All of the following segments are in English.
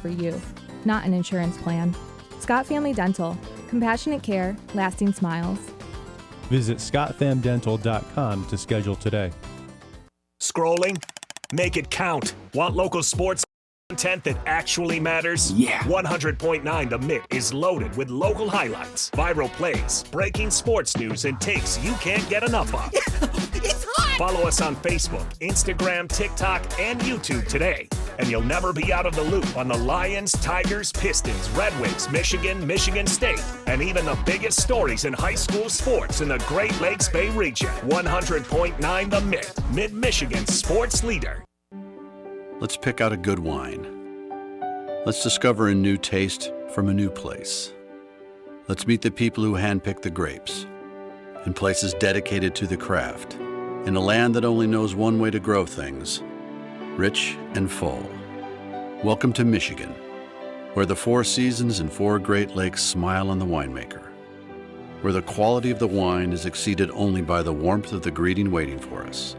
for you, not an insurance plan. Scott Family Dental. Compassionate care, lasting smiles. Visit scottfamdental.com to schedule today. Scrolling? Make it count. Want local sports content that actually matters? Yeah. 100.9 The Mitt is loaded with local highlights, viral plays, breaking sports news, and takes you can't get enough of. It's hot! Follow us on Facebook, Instagram, TikTok, and YouTube today, and you'll never be out of the loop on the Lions, Tigers, Pistons, Red Wings, Michigan State, and even the biggest stories in high school sports in the Great Lakes Bay region. 100.9 The Mitt, Mid-Michigan's sports leader. Let's pick out a good wine. Let's discover a new taste from a new place. Let's meet the people who handpick the grapes in places dedicated to the craft, in a land that only knows one way to grow things, rich and full. Welcome to Michigan, where the 4 seasons and 4 Great Lakes smile on the winemaker, where the quality of the wine is exceeded only by the warmth of the greeting waiting for us.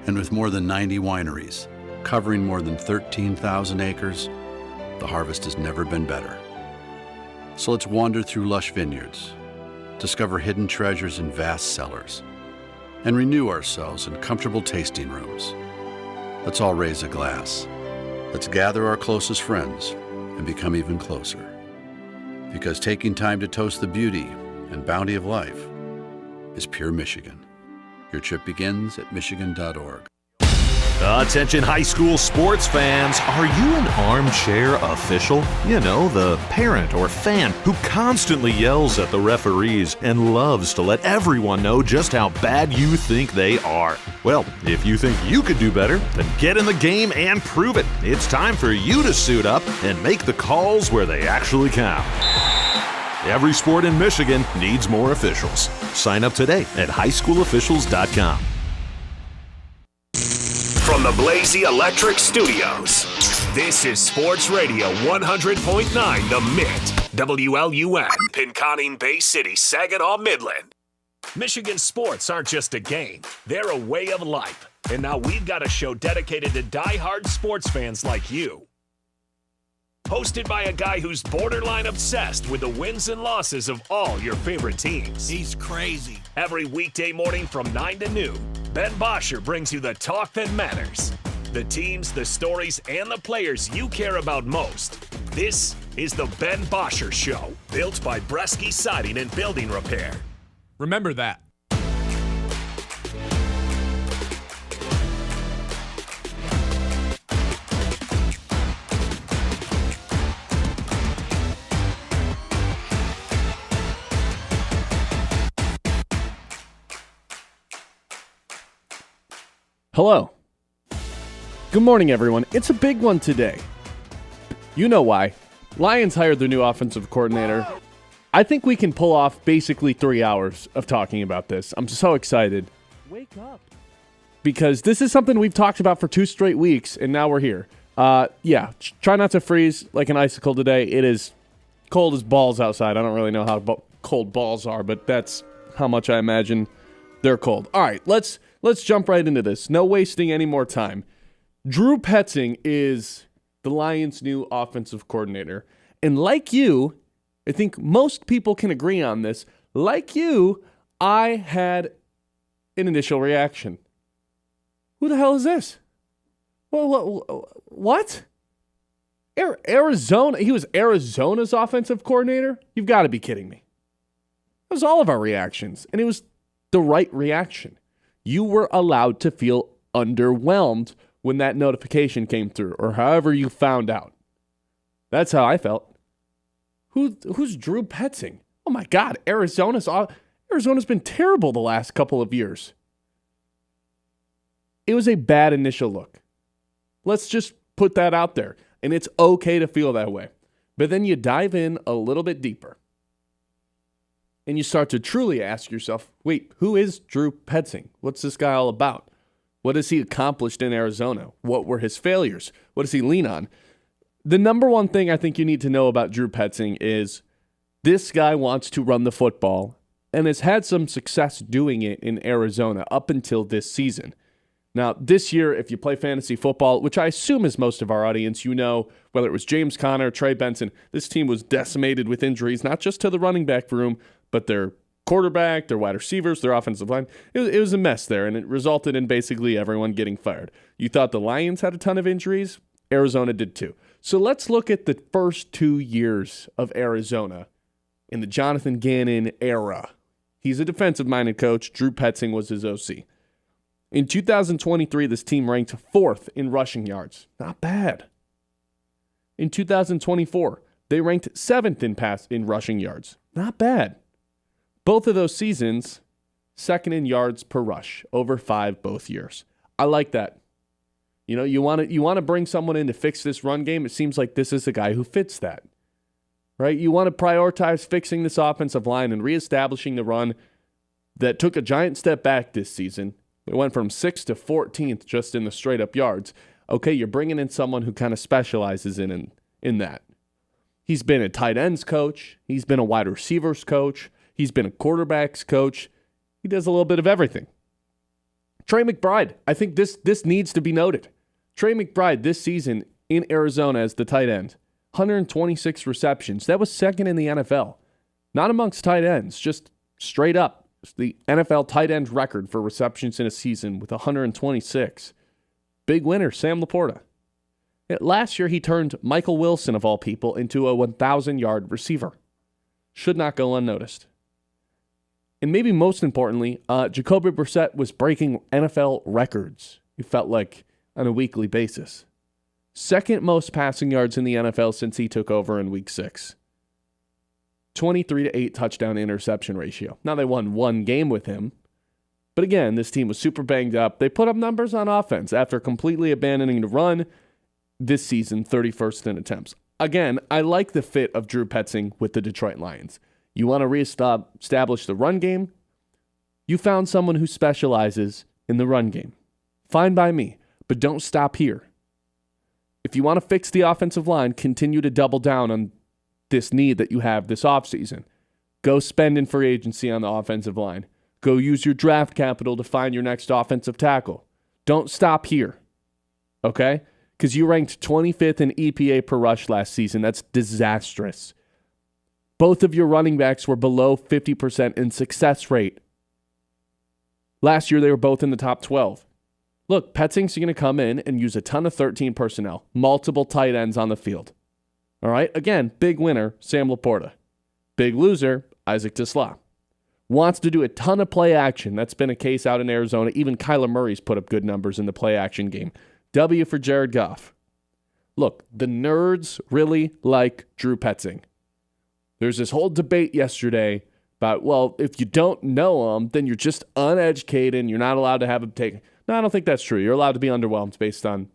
And with more than 90 wineries, covering more than 13,000 acres, the harvest has never been better. So let's wander through lush vineyards, discover hidden treasures in vast cellars, and renew ourselves in comfortable tasting rooms. Let's all raise a glass. Let's gather our closest friends and become even closer. Because taking time to toast the beauty and bounty of life is pure Michigan. Your trip begins at michigan.org. Attention high school sports fans, are you an armchair official? You know, the parent or fan who constantly yells at the referees and loves to let everyone know just how bad you think they are. Well, if you think you could do better, then get in the game and prove it. It's time for you to suit up and make the calls where they actually count. Every sport in Michigan needs more officials. Sign up today at highschoolofficials.com. From the Blazy Electric Studios, this is Sports Radio 100.9 The Mitt, WLUN, Pinconning Bay City, Saginaw, Midland. Michigan sports aren't just a game, they're a way of life. And now we've got a show dedicated to die-hard sports fans like you. Hosted by a guy who's borderline obsessed with the wins and losses of all your favorite teams. He's crazy. Every weekday morning from 9 to noon, Ben Bosscher brings you the talk that matters. The teams, the stories, and the players you care about most. This is the Ben Bosscher Show, built by Bresky Siding and Building Repair. Remember that. Hello. Good morning, everyone. It's a big one today. You know why. Lions hired their new offensive coordinator. I think we can pull off basically 3 hours of talking about this. I'm so excited. Wake up. Because this is something we've talked about for 2 straight weeks, and now we're here. Try not to freeze like an icicle today. It is cold as balls outside. I don't really know how cold balls are, but that's how much I imagine they're cold. All right, let's jump right into this. No wasting any more time. Drew Petzing is the Lions' new offensive coordinator. And like you, I think most people can agree on this. Like you, I had an initial reaction. Who the hell is this? What? Arizona? He was Arizona's offensive coordinator? You've got to be kidding me. That was all of our reactions, and it was the right reaction. You were allowed to feel underwhelmed when that notification came through, or however you found out. That's how I felt. Who's Drew Petzing? Oh my God, Arizona's been terrible the last couple of years. It was a bad initial look. Let's just put that out there, and it's okay to feel that way. But then you dive in a little bit deeper, and you start to truly ask yourself, wait, who is Drew Petzing? What's this guy all about? What has he accomplished in Arizona? What were his failures? What does he lean on? The number one thing I think you need to know about Drew Petzing is this guy wants to run the football and has had some success doing it in Arizona up until this season. Now, this year, if you play fantasy football, which I assume is most of our audience, you know, whether it was James Conner, Trey Benson, this team was decimated with injuries, not just to the running back room, but their quarterback, their wide receivers, their offensive line. It was a mess there, and it resulted in basically everyone getting fired. You thought the Lions had a ton of injuries? Arizona did too. So let's look at the first 2 years of Arizona in the Jonathan Gannon era. He's a defensive-minded coach. Drew Petzing was his OC. In 2023, this team ranked 4th in rushing yards. Not bad. In 2024, they ranked 7th in rushing yards. Not bad. Both of those seasons, 2nd in yards per rush, over 5 both years. I like that. You know, you want to bring someone in to fix this run game. It seems like this is a guy who fits that. Right? You want to prioritize fixing this offensive line and reestablishing the run that took a giant step back this season. It went from 6th to 14th just in the straight-up yards. Okay, you're bringing in someone who kind of specializes in that. He's been a tight ends coach. He's been a wide receivers coach. He's been a quarterbacks coach. He does a little bit of everything. Trey McBride, I think this needs to be noted. Trey McBride this season in Arizona as the tight end, 126 receptions. That was 2nd in the NFL. Not amongst tight ends, just straight up. The NFL tight end record for receptions in a season with 126. Big winner, Sam Laporta. Last year, he turned Michael Wilson, of all people, into a 1,000-yard receiver. Should not go unnoticed. And maybe most importantly, Jacoby Brissett was breaking NFL records, it felt like, on a weekly basis. 2nd most passing yards in the NFL since he took over in Week 6. 23-8 touchdown interception ratio. Now they won 1 game with him. But again, this team was super banged up. They put up numbers on offense after completely abandoning the run this season, 31st in attempts. Again, I like the fit of Drew Petzing with the Detroit Lions. You want to reestablish the run game? You found someone who specializes in the run game. Fine by me, but don't stop here. If you want to fix the offensive line, continue to double down on this need that you have this offseason. Go spend in free agency on the offensive line. Go use your draft capital to find your next offensive tackle. Don't stop here, okay? Because you ranked 25th in EPA per rush last season. That's disastrous. Both of your running backs were below 50% in success rate. Last year, they were both in the top 12. Look, Petzing's going to come in and use a ton of 13 personnel, multiple tight ends on the field. All right, again, big winner, Sam Laporta. Big loser, Isaac Tisla. Wants to do a ton of play action. That's been a case out in Arizona. Even Kyler Murray's put up good numbers in the play action game. W for Jared Goff. Look, the nerds really like Drew Petzing. There's this whole debate yesterday about, well, if you don't know him, then you're just uneducated and you're not allowed to have him take. No, I don't think that's true. You're allowed to be underwhelmed based on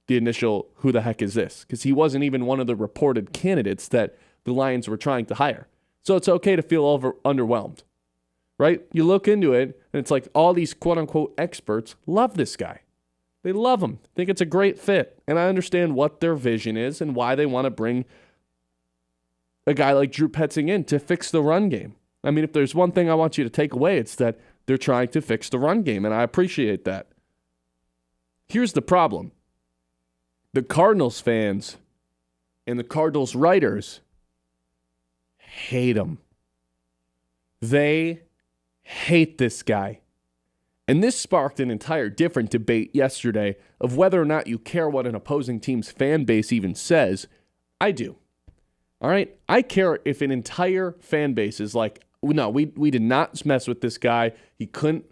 the initial who the heck is this? Because he wasn't even one of the reported candidates that the Lions were trying to hire. So it's okay to feel underwhelmed, right? You look into it, and it's like all these quote-unquote experts love this guy. They love him, think it's a great fit. And I understand what their vision is and why they want to bring a guy like Drew Petzing in to fix the run game. I mean, if there's one thing I want you to take away, it's that they're trying to fix the run game, and I appreciate that. Here's the problem. The Cardinals fans and the Cardinals writers hate him. They hate this guy. And this sparked an entire different debate yesterday of whether or not you care what an opposing team's fan base even says. I do. All right? I care if an entire fan base is like, no, we did not mess with this guy. He couldn't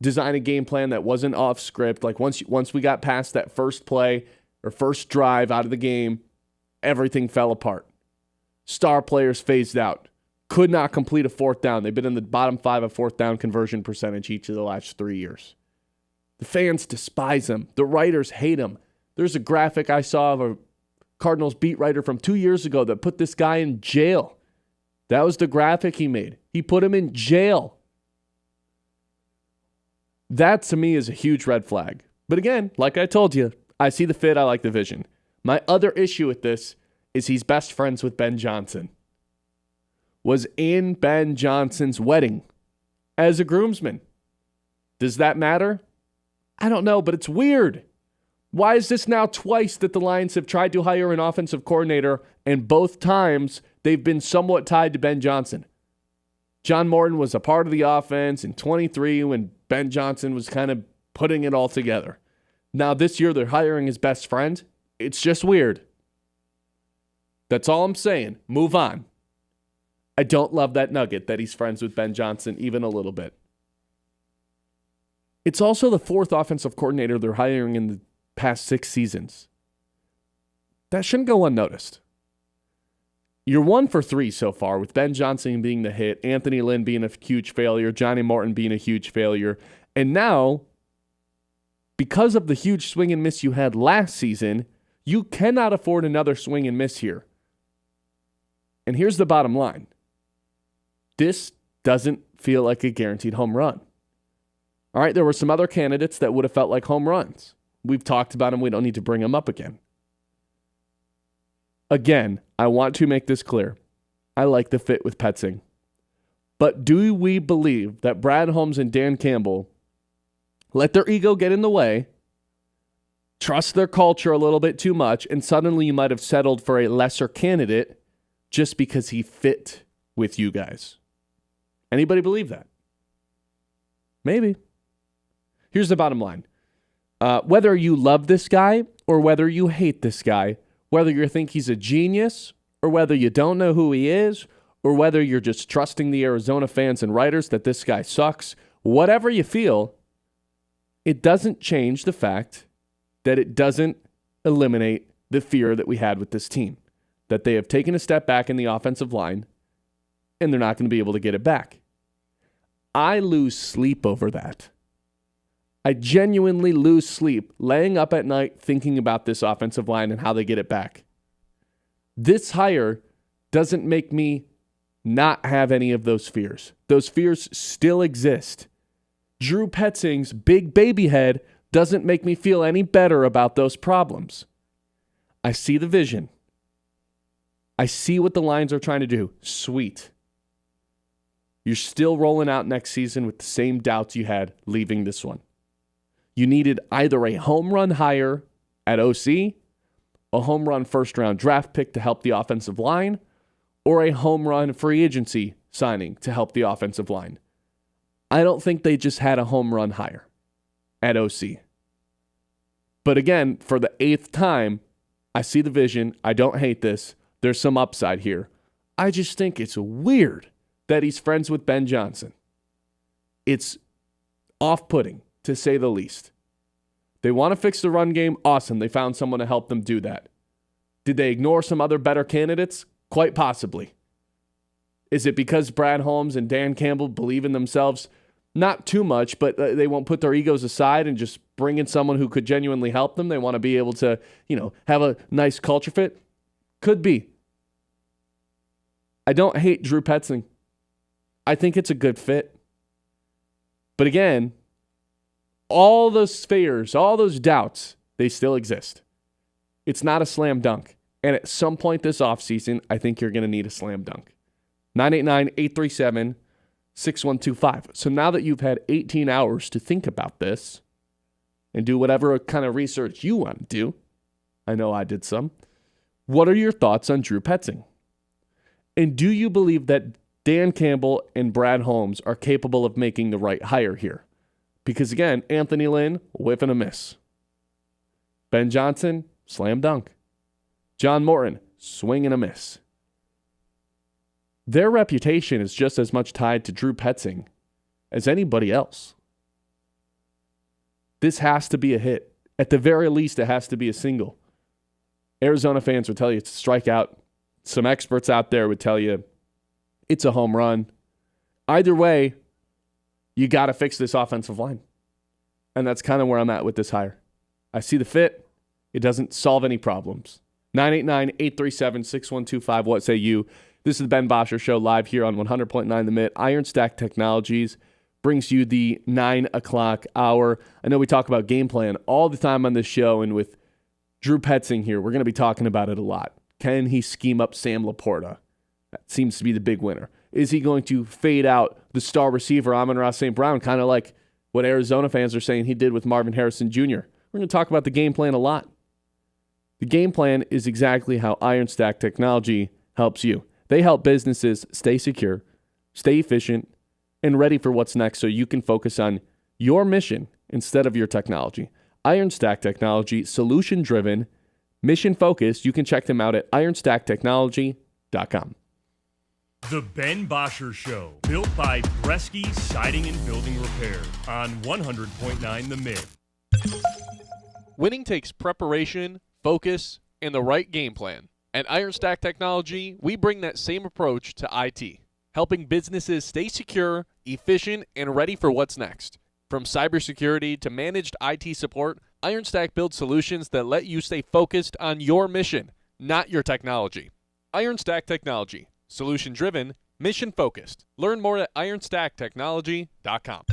design a game plan that wasn't off script. Like once we got past that first play or first drive out of the game, everything fell apart. Star players phased out. Could not complete a 4th down. They've been in the bottom 5 of 4th down conversion percentage each of the last 3 years. The fans despise him. The writers hate him. There's a graphic I saw of a Cardinals beat writer from 2 years ago that put this guy in jail. That was the graphic he made. He put him in jail. That, to me, is a huge red flag. But again, like I told you, I see the fit, I like the vision. My other issue with this is he's best friends with Ben Johnson. Was in Ben Johnson's wedding as a groomsman. Does that matter? I don't know, but it's weird. Why is this now twice that the Lions have tried to hire an offensive coordinator, and both times they've been somewhat tied to Ben Johnson? John Morton was a part of the offense in 23 when Ben Johnson was kind of putting it all together. Now this year they're hiring his best friend. It's just weird. That's all I'm saying. Move on. I don't love that nugget that he's friends with Ben Johnson even a little bit. It's also the fourth offensive coordinator they're hiring in the past 6 seasons. That shouldn't go unnoticed. You're 1 for 3 so far, with Ben Johnson being the hit, Anthony Lynn being a huge failure, Johnny Morton being a huge failure, and now, because of the huge swing and miss you had last season, you cannot afford another swing and miss here. And here's the bottom line. This doesn't feel like a guaranteed home run. All right, there were some other candidates that would have felt like home runs. We've talked about them. We don't need to bring them up again. Again, I want to make this clear. I like the fit with Petzing. But do we believe that Brad Holmes and Dan Campbell let their ego get in the way, trust their culture a little bit too much, and suddenly you might have settled for a lesser candidate just because he fit with you guys? Anybody believe that? Maybe. Here's the bottom line. Whether you love this guy or whether you hate this guy, whether you think he's a genius or whether you don't know who he is, or whether you're just trusting the Arizona fans and writers that this guy sucks, whatever you feel, it doesn't change the fact that it doesn't eliminate the fear that we had with this team, that they have taken a step back in the offensive line and they're not going to be able to get it back. I lose sleep over that. I genuinely lose sleep laying up at night thinking about this offensive line and how they get it back. This hire doesn't make me not have any of those fears. Those fears still exist. Drew Petzing's big baby head doesn't make me feel any better about those problems. I see the vision. I see what the Lions are trying to do. Sweet. You're still rolling out next season with the same doubts you had leaving this one. You needed either a home run hire at OC, a home run first-round draft pick to help the offensive line, or a home run free agency signing to help the offensive line. I don't think they just had a home run hire at OC. But again, for the 8th time, I see the vision. I don't hate this. There's some upside here. I just think it's weird that he's friends with Ben Johnson. It's off-putting, to say the least. They want to fix the run game. Awesome. They found someone to help them do that. Did they ignore some other better candidates? Quite possibly. Is it because Brad Holmes and Dan Campbell believe in themselves? Not too much, but they won't put their egos aside and just bring in someone who could genuinely help them. They want to be able to, have a nice culture fit. Could be. I don't hate Drew Petzing. I think it's a good fit. But again, all those fears, all those doubts, they still exist. It's not a slam dunk. And at some point this offseason, I think you're going to need a slam dunk. 989-837-6125. So now that you've had 18 hours to think about this and do whatever kind of research you want to do, I know I did some, what are your thoughts on Drew Petzing? And do you believe that Dan Campbell and Brad Holmes are capable of making the right hire here? Because again, Anthony Lynn, whiff and a miss. Ben Johnson, slam dunk. John Morton, swing and a miss. Their reputation is just as much tied to Drew Petzing as anybody else. This has to be a hit. At the very least, it has to be a single. Arizona fans would tell you it's a strikeout. Some experts out there would tell you it's a home run. Either way, you got to fix this offensive line. And that's kind of where I'm at with this hire. I see the fit. It doesn't solve any problems. 989-837-6125. What say you? This is the Ben Bosscher Show live here on 100.9 The Mitt. Iron Stack Technologies brings you the 9 o'clock hour. I know we talk about game plan all the time on this show, and with Drew Petzing here, we're going to be talking about it a lot. Can he scheme up Sam Laporta? That seems to be the big winner. Is he going to fade out the star receiver, Amon-Ra St. Brown, kind of like what Arizona fans are saying he did with Marvin Harrison Jr. We're going to talk about the game plan a lot. The game plan is exactly how Iron Stack Technology helps you. They help businesses stay secure, stay efficient, and ready for what's next so you can focus on your mission instead of your technology. Iron Stack Technology, solution-driven, mission-focused. You can check them out at ironstacktechnology.com. The Ben Bosscher Show, built by Bresky Siding and Building Repair on 100.9 The Mitt. Winning takes preparation, focus, and the right game plan. At Iron Stack Technology, we bring that same approach to IT, helping businesses stay secure, efficient, and ready for what's next. From cybersecurity to managed IT support, Iron Stack builds solutions that let you stay focused on your mission, not your technology. Iron Stack Technology, solution-driven, mission-focused. Learn more at ironstacktechnology.com.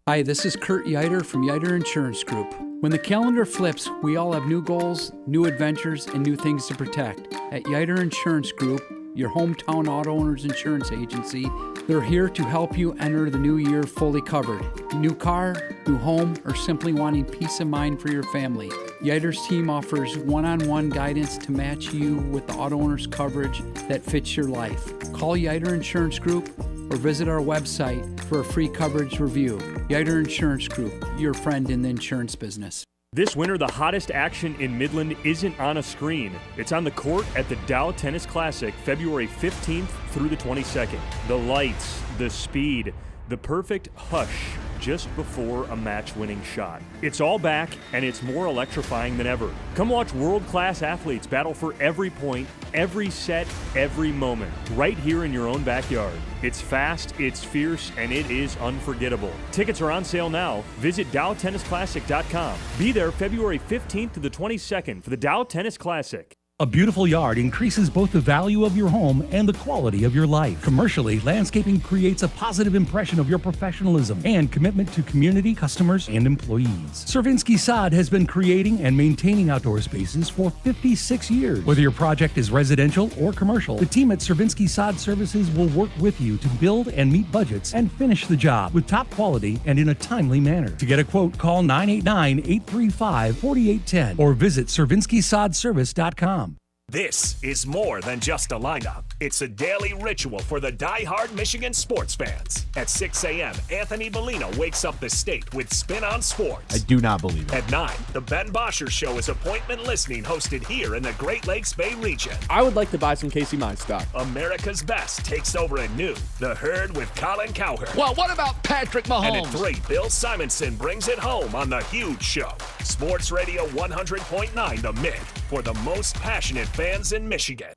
Hi, this is Kurt Yeiter from Yeiter Insurance Group. When the calendar flips, we all have new goals, new adventures, and new things to protect. At Yeiter Insurance Group, your hometown auto owners insurance agency, they're here to help you enter the new year fully covered. New car, new home, or simply wanting peace of mind for your family. Yeiter's team offers one-on-one guidance to match you with the auto owner's coverage that fits your life. Call Yeiter Insurance Group or visit our website for a free coverage review. Yeiter Insurance Group, your friend in the insurance business. This winter, the hottest action in Midland isn't on a screen. It's on the court at the Dow Tennis Classic, February 15th through the 22nd. The lights, the speed, the perfect hush just before a match-winning shot. It's all back, and it's more electrifying than ever. Come watch world-class athletes battle for every point, every set, every moment, right here in your own backyard. It's fast, it's fierce, and it is unforgettable. Tickets are on sale now. Visit DowTennisClassic.com. Be there February 15th to the 22nd for the Dow Tennis Classic. A beautiful yard increases both the value of your home and the quality of your life. Commercially, landscaping creates a positive impression of your professionalism and commitment to community, customers, and employees. Cervinsky Sod has been creating and maintaining outdoor spaces for 56 years. Whether your project is residential or commercial, the team at Cervinsky Sod Services will work with you to build and meet budgets and finish the job with top quality and in a timely manner. To get a quote, call 989-835-4810 or visit CervinskySodService.com. This is more than just a lineup. It's a daily ritual for the die-hard Michigan sports fans. At 6 a.m., Anthony Bellino wakes up the state with Spin on Sports. I do not believe it. At 9, the Ben Bosscher Show is appointment listening hosted here in the Great Lakes Bay region. I would like to buy some Casey Mize stock. America's Best takes over at noon. The Herd with Colin Cowherd. Well, what about Patrick Mahomes? And at 3, Bill Simonson brings it home on The Huge Show. Sports Radio 100.9 The Mitt for the most passionate fans in Michigan.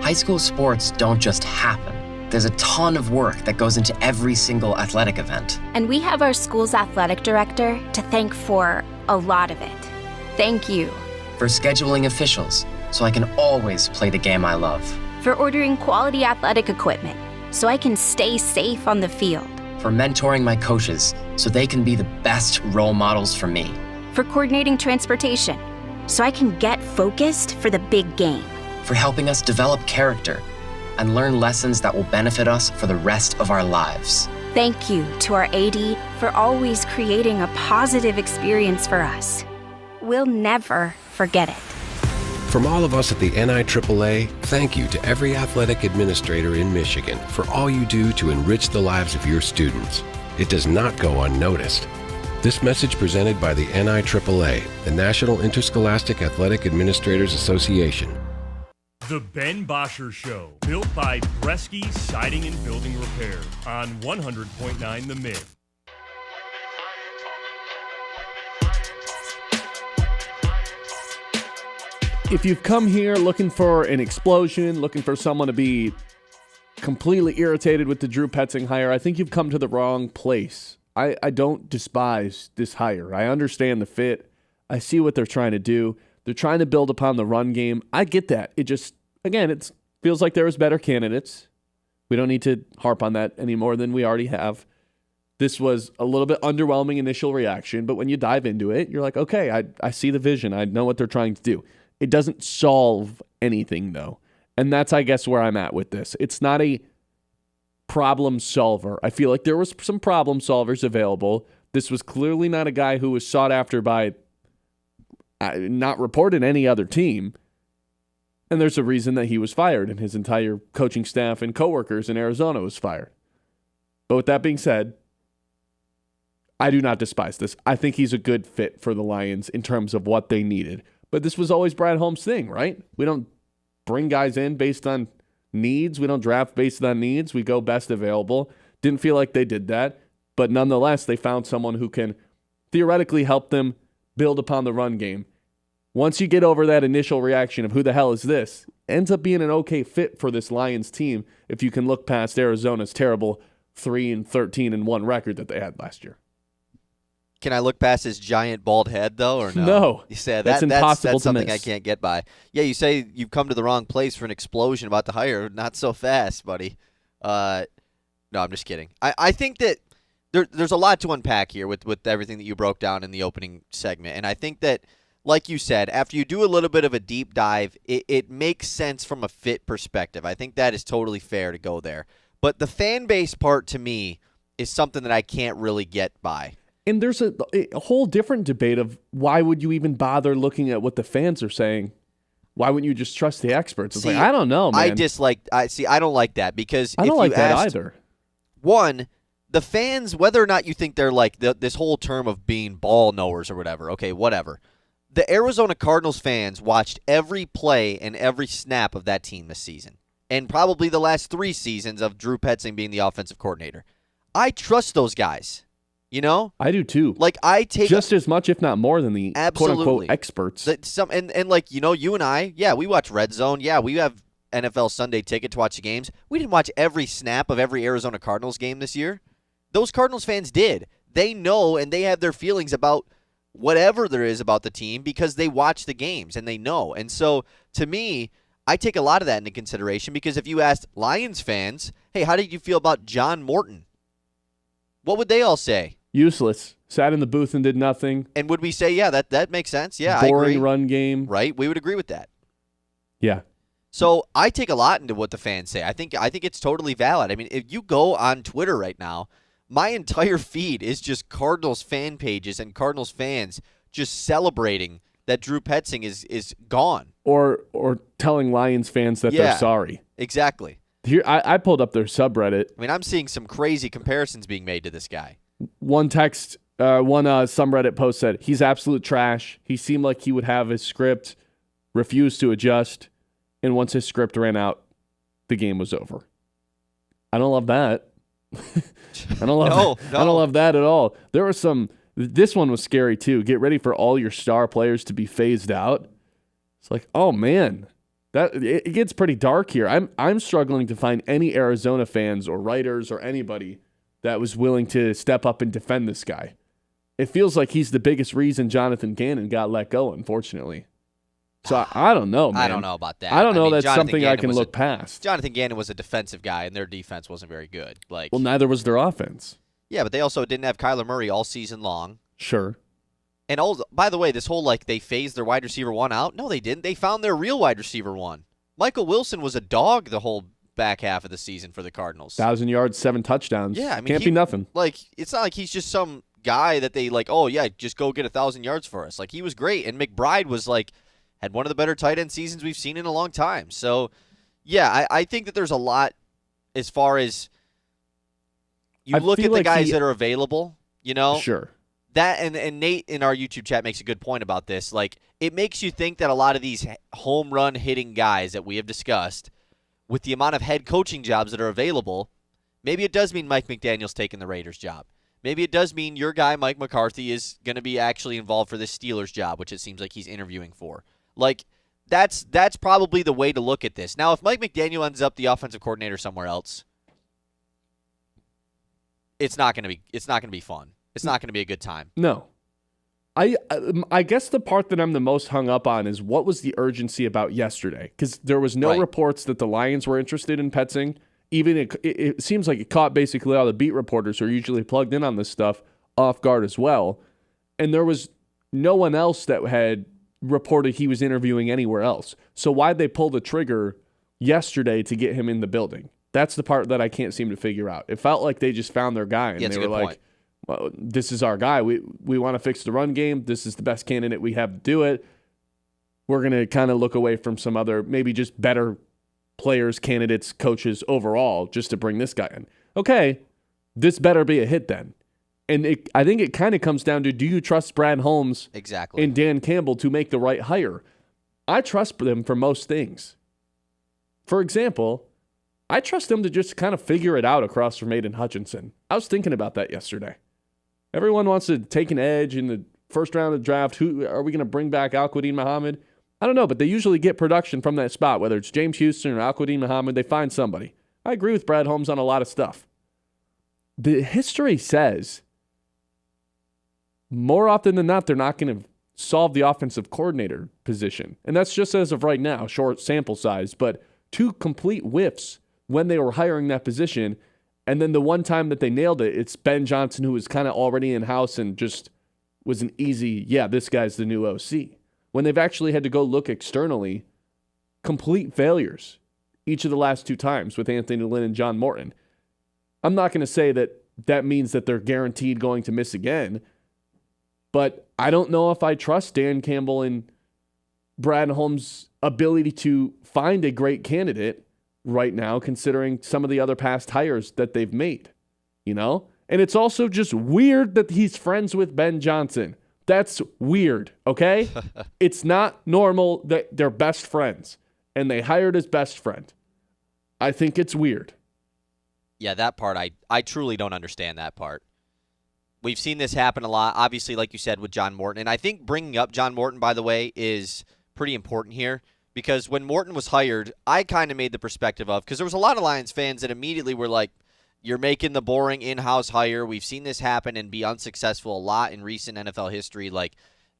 High school sports don't just happen. There's a ton of work that goes into every single athletic event. And we have our school's athletic director to thank for a lot of it. Thank you. For scheduling officials, so I can always play the game I love. For ordering quality athletic equipment, so I can stay safe on the field. For mentoring my coaches, so they can be the best role models for me. For coordinating transportation, so I can get focused for the big game. For helping us develop character and learn lessons that will benefit us for the rest of our lives. Thank you to our AD for always creating a positive experience for us. We'll never forget it. From all of us at the NIAAA, thank you to every athletic administrator in Michigan for all you do to enrich the lives of your students. It does not go unnoticed. This message presented by the NIAAA, the National Interscholastic Athletic Administrators Association. The Ben Bosscher Show, built by Bresky Siding and Building Repair on 100.9 The Mitt. If you've come here looking for an explosion, looking for someone to be completely irritated with the Drew Petzing hire, I think you've come to the wrong place. I don't despise this hire. I understand the fit. I see what they're trying to do. They're trying to build upon the run game. I get that. It just, again, it feels like there was better candidates. We don't need to harp on that any more than we already have. This was a little bit underwhelming initial reaction, but when you dive into it, you're like, okay, I see the vision. I know what they're trying to do. It doesn't solve anything, though. And that's, I guess, where I'm at with this. It's not a problem solver. I feel like there was some problem solvers available. This was clearly not a guy who was sought after by not reported any other team. And there's a reason that he was fired and his entire coaching staff and coworkers in Arizona was fired. But with that being said, I do not despise this. I think he's a good fit for the Lions in terms of what they needed. But this was always Brad Holmes' thing, right? We don't bring guys in based on needs. We don't draft based on needs. We go best available. Didn't feel like they did that. But nonetheless, they found someone who can theoretically help them build upon the run game. Once you get over that initial reaction of who the hell is this, ends up being an okay fit for this Lions team if you can look past Arizona's terrible 3-13-1 record that they had last year. Can I look past his giant bald head, though, or no? No. You said that's impossible that's to something miss. I can't get by. Yeah, you say you've come to the wrong place for an explosion about to hire. Not so fast, buddy. No, I'm just kidding. I think that there's a lot to unpack here with everything that you broke down in the opening segment. And I think that, like you said, after you do a little bit of a deep dive, it makes sense from a fit perspective. I think that is totally fair to go there. But the fan base part, to me, is something that I can't really get by. And there's a whole different debate of why would you even bother looking at what the fans are saying? Why wouldn't you just trust the experts? It's like, I don't know, man. I don't like that because I don't like that either. One, the fans, whether or not you think they're like this whole term of being ball knowers or whatever, okay, whatever. The Arizona Cardinals fans watched every play and every snap of that team this season, and probably the last 3 seasons of Drew Petzing being the offensive coordinator. I trust those guys. You know? I do too. Like, I take just as much, if not more, than the quote-unquote experts. And like, you know, you and I, yeah, we watch Red Zone. Yeah, we have NFL Sunday ticket to watch the games. We didn't watch every snap of every Arizona Cardinals game this year. Those Cardinals fans did. They know and they have their feelings about whatever there is about the team because they watch the games and they know. And so, to me, I take a lot of that into consideration because if you asked Lions fans, hey, how did you feel about John Morton? What would they all say? Useless. Sat in the booth and did nothing. And would we say, yeah, that makes sense? Yeah, boring I agree. Run game. Right? We would agree with that. Yeah. So I take a lot into what the fans say. I think it's totally valid. I mean, if you go on Twitter right now, my entire feed is just Cardinals fan pages and Cardinals fans just celebrating that Drew Petzing is gone. Or telling Lions fans that they're sorry. Exactly. Here, I pulled up their subreddit. I mean, I'm seeing some crazy comparisons being made to this guy. One subreddit post said, he's absolute trash. He seemed like he would have his script, refused to adjust, and once his script ran out, the game was over. I don't love that. I don't love that. I don't love that at all. There was this one was scary too. Get ready for all your star players to be phased out. It's like, oh man. It gets pretty dark here. I'm struggling to find any Arizona fans or writers or anybody that was willing to step up and defend this guy. It feels like he's the biggest reason Jonathan Gannon got let go, unfortunately. So I don't know, man. I don't know about that. I don't know. That's Jonathan something Gannon I can look past. Jonathan Gannon was a defensive guy, and their defense wasn't very good. Well, neither was their offense. Yeah, but they also didn't have Kyler Murray all season long. Sure. And also, by the way, this whole they phased their wide receiver 1 out. No, they didn't. They found their real wide receiver 1. Michael Wilson was a dog the whole back half of the season for the Cardinals. 1,000 yards, 7 touchdowns. Yeah, I mean, can't be nothing. It's not like he's just some guy that they oh yeah, just go get 1,000 yards for us. He was great, and McBride was had one of the better tight end seasons we've seen in a long time. So, yeah, I think that there's a lot as far as you look at the guys that are available. You know, sure. That and Nate in our YouTube chat makes a good point about this. It makes you think that a lot of these home run hitting guys that we have discussed, with the amount of head coaching jobs that are available, maybe it does mean Mike McDaniel's taking the Raiders job. Maybe it does mean your guy Mike McCarthy is going to be actually involved for this Steelers job, which it seems like he's interviewing for. That's probably the way to look at this. Now, if Mike McDaniel ends up the offensive coordinator somewhere else, it's not going to be fun. It's not going to be a good time. No. I guess the part that I'm the most hung up on is what was the urgency about yesterday? Because there was no reports that the Lions were interested in Petzing. Even it seems like it caught basically all the beat reporters who are usually plugged in on this stuff off guard as well. And there was no one else that had reported he was interviewing anywhere else. So why'd they pull the trigger yesterday to get him in the building? That's the part that I can't seem to figure out. It felt like they just found their guy, and they were like, well, this is our guy. We want to fix the run game. This is the best candidate we have to do it. We're going to kind of look away from some other, maybe just better players, candidates, coaches overall, just to bring this guy in. Okay, this better be a hit then. And I think it kind of comes down to, do you trust Brad Holmes and Dan Campbell to make the right hire? I trust them for most things. For example, I trust them to just kind of figure it out across from Aiden Hutchinson. I was thinking about that yesterday. Everyone wants to take an edge in the first round of the draft. Who are we going to bring back? Al-Quadin Muhammad? I don't know, but they usually get production from that spot, whether it's James Houston or Al-Quadin Muhammad. They find somebody. I agree with Brad Holmes on a lot of stuff. The history says more often than not, they're not going to solve the offensive coordinator position. And that's just as of right now, short sample size, but 2 complete whiffs when they were hiring that position. And then the one time that they nailed it, it's Ben Johnson, who was kind of already in-house and just was an easy, this guy's the new OC. When they've actually had to go look externally, complete failures each of the last 2 times with Anthony Lynn and John Morton. I'm not going to say that means that they're guaranteed going to miss again, but I don't know if I trust Dan Campbell and Brad Holmes' ability to find a great candidate right now, considering some of the other past hires that they've made, And it's also just weird that he's friends with Ben Johnson. That's weird, okay? It's not normal that they're best friends, and they hired his best friend. I think it's weird. Yeah, that part, I truly don't understand that part. We've seen this happen a lot, obviously, like you said, with John Morton. And I think bringing up John Morton, by the way, is pretty important here. Because when Morton was hired, I kind of made the perspective of, because there was a lot of Lions fans that immediately were like, you're making the boring in-house hire. We've seen this happen and be unsuccessful a lot in recent NFL history. Like,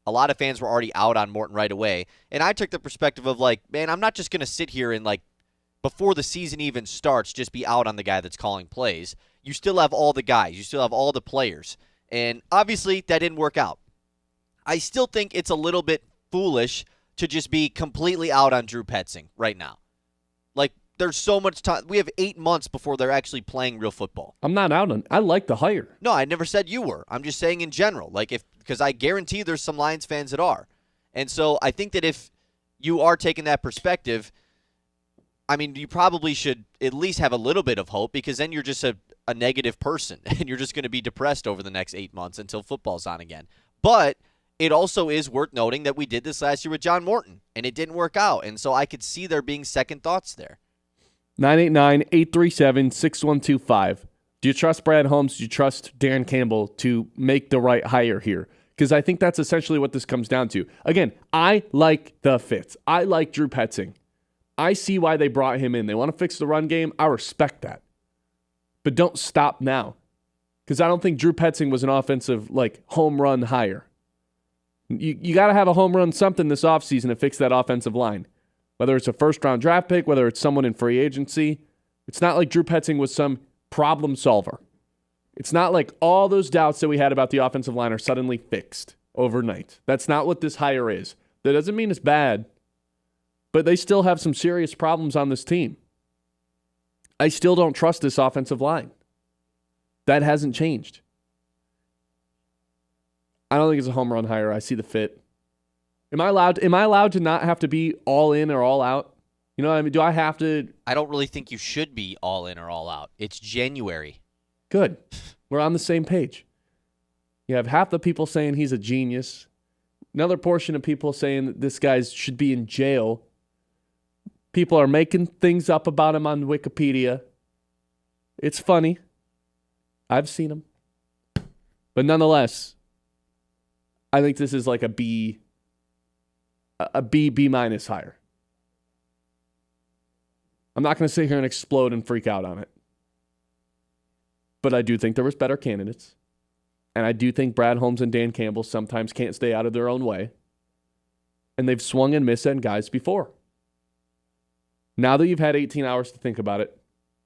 a lot of fans were already out on Morton right away. And I took the perspective of like, man, I'm not just going to sit here and like, before the season even starts, just be out on the guy that's calling plays. You still have all the guys. You still have all the players. And obviously, that didn't work out. I still think it's a little bit foolish to just be completely out on Drew Petzing right now. Like, there's so much time. We have 8 months before they're actually playing real football. I'm not out on. I like the hire. No, I never said you were. I'm just saying in general. Like, because I guarantee there's some Lions fans that are. And so I think that if you are taking that perspective, I mean, you probably should at least have a little bit of hope, because then you're just a negative person and you're just going to be depressed over the next 8 months until football's on again. But it also is worth noting that we did this last year with John Morton and it didn't work out. And so I could see there being second thoughts there. 989-837-6125. Do you trust Brad Holmes? Do you trust Dan Campbell to make the right hire here? Because I think that's essentially what this comes down to. Again, I like the fits. I like Drew Petzing. I see why they brought him in. They want to fix the run game. I respect that. But don't stop now. Because I don't think Drew Petzing was an offensive, home run hire. You got to have a home run something this offseason to fix that offensive line. Whether it's a first-round draft pick, whether it's someone in free agency. It's not like Drew Petzing was some problem solver. It's not like all those doubts that we had about the offensive line are suddenly fixed overnight. That's not what this hire is. That doesn't mean it's bad, but they still have some serious problems on this team. I still don't trust this offensive line. That hasn't changed. I don't think it's a home run hire. I see the fit. Am I allowed to not have to be all in or all out? You know what I mean? Do I have to? I don't really think you should be all in or all out. It's January. Good. We're on the same page. You have half the people saying he's a genius. Another portion of people saying that this guy should be in jail. People are making things up about him on Wikipedia. It's funny. I've seen him. But nonetheless, I think this is like a B minus hire. I'm not going to sit here and explode and freak out on it. But I do think there was better candidates. And I do think Brad Holmes and Dan Campbell sometimes can't stay out of their own way. And they've swung and missed on guys before. Now that you've had 18 hours to think about it,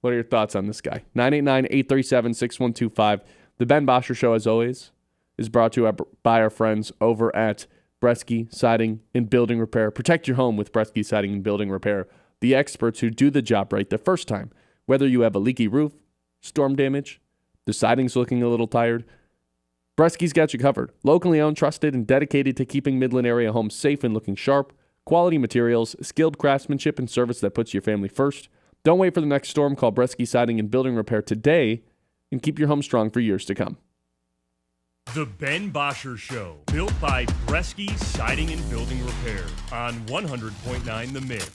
what are your thoughts on this guy? 989-837-6125. The Ben Bosscher Show, as always, is brought to you by our friends over at Bresky Siding and Building Repair. Protect your home with Bresky Siding and Building Repair. The experts who do the job right the first time. Whether you have a leaky roof, storm damage, the siding's looking a little tired, Bresky's got you covered. Locally owned, trusted, and dedicated to keeping Midland area homes safe and looking sharp. Quality materials, skilled craftsmanship, and service that puts your family first. Don't wait for the next storm. Call Bresky Siding and Building Repair today and keep your home strong for years to come. The Ben Bosscher Show, built by Bresky Siding and Building Repair on 100.9 The Mitt.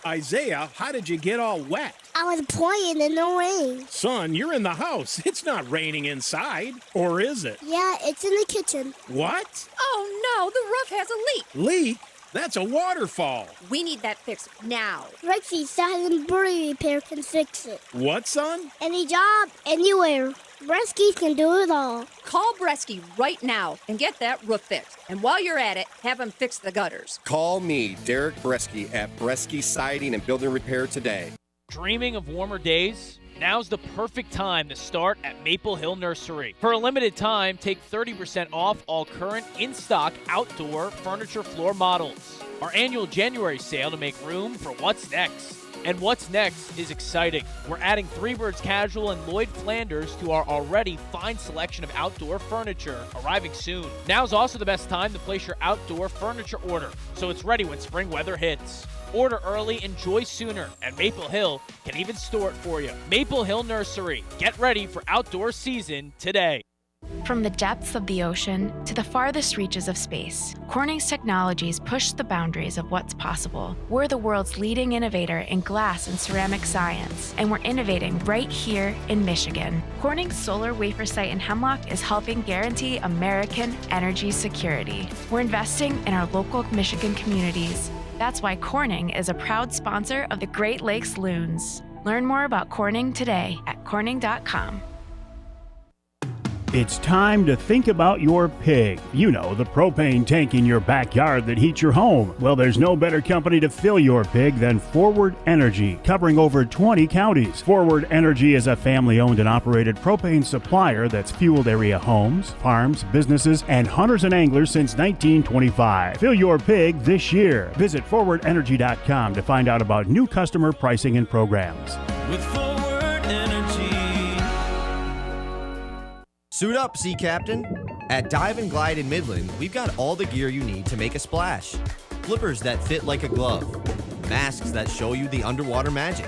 Isaiah, how did you get all wet? I was playing in the rain. Son, you're in the house. It's not raining inside. Or is it? Yeah, it's in the kitchen. What? Oh no, the roof has a leak. Leak? That's a waterfall. We need that fixed now. Bresky Siding and Building Repair can fix it. What, son? Any job, anywhere. Bresky can do it all. Call Bresky right now and get that roof fixed. And while you're at it, have him fix the gutters. Call me, Derek Bresky, at Bresky Siding and Building Repair today. Dreaming of warmer days? Now's the perfect time to start at Maple Hill Nursery. For a limited time, take 30% off all current in-stock outdoor furniture floor models. Our annual January sale to make room for what's next. And what's next is exciting. We're adding Three Birds Casual and Lloyd Flanders to our already fine selection of outdoor furniture, arriving soon. Now's also the best time to place your outdoor furniture order, so it's ready when spring weather hits. Order early, enjoy sooner, and Maple Hill can even store it for you. Maple Hill Nursery. Get ready for outdoor season today. From the depths of the ocean to the farthest reaches of space, Corning's technologies push the boundaries of what's possible. We're the world's leading innovator in glass and ceramic science, and we're innovating right here in Michigan. Corning's solar wafer site in Hemlock is helping guarantee American energy security. We're investing in our local Michigan communities. That's why Corning is a proud sponsor of the Great Lakes Loons. Learn more about Corning today at corning.com. It's time to think about your pig. You know, the propane tank in your backyard that heats your home. Well, there's no better company to fill your pig than Forward Energy, covering over 20 counties. Forward Energy is a family-owned and operated propane supplier that's fueled area homes, farms, businesses, and hunters and anglers since 1925. Fill your pig this year. Visit forwardenergy.com to find out about new customer pricing and programs. With Forward Energy. Suit up, Sea Captain. At Dive and Glide in Midland, we've got all the gear you need to make a splash. Flippers that fit like a glove, masks that show you the underwater magic,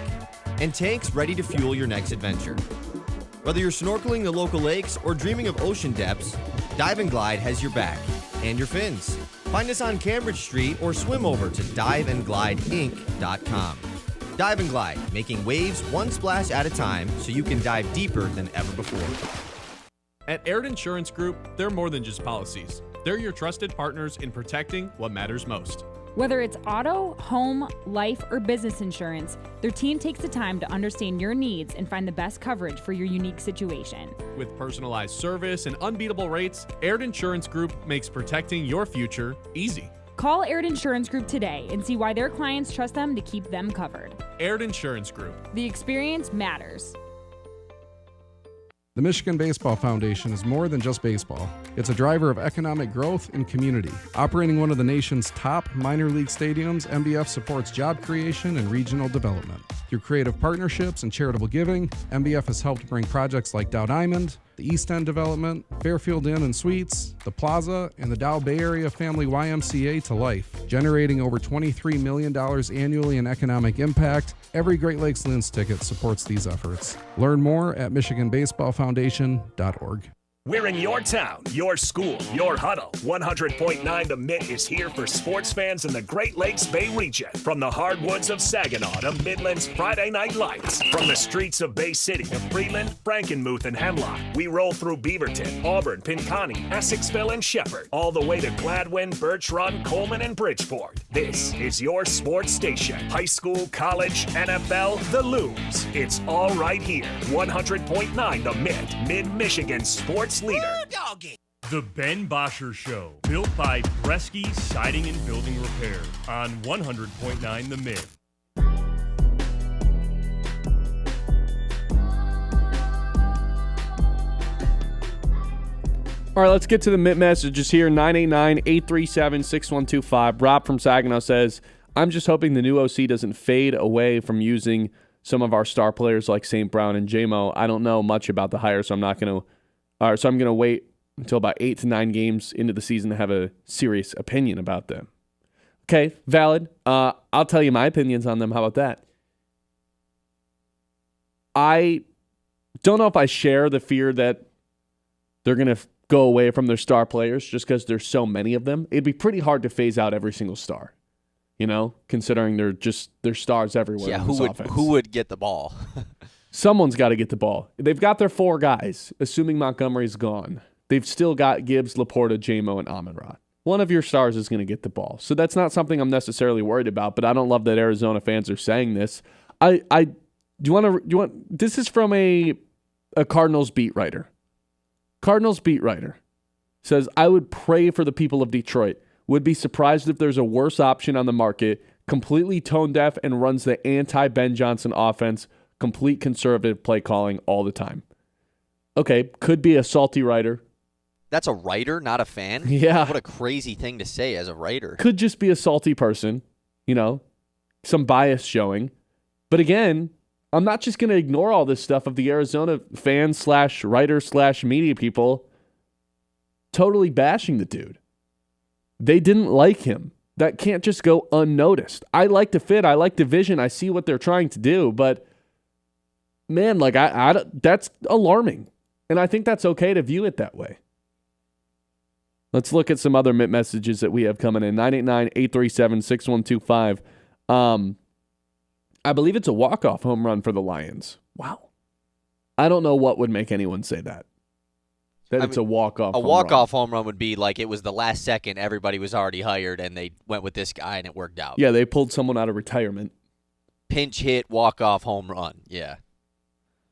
and tanks ready to fuel your next adventure. Whether you're snorkeling the local lakes or dreaming of ocean depths, Dive and Glide has your back and your fins. Find us on Cambridge Street or swim over to diveandglideinc.com. Dive and Glide, making waves one splash at a time so you can dive deeper than ever before. At Aird Insurance Group, they're more than just policies. They're your trusted partners in protecting what matters most. Whether it's auto, home, life, or business insurance, their team takes the time to understand your needs and find the best coverage for your unique situation. With personalized service and unbeatable rates, Aird Insurance Group makes protecting your future easy. Call Aird Insurance Group today and see why their clients trust them to keep them covered. Aird Insurance Group. The experience matters. The Michigan Baseball Foundation is more than just baseball. It's a driver of economic growth and community. Operating one of the nation's top minor league stadiums, MBF supports job creation and regional development. Through creative partnerships and charitable giving, MBF has helped bring projects like Dow Diamond, the East End Development, Fairfield Inn and Suites, the Plaza, and the Dow Bay Area Family YMCA to life, generating over $23 million annually in economic impact. Every Great Lakes Loons ticket supports these efforts. Learn more at MichiganBaseballFoundation.org. We're in your town, your school, your huddle. 100.9 The Mitt is here for sports fans in the Great Lakes Bay region. From the hardwoods of Saginaw to Midland's Friday Night Lights. From the streets of Bay City to Freeland, Frankenmuth, and Hemlock. We roll through Beaverton, Auburn, Pinconning, Essexville, and Shepherd. All the way to Gladwin, Birch Run, Coleman, and Bridgeport. This is your sports station. High school, college, NFL, the Loons. It's all right here. 100.9 The Mitt, Mid-Michigan sports leader. The Ben Bosscher Show, built by Bresky Siding and Building Repair on 100.9 The Mitt. All right, let's get to the Mitt messages here. 989-837-6125. Rob from Saginaw says, I'm just hoping the new OC doesn't fade away from using some of our star players like St. Brown and JMO. I don't know much about the hire, so I'm going to wait until about 8 to 9 games into the season to have a serious opinion about them. Okay, valid. I'll tell you my opinions on them. How about that? I don't know if I share the fear that they're going to go away from their star players just because there's so many of them. It'd be pretty hard to phase out every single star, considering they're stars everywhere. Yeah, in this offense. who would get the ball? Someone's got to get the ball. They've got their 4 guys, assuming Montgomery's gone. They've still got Gibbs, Laporta, JMO, and Amon-Ra. One of your stars is going to get the ball. So that's not something I'm necessarily worried about, but I don't love that Arizona fans are saying this. This is from a Cardinals beat writer. Cardinals beat writer says, I would pray for the people of Detroit. Would be surprised if there's a worse option on the market, completely tone deaf and runs the anti-Ben Johnson offense, complete conservative play calling all the time. Okay, could be a salty writer. That's a writer, not a fan? Yeah. What a crazy thing to say as a writer. Could just be a salty person, some bias showing. But again, I'm not just going to ignore all this stuff of the Arizona fans / writers / media people totally bashing the dude. They didn't like him. That can't just go unnoticed. I like the fit. I like the vision. I see what they're trying to do. But, man, that's alarming. And I think that's okay to view it that way. Let's look at some other Mitt messages that we have coming in. 989-837-6125. I believe it's a walk-off home run for the Lions. Wow. I don't know what would make anyone say that. It's a walk-off home run. A walk-off home run would be like it was the last second, everybody was already hired, and they went with this guy, and it worked out. Yeah, they pulled someone out of retirement. Pinch hit, walk-off home run. Yeah.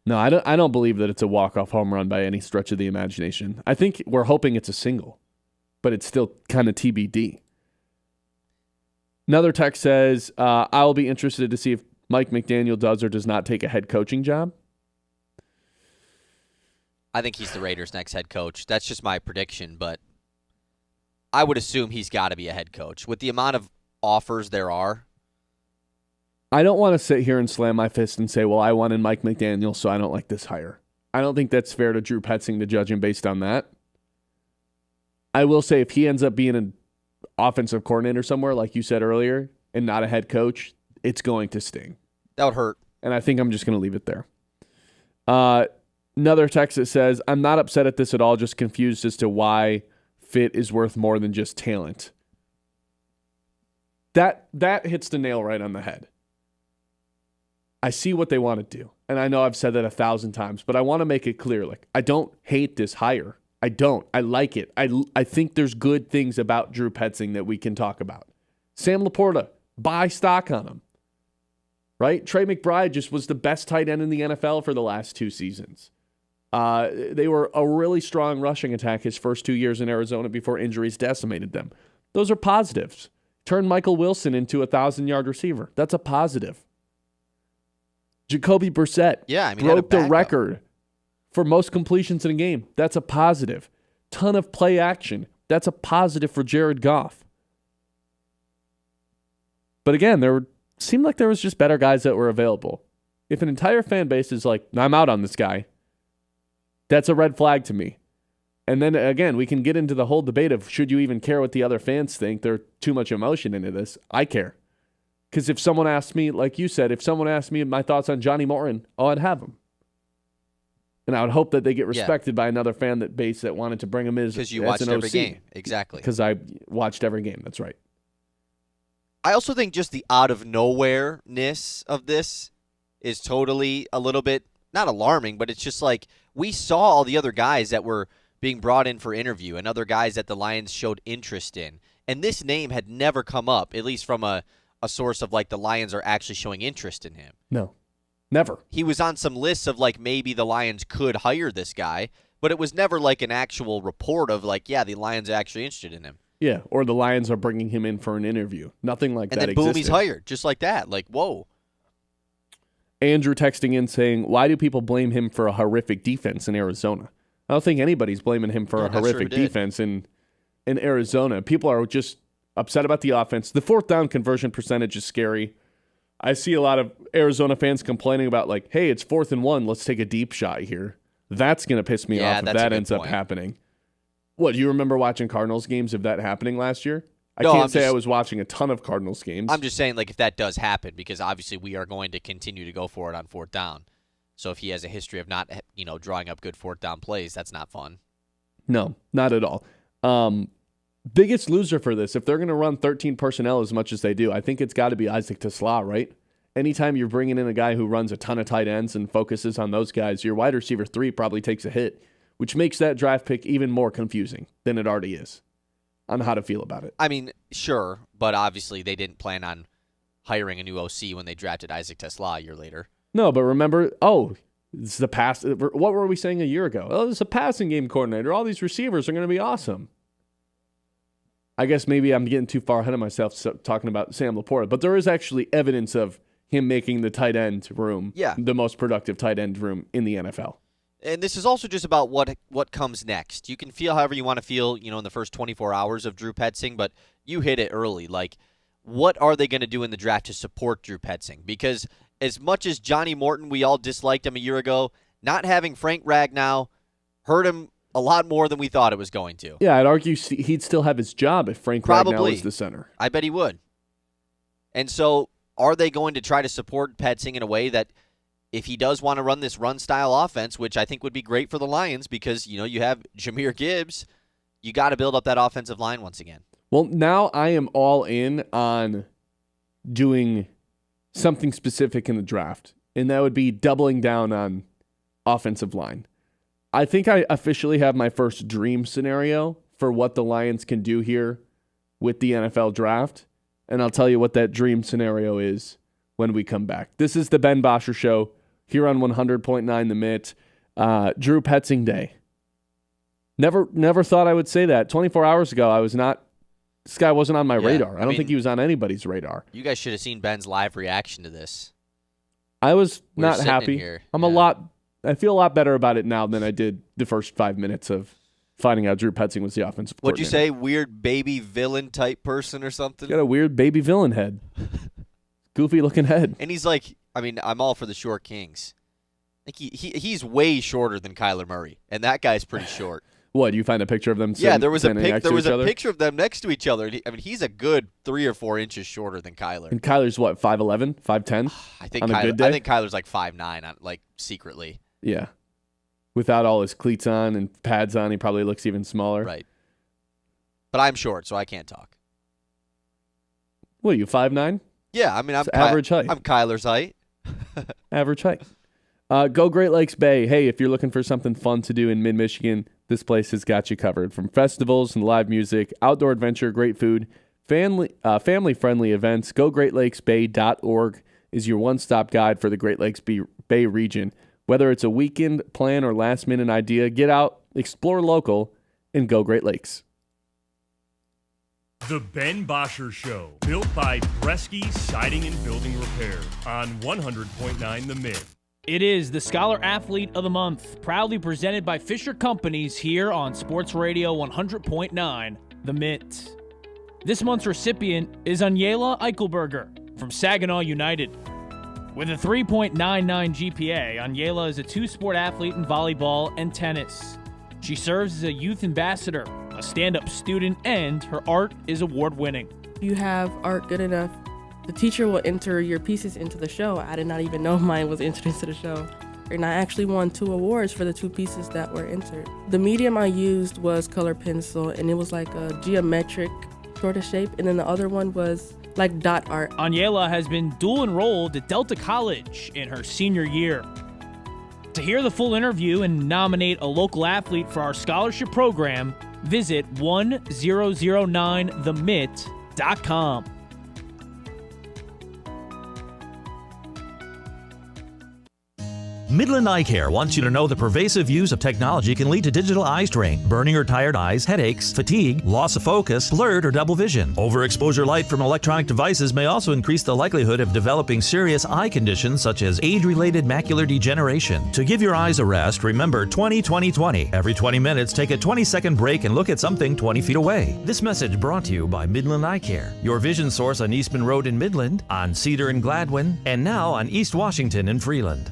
No, I don't believe that it's a walk-off home run by any stretch of the imagination. I think we're hoping it's a single, but it's still kind of TBD. Another text says, I'll be interested to see if Mike McDaniel does or does not take a head coaching job. I think he's the Raiders' next head coach. That's just my prediction, but I would assume he's got to be a head coach. With the amount of offers there are. I don't want to sit here and slam my fist and say, well, I wanted Mike McDaniel, so I don't like this hire. I don't think that's fair to Drew Petzing to judge him based on that. I will say if he ends up being an offensive coordinator somewhere, like you said earlier, and not a head coach, it's going to sting. That would hurt. And I think I'm just going to leave it there. Another text that says, I'm not upset at this at all, just confused as to why fit is worth more than just talent. That hits the nail right on the head. I see what they want to do. And I know I've said that 1,000 times, but I want to make it clear. I don't hate this hire. I don't. I like it. I think there's good things about Drew Petzing that we can talk about. Sam Laporta, buy stock on him. Right? Trey McBride just was the best tight end in the NFL for the last 2 seasons. They were a really strong rushing attack his first 2 years in Arizona before injuries decimated them. Those are positives. Turn Michael Wilson into a 1,000-yard receiver. That's a positive. Jacoby Brissett broke the record for most completions in a game. That's a positive. Ton of play action. That's a positive for Jared Goff. But again, seemed like there was just better guys that were available. If an entire fan base is like, I'm out on this guy, that's a red flag to me. And then again, we can get into the whole debate of should you even care what the other fans think? There's too much emotion into this. I care. Because if someone asked me, like you said, if someone asked me my thoughts on Johnny Morton, I'd have them. And I would hope that they get respected by another fan base that wanted to bring him in as an OC. Because you watched every game. Exactly. Because I watched every game. That's right. I also think just the out-of-nowhere-ness of this is totally a little bit, not alarming, but it's just like we saw all the other guys that were being brought in for interview and other guys that the Lions showed interest in. And this name had never come up, at least from a source of like the Lions are actually showing interest in him. No, never. He was on some lists of like maybe the Lions could hire this guy, but it was never like an actual report of like, yeah, the Lions are actually interested in him. Yeah, or the Lions are bringing him in for an interview. Nothing like that existed. And then boom, he's hired, just like that. Like, whoa. Andrew texting in saying, why do people blame him for a horrific defense in Arizona? I don't think anybody's blaming him for a horrific defense in Arizona. People are just upset about the offense. The 4th down conversion percentage is scary. I see a lot of Arizona fans complaining about, like, hey, it's 4th and 1. Let's take a deep shot here. That's going to piss me off if that ends up happening. What, do you remember watching Cardinals games of that happening last year? I can't say I was watching a ton of Cardinals games. I'm just saying, like, if that does happen, because obviously we are going to continue to go for it on 4th down. So if he has a history of not, drawing up good 4th down plays, that's not fun. No, not at all. Biggest loser for this, if they're going to run 13 personnel as much as they do, I think it's got to be Isaac Tesla, right? Anytime you're bringing in a guy who runs a ton of tight ends and focuses on those guys, your wide receiver 3 probably takes a hit, which makes that draft pick even more confusing than it already is on how to feel about it. I mean, sure, but obviously they didn't plan on hiring a new OC when they drafted Isaac Tesla a year later. No, but remember, it's the pass. What were we saying a year ago? Oh, it's a passing game coordinator. All these receivers are going to be awesome. I guess maybe I'm getting too far ahead of myself talking about Sam Laporta, but there is actually evidence of him making the tight end room the most productive tight end room in the NFL. And this is also just about what comes next. You can feel however you want to feel, in the first 24 hours of Drew Petzing, but you hit it early. Like, what are they going to do in the draft to support Drew Petzing? Because as much as Johnny Morton, we all disliked him a year ago, not having Frank Ragnow hurt him a lot more than we thought it was going to. Yeah, I'd argue he'd still have his job if Frank Ragnow was the center. I bet he would. And so are they going to try to support Petzing in a way that if he does want to run this run-style offense, which I think would be great for the Lions because, you have Jahmyr Gibbs, you got to build up that offensive line once again. Well, now I am all in on doing something specific in the draft, and that would be doubling down on offensive line. I think I officially have my first dream scenario for what the Lions can do here with the NFL draft, and I'll tell you what that dream scenario is when we come back. This is the Ben Bosscher Show here on 100.9 The Mitt. Drew Petzing Day. Never thought I would say that. 24 hours ago, this guy wasn't on my radar. I don't think he was on anybody's radar. You guys should have seen Ben's live reaction to this. I was not happy. I feel a lot better about it now than I did the first 5 minutes of finding out Drew Petzing was the offensive coordinator. What'd you say? Weird baby villain type person or something? He's got a weird baby villain head. Goofy looking head. And he's like, I'm all for the short kings. I think he's way shorter than Kyler Murray, and that guy's pretty short. What, you find a picture of them there was a picture of them next to each other. He's a good 3 or 4 inches shorter than Kyler. And Kyler's what, 5'11", 5'10"? I think Kyler's like 5'9", like secretly. Yeah. Without all his cleats on and pads on, he probably looks even smaller. Right. But I'm short, so I can't talk. What, are you 5'9"? Yeah, I'm average height. I'm Kyler's height. Average height. Go Great Lakes Bay. Hey, if you're looking for something fun to do in mid-Michigan, this place has got you covered. From festivals and live music, outdoor adventure, great food, family-friendly events, GoGreatLakesBay.org is your one-stop guide for the Great Lakes Bay region. Whether it's a weekend plan or last-minute idea, get out, explore local, and go Great Lakes. The Ben Bosscher Show, built by Bresky Siding and Building Repair on 100.9 The Mitt. It is the Scholar Athlete of the Month, proudly presented by Fisher Companies here on Sports Radio 100.9 The Mitt. This month's recipient is Anyela Eichelberger from Saginaw United. With a 3.99 GPA, Anyela is a two-sport athlete in volleyball and tennis. She serves as a youth ambassador, a stand-up student, and her art is award-winning. You have art good enough, the teacher will enter your pieces into the show. I did not even know mine was entered into the show. And I actually won 2 awards for the 2 pieces that were entered. The medium I used was color pencil, and it was like a geometric sort of shape, and then the other one was like dot art. Anyela has been dual enrolled at Delta College in her senior year. To hear the full interview and nominate a local athlete for our scholarship program, visit 1009themitt.com. Midland Eye Care wants you to know the pervasive use of technology can lead to digital eye strain, burning or tired eyes, headaches, fatigue, loss of focus, blurred or double vision. Overexposure light from electronic devices may also increase the likelihood of developing serious eye conditions such as age-related macular degeneration. To give your eyes a rest, remember 20-20-20. Every 20 minutes, take a 20-second break and look at something 20 feet away. This message brought to you by Midland Eye Care, your vision source on Eastman Road in Midland, on Cedar and Gladwin, and now on East Washington in Freeland.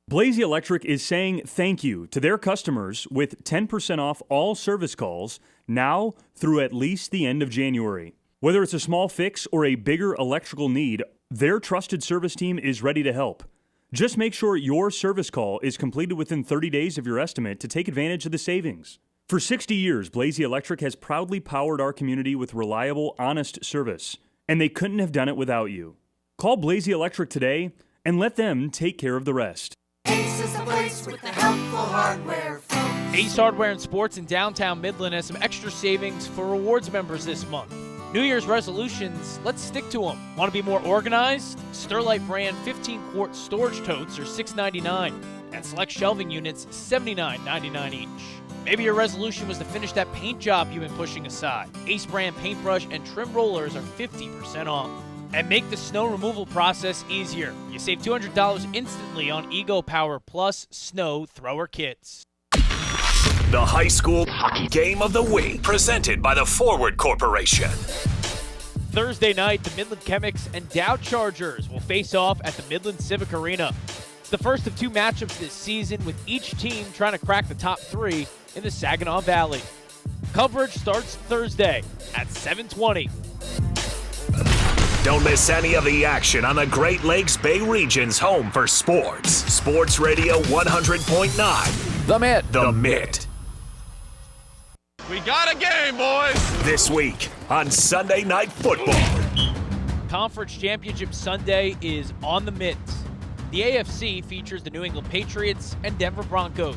Blazy Electric is saying thank you to their customers with 10% off all service calls now through at least the end of January. Whether it's a small fix or a bigger electrical need, their trusted service team is ready to help. Just make sure your service call is completed within 30 days of your estimate to take advantage of the savings. For 60 years, Blazy Electric has proudly powered our community with reliable, honest service, and they couldn't have done it without you. Call Blazy Electric today and let them take care of the rest. Ace is the place with the helpful hardware, folks. Ace Hardware and Sports in downtown Midland has some extra savings for rewards members this month. New Year's resolutions, let's stick to them. Want to be more organized? Sterlite brand 15-quart storage totes are $6.99, and select shelving units $79.99 each. Maybe your resolution was to finish that paint job you've been pushing aside. Ace brand paintbrush and trim rollers are 50% off. And make the snow removal process easier. You save $200 instantly on Ego Power Plus snow thrower kits. The high school hockey game of the week, presented by the Forward Corporation. Thursday night, the Midland Chemics and Dow Chargers will face off at the Midland Civic Arena. It's the first of two matchups this season, with each team trying to crack the top three in the Saginaw Valley. Coverage starts Thursday at 7:20. Don't miss any of the action on the Great Lakes Bay region's home for sports. Sports Radio 100.9. The Mitt. The Mitt. We got a game, boys. This week on Sunday Night Football. Conference Championship Sunday is on the Mitt. The AFC features the New England Patriots and Denver Broncos.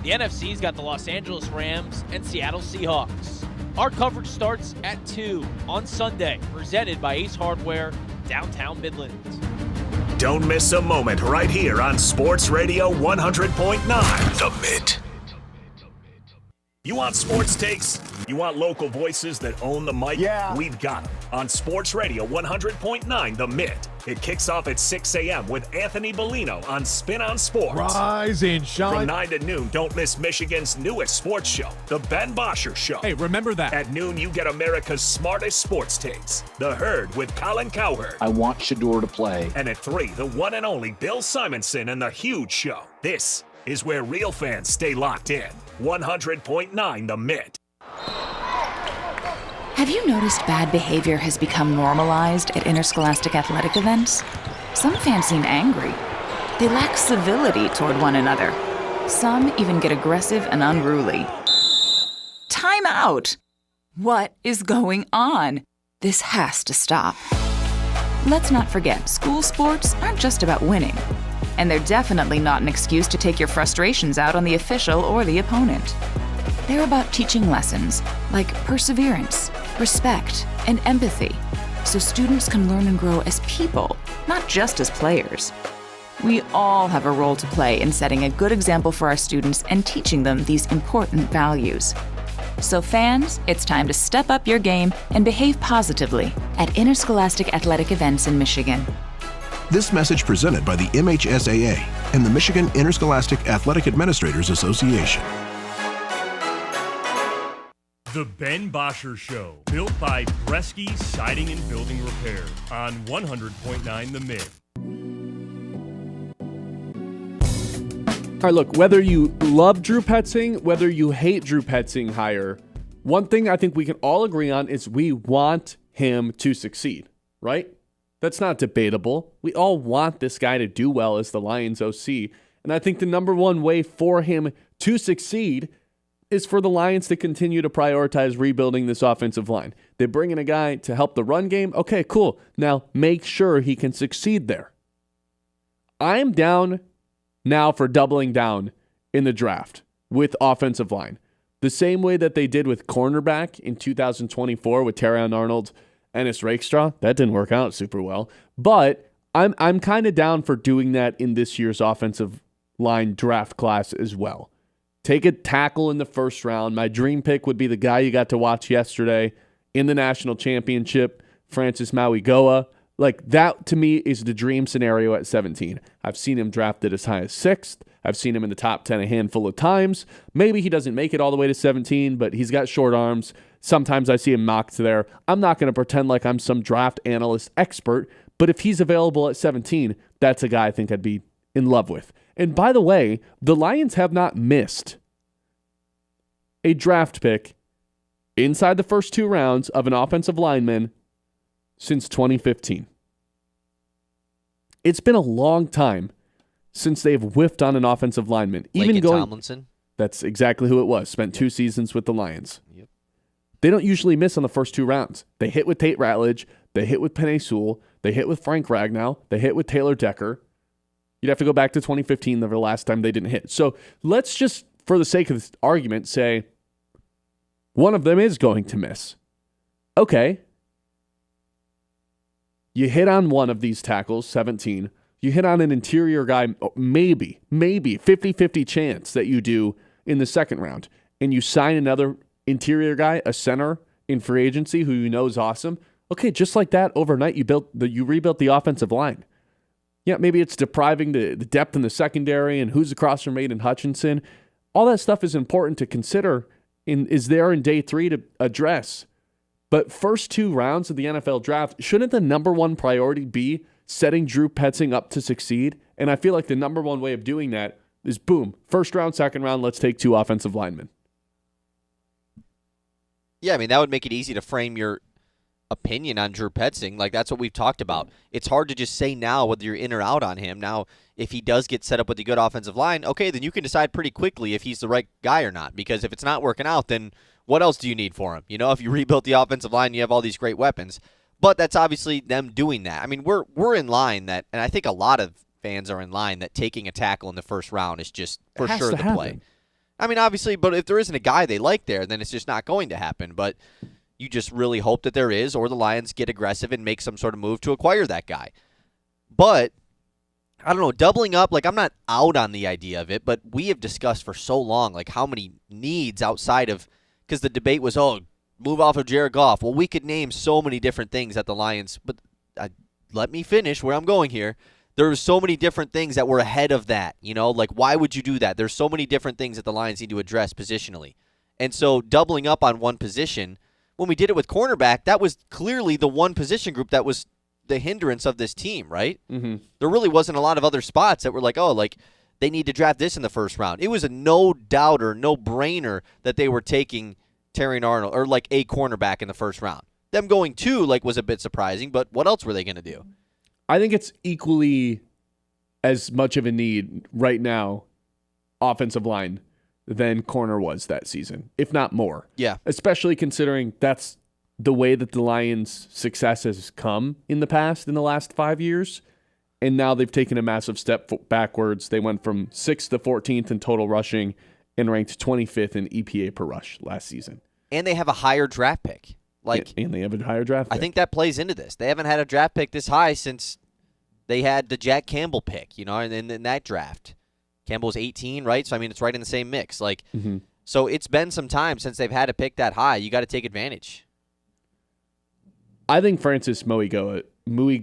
The NFC's got the Los Angeles Rams and Seattle Seahawks. Our coverage starts at 2 on Sunday, presented by Ace Hardware, downtown Midland. Don't miss a moment right here on Sports Radio 100.9. The Mitt. You want sports takes? You want local voices that own the mic? Yeah. We've got them on Sports Radio 100.9 The Mitt. It kicks off at 6 a.m. with Anthony Bellino on Spin on Sports. Rise and shine. From 9 to noon, don't miss Michigan's newest sports show, The Ben Bosscher Show. Hey, remember that. At noon, you get America's smartest sports takes, The Herd with Colin Cowherd. I want Shador to play. And at 3, the one and only Bill Simonson and The Huge Show. This is where real fans stay locked in. 100.9 The Mitt. Have you noticed bad behavior has become normalized at interscholastic athletic events? Some fans seem angry. They lack civility toward one another. Some even get aggressive and unruly. Time out! What is going on? This has to stop. Let's not forget, school sports aren't just about winning. And they're definitely not an excuse to take your frustrations out on the official or the opponent. They're about teaching lessons like perseverance, respect, and empathy, so students can learn and grow as people, not just as players. We all have a role to play in setting a good example for our students and teaching them these important values. So fans, it's time to step up your game and behave positively at interscholastic athletic events in Michigan. This message presented by the MHSAA and the Michigan Interscholastic Athletic Administrators Association. The Ben Bosscher Show, built by Bresky Siding and Building Repair on 100.9 The Mitt. All right, look, whether you love Drew Petzing, whether you hate Drew Petzing hire, one thing I think we can all agree on is we want him to succeed, right? That's not debatable. We all want this guy to do well as the Lions OC. And I think the number one way for him to succeed is for the Lions to continue to prioritize rebuilding this offensive line. They bring in a guy to help the run game. Okay, cool. Now make sure he can succeed there. I'm down now for doubling down in the draft with offensive line. The same way that they did with cornerback in 2024 with Terrion Arnold, Ennis Rakestraw. That didn't work out super well. But I'm kind of down for doing that in this year's offensive line draft class as well. Take a tackle in the first round. My dream pick would be the guy you got to watch yesterday in the national championship, Francis Mauigoa. Like, that to me is the dream scenario at 17. I've seen him drafted as high as 6th. I've seen him in the top 10 a handful of times. Maybe he doesn't make it all the way to 17, but he's got short arms. Sometimes I see him mocked there. I'm not going to pretend like I'm some draft analyst expert, but if he's available at 17, that's a guy I think I'd be in love with. And by the way, the Lions have not missed a draft pick inside the first 2 rounds of an offensive lineman since 2015. It's been a long time since they've whiffed on an offensive lineman. Even Tomlinson? That's exactly who it was. Spent 2 seasons with the Lions. Yep. They don't usually miss on the first 2 rounds. They hit with Tate Ratledge. They hit with Penei Sewell. They hit with Frank Ragnow. They hit with Taylor Decker. You'd have to go back to 2015, the last time they didn't hit. So let's just, for the sake of this argument, say one of them is going to miss. Okay. You hit on one of these tackles, 17. You hit on an interior guy, maybe 50-50 chance that you do in the second round. And you sign another interior guy, a center in free agency who you know is awesome. Okay, just like that, overnight you rebuilt the offensive line. Yeah, maybe it's depriving the depth in the secondary and who's across from Aiden Hutchinson. All that stuff is important to consider is there in day 3 to address. But first 2 rounds of the NFL draft, shouldn't the number one priority be setting Drew Petzing up to succeed? And I feel like the number one way of doing that is, boom, first round, second round, let's take 2 offensive linemen. Yeah, I mean, that would make it easy to frame your opinion on Drew Petzing. Like, that's what we've talked about. It's hard to just say now whether you're in or out on him. Now, if he does get set up with a good offensive line, okay, then you can decide pretty quickly if he's the right guy or not. Because if it's not working out, then what else do you need for him? You know, if you rebuilt the offensive line, you have all these great weapons. But that's obviously them doing that. I mean, we're in line that, and I think a lot of fans are in line that taking a tackle in the first round is just for sure the play. I mean, obviously, but if there isn't a guy they like there, then it's just not going to happen. But you just really hope that there is, or the Lions get aggressive and make some sort of move to acquire that guy. But, I don't know, doubling up, like, I'm not out on the idea of it, but we have discussed for so long, like, how many needs outside of, because the debate was, move off of Jared Goff. Well, we could name so many different things at the Lions, but let me finish where I'm going here. There were so many different things that were ahead of that, you know? Like, why would you do that? There's so many different things that the Lions need to address positionally. And so doubling up on one position, when we did it with cornerback, that was clearly the one position group that was the hindrance of this team, right? Mm-hmm. There really wasn't a lot of other spots that were like, they need to draft this in the first round. It was a no-doubter, no-brainer that they were taking Terrion Arnold, or like a cornerback in the first round. Them going 2 was a bit surprising, but what else were they going to do? I think it's equally as much of a need right now, offensive line, than corner was that season, if not more. Yeah. Especially considering that's the way that the Lions' success has come in the past, in the last 5 years. And now they've taken a massive step backwards. They went from 6th to 14th in total rushing and ranked 25th in EPA per rush last season. And they have a higher draft pick. And they have a higher draft pick. I think that plays into this. They haven't had a draft pick this high since they had the Jack Campbell pick, you know, in that draft. Campbell's 18, right? So, I mean, it's right in the same mix. So it's been some time since they've had a pick that high. You got to take advantage. I think Francis Mauigoa. Learn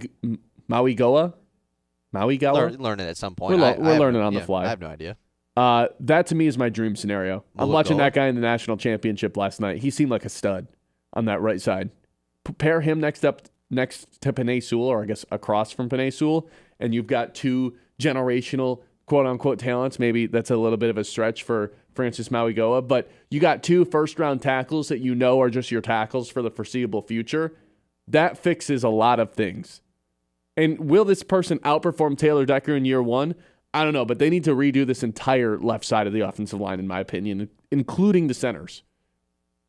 it at some point. We're learning on the fly. I have no idea. That to me is my dream scenario. I'm watching that guy in the national championship last night. He seemed like a stud on that right side. Pair him next to Penei Sewell, or I guess across from Penei Sewell, and you've got 2 generational quote-unquote talents. Maybe that's a little bit of a stretch for Francis Mauigoa, but you got 2 first-round tackles that you know are just your tackles for the foreseeable future. That fixes a lot of things. And will this person outperform Taylor Decker in year 1? I don't know, but they need to redo this entire left side of the offensive line, in my opinion, including the centers.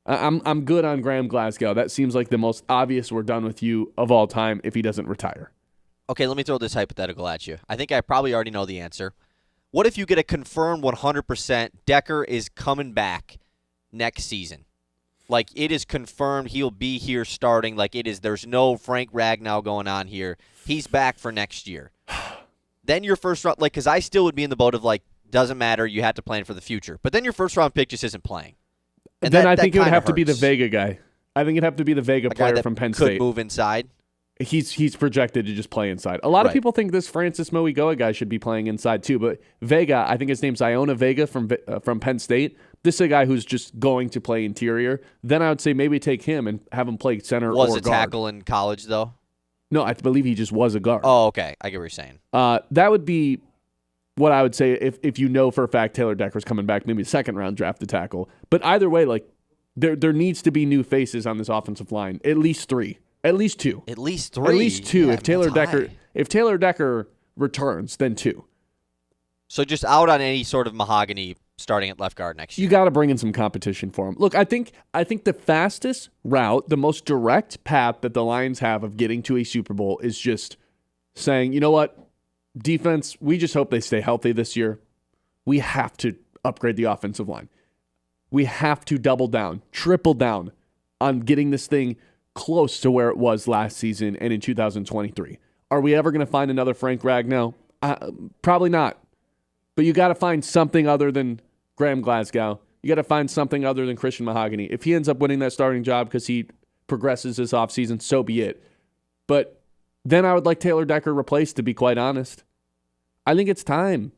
I'm good on Graham Glasgow. That seems like the most obvious we're done with you of all time if he doesn't retire. Okay, let me throw this hypothetical at you. I think I probably already know the answer. What if you get a confirmed 100% Decker is coming back next season? Like, it is confirmed he'll be here starting. Like, there's no Frank Ragnow going on here. He's back for next year. Then your first round, like, because I still would be in the boat of, like, doesn't matter, you have to plan for the future. But then your first round pick just isn't playing. And then I think it would have to be the Vega guy. I think it'd have to be the Vega player from Penn State. Could move inside. He's projected to just play inside. A lot of people think this Francis Moigoa guy should be playing inside too, but Vega, I think his name's Iona Vega from Penn State. This is a guy who's just going to play interior. Then I would say maybe take him and have him play center or guard. Was a tackle in college, though? No, I believe he just was a guard. Oh, okay. I get what you're saying. That would be what I would say if you know for a fact Taylor Decker's coming back, maybe second-round draft to tackle. But either way, like there needs to be new faces on this offensive line. At least 3. At least 2. At least 3? At least 2. Yeah, If Taylor Decker returns, then 2. So just out on any sort of mahogany starting at left guard next year. You got to bring in some competition for him. Look, I think the fastest route, the most direct path that the Lions have of getting to a Super Bowl is just saying, you know what, defense, we just hope they stay healthy this year. We have to upgrade the offensive line. We have to double down, triple down on getting this thing close to where it was last season and in 2023. Are we ever going to find another Frank Ragnow? Probably not. But you got to find something other than Graham Glasgow. You got to find something other than Christian Mahogany. If he ends up winning that starting job because he progresses this offseason, so be it. But then I would like Taylor Decker replaced, to be quite honest. I think it's time.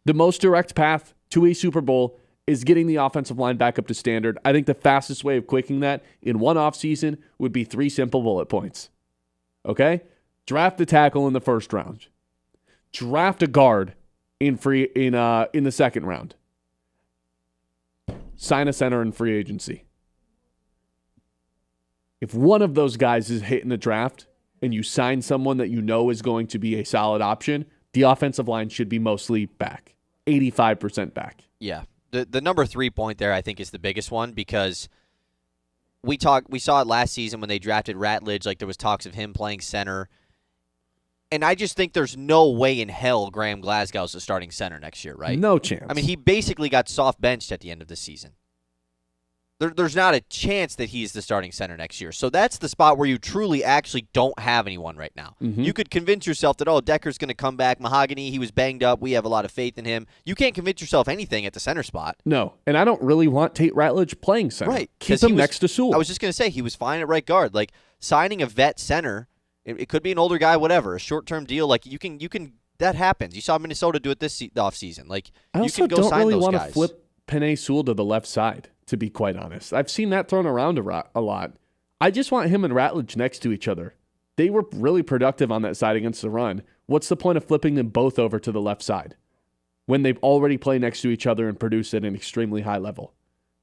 The most direct path to a Super Bowl is getting the offensive line back up to standard. I think the fastest way of quicking that in one offseason would be 3 simple bullet points. Okay? Draft a tackle in the first round. Draft a guard in the second round. Sign a center in free agency. If one of those guys is hit in the draft and you sign someone that you know is going to be a solid option, the offensive line should be mostly back. 85% back. Yeah. The number 3 point there, I think, is the biggest one because we saw it last season when they drafted Ratledge. Like, there was talks of him playing center. And I just think there's no way in hell Graham Glasgow's the starting center next year, right? No chance. I mean, he basically got soft benched at the end of the season. There's not a chance that he's the starting center next year. So that's the spot where you truly actually don't have anyone right now. Mm-hmm. You could convince yourself that, Decker's going to come back. Mahogany, he was banged up. We have a lot of faith in him. You can't convince yourself anything at the center spot. No, and I don't really want Tate Ratledge playing center. Right. Keep him next to Sewell. I was just going to say, he was fine at right guard. Like, signing a vet center, it could be an older guy, whatever, a short-term deal. Like, you can that happens. You saw Minnesota do it this offseason. Like, I you can go don't sign really those want guys. to flip Penei Sewell to the left side, to be quite honest. I've seen that thrown around a lot. I just want him and Ratledge next to each other. They were really productive on that side against the run. What's the point of flipping them both over to the left side when they've already played next to each other and produced at an extremely high level?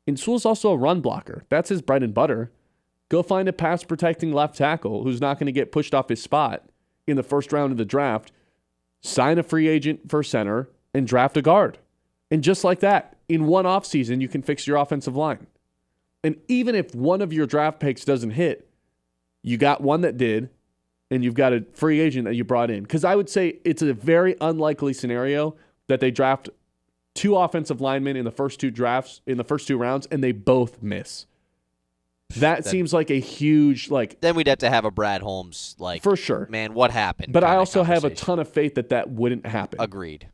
And Sewell's also a run blocker. That's his bread and butter. Go find a pass-protecting left tackle who's not going to get pushed off his spot in the first round of the draft. Sign a free agent for center and draft a guard. And just like that, in one offseason, you can fix your offensive line. And even if one of your draft picks doesn't hit, you got one that did, and you've got a free agent that you brought in. Because I would say it's a very unlikely scenario that they draft 2 offensive linemen in the first 2 drafts, in the first 2 rounds, and they both miss. That seems like a huge, Then we'd have to have a Brad Holmes, for sure. Man, what happened? But I also have a ton of faith that wouldn't happen. Agreed.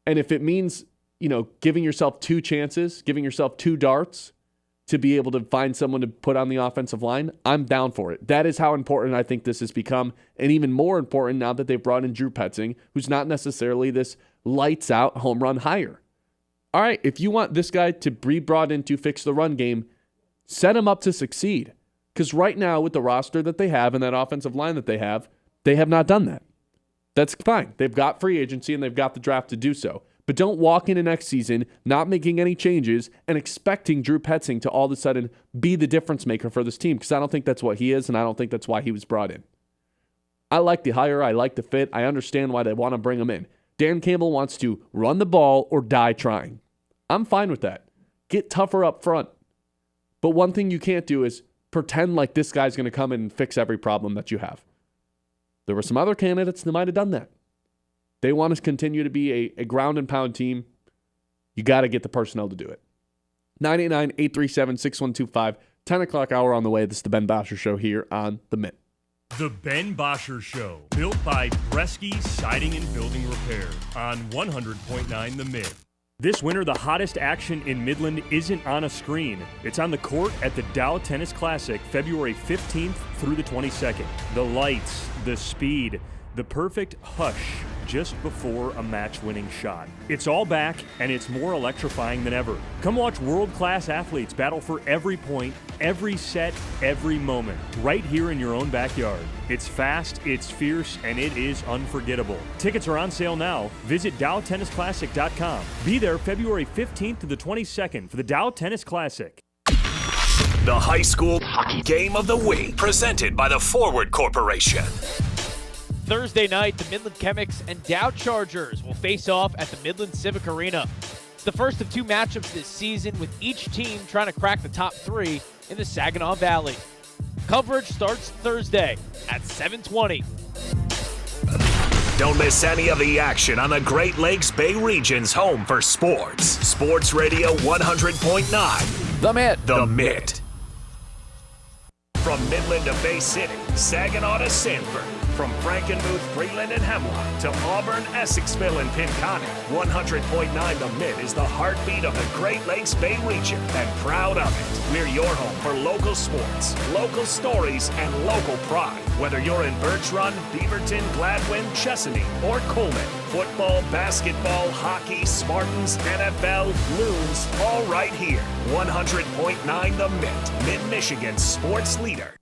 And if it means, giving yourself 2 chances, giving yourself 2 darts to be able to find someone to put on the offensive line, I'm down for it. That is how important I think this has become, and even more important now that they've brought in Drew Petzing, who's not necessarily this lights-out home run hire. All right, if you want this guy to be brought in to fix the run game, set him up to succeed. Because right now, with the roster that they have and that offensive line that they have not done that. That's fine. They've got free agency and they've got the draft to do so. But don't walk into next season not making any changes and expecting Drew Petzing to all of a sudden be the difference maker for this team, because I don't think that's what he is, and I don't think that's why he was brought in. I like the hire. I like the fit. I understand why they want to bring him in. Dan Campbell wants to run the ball or die trying. I'm fine with that. Get tougher up front. But one thing you can't do is pretend like this guy's going to come in and fix every problem that you have. There were some other candidates that might have done that. They want to continue to be a ground and pound team. You got to get the personnel to do it. 989-837-6125. 10 o'clock hour on the way. This is the Ben Bosscher Show here on The Mitt. The Ben Bosscher Show, built by Bresky Siding and Building Repair on 100.9 The Mitt. This winter, the hottest action in Midland isn't on a screen. It's on the court at the Dow Tennis Classic, February 15th through the 22nd. The lights, the speed, the perfect hush just before a match-winning shot. It's all back, and it's more electrifying than ever. Come watch world-class athletes battle for every point, every set, every moment, right here in your own backyard. It's fast, it's fierce, and it is unforgettable. Tickets are on sale now. Visit DowTennisClassic.com. Be there February 15th to the 22nd for the Dow Tennis Classic. The high school game of the week, presented by the Forward Corporation. Thursday night, the Midland Chemics and Dow Chargers will face off at the Midland Civic Arena. It's the first of two matchups this season, with each team trying to crack the top three in the Saginaw Valley. Coverage starts Thursday at 7:20. Don't miss any of the action on the Great Lakes Bay region's home for sports. Sports Radio 100.9. The Mitt. The Mitt. From Midland to Bay City, Saginaw to Sanford. From Frankenmuth, Freeland, and Hemlock to Auburn, Essexville, and Pinconning, 100.9 The Mitt is the heartbeat of the Great Lakes Bay region, and proud of it. We're your home for local sports, local stories, and local pride. Whether you're in Birch Run, Beaverton, Gladwin, Chesaning, or Coleman, football, basketball, hockey, Spartans, NFL, Loons, all right here. 100.9 The Mitt, Mid-Michigan's sports leader.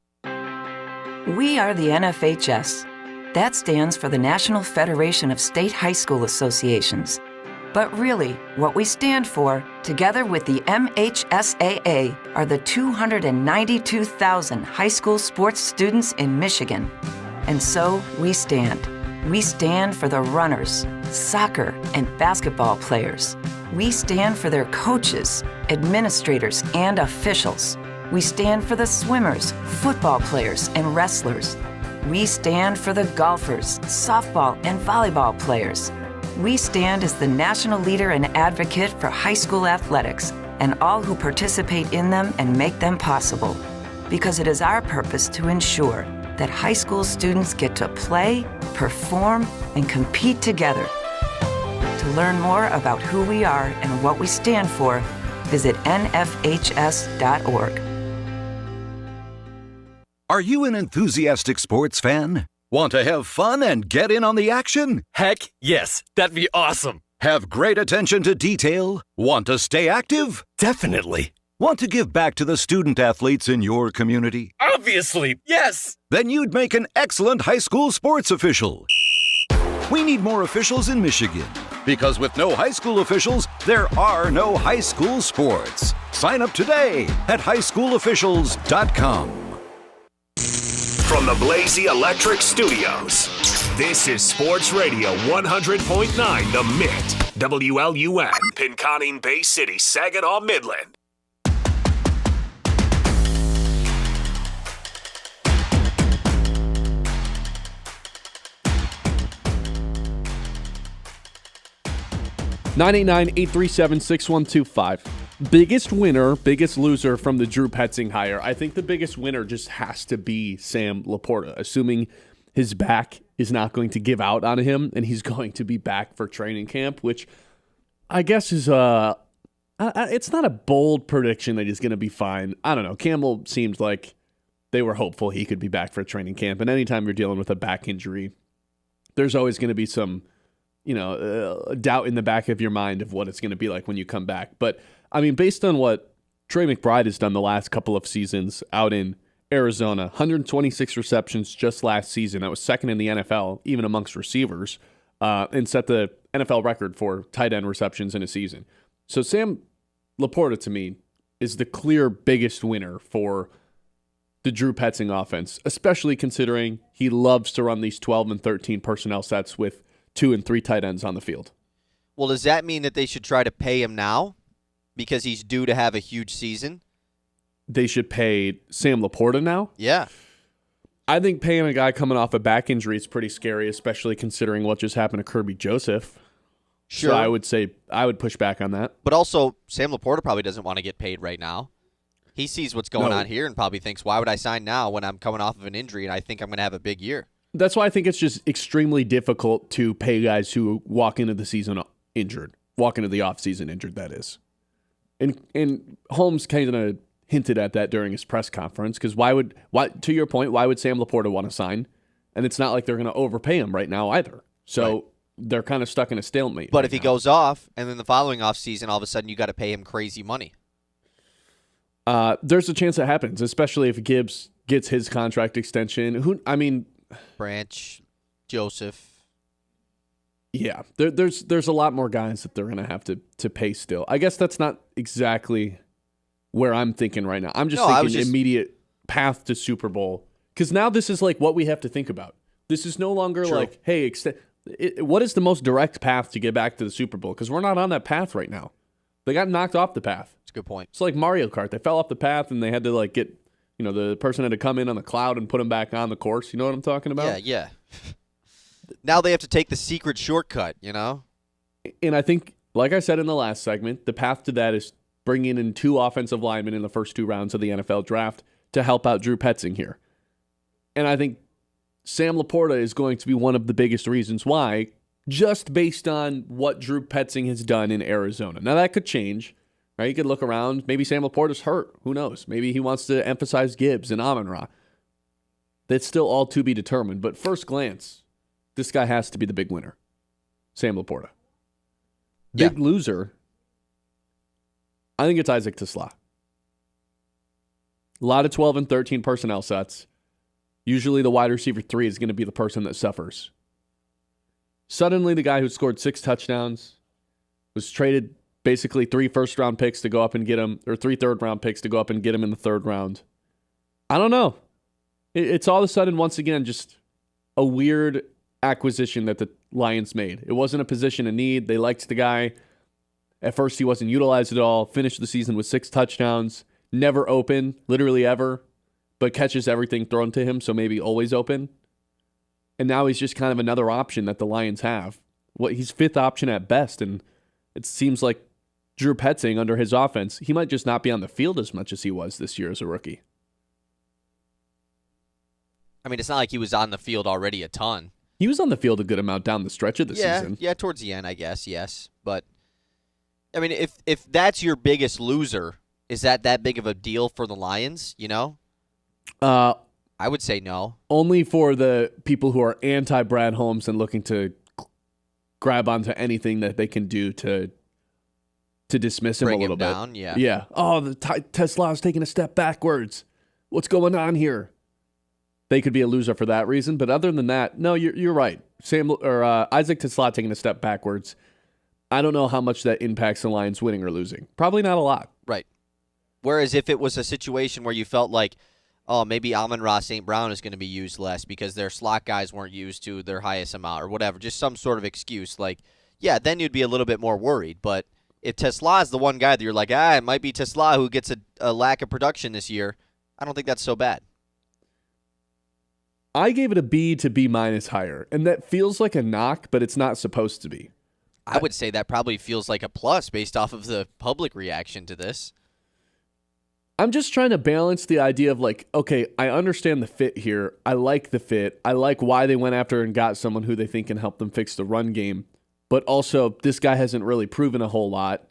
We are the NFHS. That stands for the National Federation of State High School Associations. But really, what we stand for, together with the MHSAA, are the 292,000 high school sports students in Michigan. And so we stand. We stand for the runners, soccer, and basketball players. We stand for their coaches, administrators, and officials. We stand for the swimmers, football players, and wrestlers. We stand for the golfers, softball, and volleyball players. We stand as the national leader and advocate for high school athletics and all who participate in them and make them possible. Because it is our purpose to ensure that high school students get to play, perform, and compete together. To learn more about who we are and what we stand for, visit nfhs.org. Are you an enthusiastic sports fan? Want to have fun and get in on the action? Heck, yes. That'd be awesome. Have great attention to detail? Want to stay active? Definitely. Want to give back to the student athletes in your community? Obviously, yes. Then you'd make an excellent high school sports official. We need more officials in Michigan. Because with no high school officials, there are no high school sports. Sign up today at highschoolofficials.com. From the Blazy Electric Studios, this is Sports Radio 100.9 The Mitt, WLUN, Pinconning, Bay City, Saginaw, Midland. (989-837-6125). Biggest winner, biggest loser from the Drew Petzing hire. I think the biggest winner just has to be Sam Laporta, assuming his back is not going to give out on him and he's going to be back for training camp, which I guess is it's not a bold prediction that he's going to be fine. I don't know. Campbell seemed like they were hopeful he could be back for training camp, and anytime you're dealing with a back injury, there's always going to be some doubt in the back of your mind of what it's going to be like when you come back. But I mean, based on what Trey McBride has done the last couple of seasons out in Arizona, 126 receptions just last season. That was second in the NFL, even amongst receivers, and set the NFL record for tight end receptions in a season. So Sam Laporta, to me, is the clear biggest winner for the Drew Petzing offense, especially considering he loves to run these 12 and 13 personnel sets with 2 and 3 tight ends on the field. Well, does that mean that they should try to pay him now because he's due to have a huge season? They should pay Sam Laporta now? Yeah. I think paying a guy coming off a back injury is pretty scary, especially considering what just happened to Kirby Joseph. Sure. So I would say I would push back on that. But also, Sam Laporta probably doesn't want to get paid right now. He sees what's going on here and probably thinks, why would I sign now when I'm coming off of an injury and I think I'm going to have a big year? That's why I think it's just extremely difficult to pay guys who walk into the season injured, walk into the offseason injured, that is. And Holmes kind of hinted at that during his press conference, because to your point, why would Sam Laporta want to sign? And it's not like they're going to overpay him right now either. So they're kind of stuck in a stalemate. But if he goes off and then the following offseason, all of a sudden you got to pay him crazy money. There's a chance that happens, especially if Gibbs gets his contract extension. Branch, Joseph. Yeah, there's a lot more guys that they're going to have to pay still. I guess that's not exactly where I'm thinking right now. I'm just thinking immediate path to Super Bowl, because now this is like what we have to think about. This is no longer like, hey, what is the most direct path to get back to the Super Bowl? Because we're not on that path right now. They got knocked off the path. That's a good point. It's like Mario Kart. They fell off the path and they had to get, the person had to come in on the cloud and put them back on the course. You know what I'm talking about? Yeah. Now they have to take the secret shortcut, And I think, like I said in the last segment, the path to that is bringing in 2 offensive linemen in the first 2 rounds of the NFL draft to help out Drew Petzing here. And I think Sam Laporta is going to be one of the biggest reasons why, just based on what Drew Petzing has done in Arizona. Now, that could change, right? You could look around. Maybe Sam Laporta's hurt. Who knows? Maybe he wants to emphasize Gibbs and Amon-Ra. That's still all to be determined. But first glance, this guy has to be the big winner, Sam Laporta. Big loser, I think it's Isaac Tesla. A lot of 12 and 13 personnel sets. Usually the wide receiver 3 is going to be the person that suffers. Suddenly the guy who scored 6 touchdowns was traded basically 3 first-round picks to go up and get him, or 3 third-round picks to go up and get him in the 3rd round. I don't know. It's all of a sudden, once again, just a weird acquisition that the Lions made. It wasn't a position of need. They liked the guy. At first, he wasn't utilized at all. Finished the season with 6 touchdowns. Never open, literally ever, but catches everything thrown to him, so maybe always open. And now he's just kind of another option that the Lions have. He's 5th option at best, and it seems like Drew Petzing, under his offense, he might just not be on the field as much as he was this year as a rookie. I mean, it's not like he was on the field already a ton. He was on the field a good amount down the stretch of the season. Yeah, towards the end, I guess, yes. But, I mean, if that's your biggest loser, is that big of a deal for the Lions, I would say no. Only for the people who are anti-Brad Holmes and looking to grab onto anything that they can do to dismiss him a little bit. Down, yeah. Yeah. Oh, Tesla's taking a step backwards. What's going on here? They could be a loser for that reason, but other than that, no, you're right. Isaac Tesla taking a step backwards. I don't know how much that impacts the Lions winning or losing. Probably not a lot. Right. Whereas if it was a situation where you felt like, oh, maybe Amon-Ra St. Brown is going to be used less because their slot guys weren't used to their highest amount or whatever, just some sort of excuse, then you'd be a little bit more worried. But if Tesla is the one guy that you're like, it might be Tesla who gets a lack of production this year, I don't think that's so bad. I gave it a B to B- higher, and that feels like a knock, but it's not supposed to be. I would say that probably feels like a plus based off of the public reaction to this. I'm just trying to balance the idea of okay, I understand the fit here. I like the fit. I like why they went after and got someone who they think can help them fix the run game. But also, this guy hasn't really proven a whole lot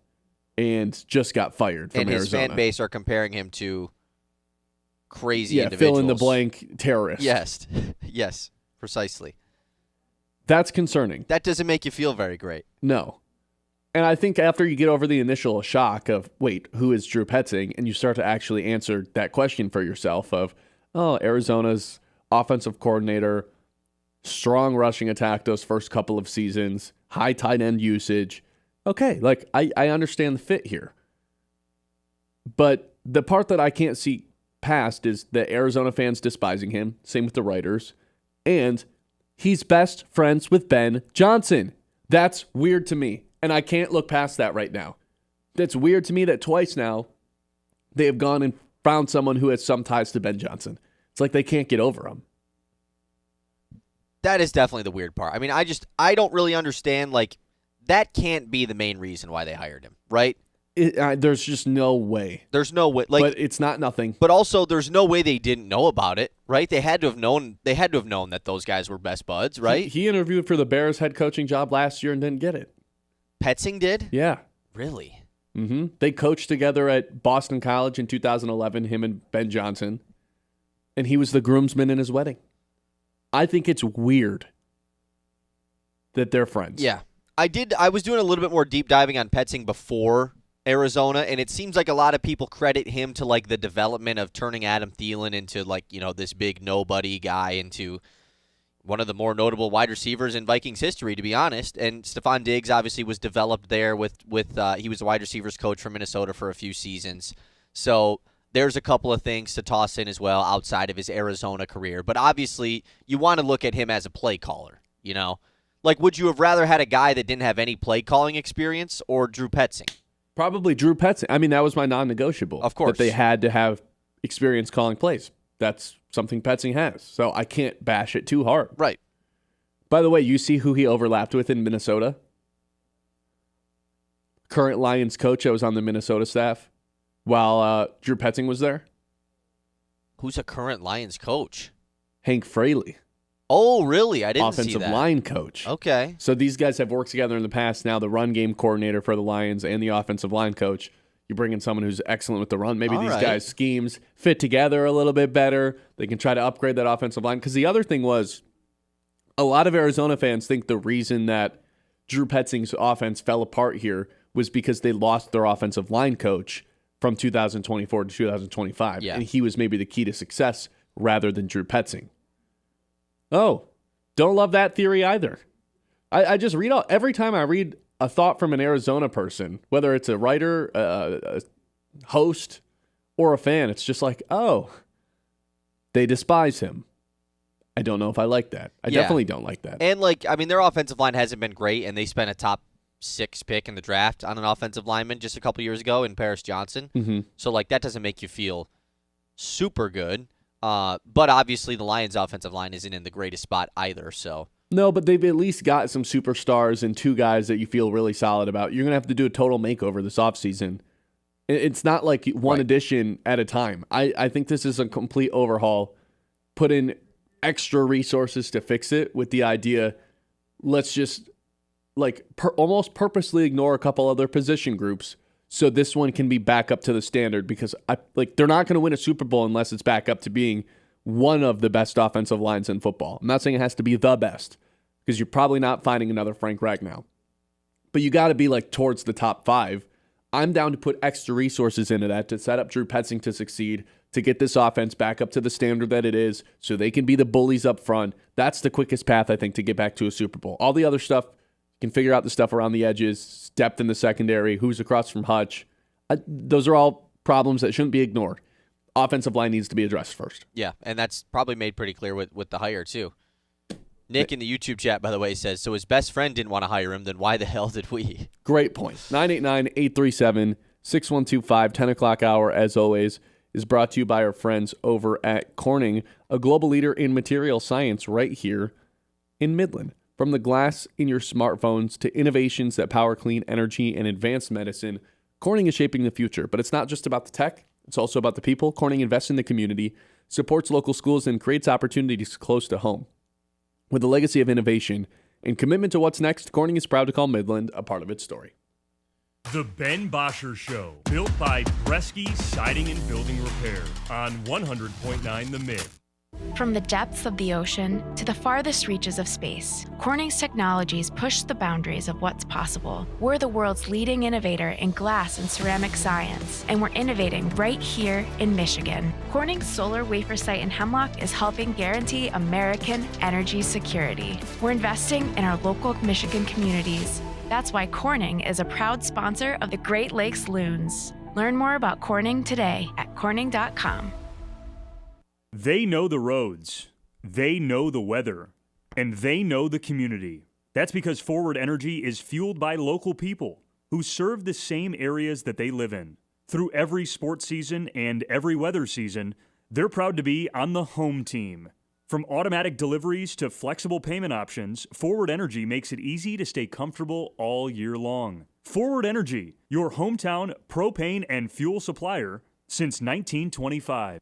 and just got fired from Arizona. And his fan base are comparing him to crazy individuals. Fill in the blank terrorist. Yes. Yes, precisely. That's concerning. That doesn't make you feel very great. No. And I think after you get over the initial shock of, wait, who is Drew Petzing? And you start to actually answer that question for yourself of, Arizona's offensive coordinator, strong rushing attack those first couple of seasons, high tight end usage. Okay, I understand the fit here. But the part that I can't see past is the Arizona fans despising him, same with the writers, and he's best friends with Ben Johnson. That's weird to me. And I can't look past that right now. That's weird to me that twice now they have gone and found someone who has some ties to Ben Johnson. It's like they can't get over him. That is definitely the weird part. I mean, I don't really understand that can't be the main reason why they hired him, right? There's just no way. There's no way. Like, but it's not nothing. But also, there's no way they didn't know about it, right? They had to have known. They had to have known that those guys were best buds, right? He interviewed for the Bears head coaching job last year and didn't get it. Petzing did? Yeah. Really? Mm-hmm. They coached together at Boston College in 2011, him and Ben Johnson. And he was the groomsman in his wedding. I think it's weird that they're friends. Yeah. I was doing a little bit more deep diving on Petzing before Arizona, and it seems like a lot of people credit him to, like, the development of turning Adam Thielen into, like, you know, this big nobody guy into one of the more notable wide receivers in Vikings history, to be honest. And Stephon Diggs obviously was developed there with he was the wide receivers coach for Minnesota for a few seasons. So there's a couple of things to toss in as well outside of his Arizona career. But obviously, you want to look at him as a play caller, you know? Like, would you have rather had a guy that didn't have any play calling experience or Drew Petzing? Probably Drew Petzing. I mean, that was my non-negotiable. Of course. That they had to have experience calling plays. That's something Petzing has. So I can't bash it too hard. Right. By the way, you see who he overlapped with in Minnesota? Current Lions coach that was on the Minnesota staff while Drew Petzing was there? Who's a current Lions coach? Hank Fraley. Oh, really? I didn't see that. Offensive line coach. Okay. So these guys have worked together in the past. Now the run game coordinator for the Lions and the offensive line coach. You bring in someone who's excellent with the run. Maybe these guys' schemes fit together a little bit better. They can try to upgrade that offensive line. Because the other thing was, a lot of Arizona fans think the reason that Drew Petzing's offense fell apart here was because they lost their offensive line coach from 2024 to 2025. Yeah. And he was maybe the key to success rather than Drew Petzing. Oh, don't love that theory either. I just read all, every time I read a thought from an Arizona person, whether it's a writer, a host, or a fan, it's just like, oh, they despise him. I don't know if I like that. I definitely don't like that. And, like, I mean, their offensive line hasn't been great, and they spent a top 6 pick in the draft on an offensive lineman just a couple years ago in Paris Johnson. Mm-hmm. So, like, that doesn't make you feel super good. But obviously the Lions' offensive line isn't in the greatest spot either. So no, but they've at least got some superstars and two guys that you feel really solid about. You're going to have to do a total makeover this offseason. It's not like one addition at a time. I think this is a complete overhaul. Put in extra resources to fix it with the idea, let's just like almost purposely ignore a couple other position groups so this one can be back up to the standard, because they're not going to win a Super Bowl unless it's back up to being one of the best offensive lines in football. I'm not saying it has to be the best, because you're probably not finding another Frank Ragnow. But you got to be like towards the top 5. I'm down to put extra resources into that to set up Drew Petzing to succeed, to get this offense back up to the standard that it is so they can be the bullies up front. That's the quickest path, I think, to get back to a Super Bowl. All the other stuff, you can figure out the stuff around the edges, depth in the secondary, who's across from Hutch. Those are all problems that shouldn't be ignored. Offensive line needs to be addressed first. Yeah, and that's probably made pretty clear with the hire, too. Nick in the YouTube chat, by the way, says, so his best friend didn't want to hire him, then why the hell did we? Great point. 989-837-6125, 10 o'clock hour, as always, is brought to you by our friends over at Corning, a global leader in material science right here in Midland. From the glass in your smartphones to innovations that power clean energy and advanced medicine, Corning is shaping the future. But it's not just about the tech. It's also about the people. Corning invests in the community, supports local schools, and creates opportunities close to home. With a legacy of innovation and commitment to what's next, Corning is proud to call Midland a part of its story. The Ben Bosscher Show, built by Bresky Siding and Building Repair on 100.9 The Mitt. From the depths of the ocean to the farthest reaches of space, Corning's technologies push the boundaries of what's possible. We're the world's leading innovator in glass and ceramic science, and we're innovating right here in Michigan. Corning's solar wafer site in Hemlock is helping guarantee American energy security. We're investing in our local Michigan communities. That's why Corning is a proud sponsor of the Great Lakes Loons. Learn more about Corning today at corning.com. They know the roads, they know the weather, and they know the community. That's because Forward Energy is fueled by local people who serve the same areas that they live in. Through every sports season and every weather season, they're proud to be on the home team. From automatic deliveries to flexible payment options, Forward Energy makes it easy to stay comfortable all year long. Forward Energy, your hometown propane and fuel supplier since 1925.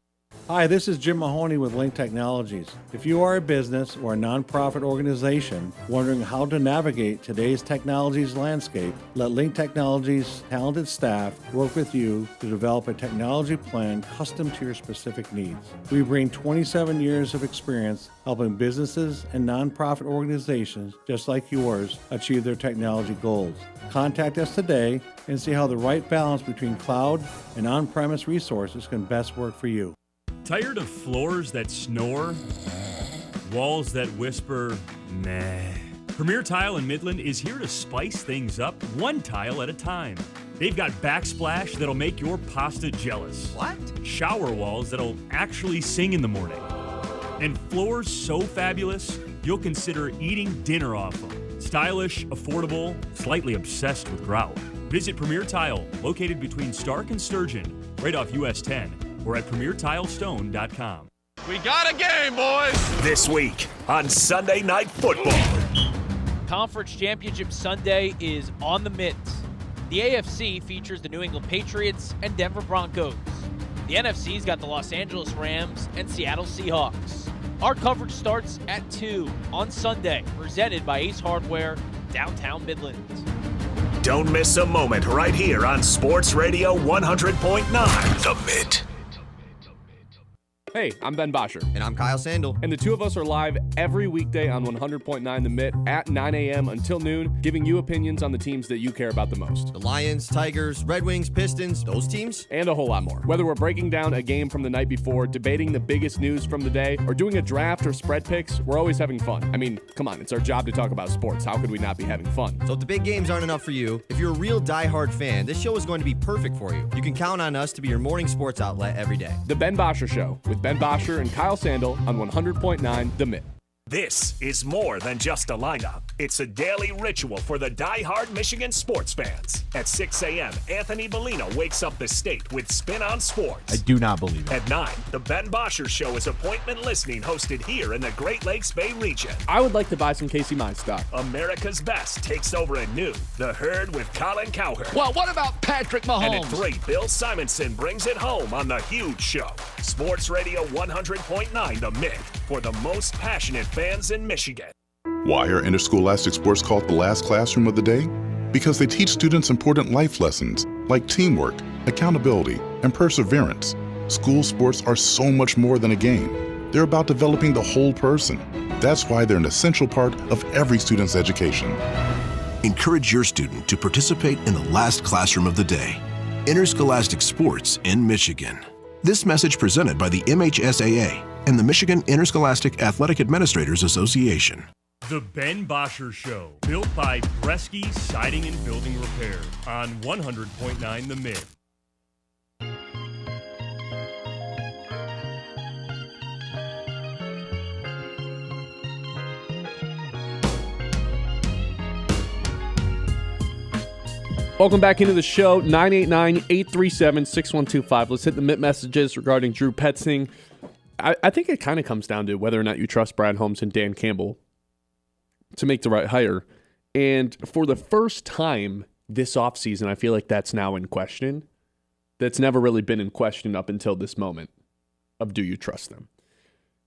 Hi, this is Jim Mahoney with Link Technologies. If you are a business or a nonprofit organization wondering how to navigate today's technologies landscape, let Link Technologies' talented staff work with you to develop a technology plan custom to your specific needs. We bring 27 years of experience helping businesses and nonprofit organizations just like yours achieve their technology goals. Contact us today and see how the right balance between cloud and on-premise resources can best work for you. Tired of floors that snore? Walls that whisper, meh? Premier Tile in Midland is here to spice things up one tile at a time. They've got backsplash that'll make your pasta jealous. What? Shower walls that'll actually sing in the morning. And floors so fabulous, you'll consider eating dinner off them. Stylish, affordable, slightly obsessed with grout. Visit Premier Tile, located between Stark and Sturgeon, right off US 10. Or at PremierTileStone.com. We got a game, boys! This week on Sunday Night Football. Conference Championship Sunday is on the Mitt. The AFC features the New England Patriots and Denver Broncos. The NFC's got the Los Angeles Rams and Seattle Seahawks. Our coverage starts at 2 on Sunday, presented by Ace Hardware, downtown Midland. Don't miss a moment right here on Sports Radio 100.9 The Mitt. Hey, I'm Ben Bosscher. And I'm Kyle Sandel. And the two of us are live every weekday on 100.9 The Mitt at 9 a.m. until noon, giving you opinions on the teams that you care about the most. The Lions, Tigers, Red Wings, Pistons, those teams. And a whole lot more. Whether we're breaking down a game from the night before, debating the biggest news from the day, or doing a draft or spread picks, we're always having fun. I mean, come on, it's our job to talk about sports. How could we not be having fun? So if the big games aren't enough for you, if you're a real diehard fan, this show is going to be perfect for you. You can count on us to be your morning sports outlet every day. The Ben Bosscher Show with Ben Bosscher and Kyle Sandel on 100.9 The Mitt. This is more than just a lineup. It's a daily ritual for the die-hard Michigan sports fans. At 6 a.m., Anthony Bellino wakes up the state with Spin on Sports. I do not believe it. At 9, the Ben Bosscher Show is appointment listening hosted here in the Great Lakes Bay region. I would like to buy some Casey Mine stock. America's Best takes over at noon. The Herd with Colin Cowherd. Well, what about Patrick Mahomes? And at 3, Bill Simonson brings it home on The Huge Show. Sports Radio 100.9 The Mitt for the most passionate fans in Michigan. Why are interscholastic sports called the last classroom of the day? Because they teach students important life lessons like teamwork, accountability, and perseverance. School sports are so much more than a game. They're about developing the whole person. That's why they're an essential part of every student's education. Encourage your student to participate in the last classroom of the day. Interscholastic sports in Michigan. This message presented by the MHSAA and the Michigan Interscholastic Athletic Administrators Association. The Ben Bosscher Show, built by Bresky Siding and Building Repair on 100.9 The Mitt. Welcome back into the show, 989-837-6125. Let's hit the Mitt messages regarding Drew Petzing. I think it kind of comes down to whether or not you trust Brad Holmes and Dan Campbell to make the right hire. And for the first time this offseason, I feel like that's now in question. That's never really been in question up until this moment of do you trust them?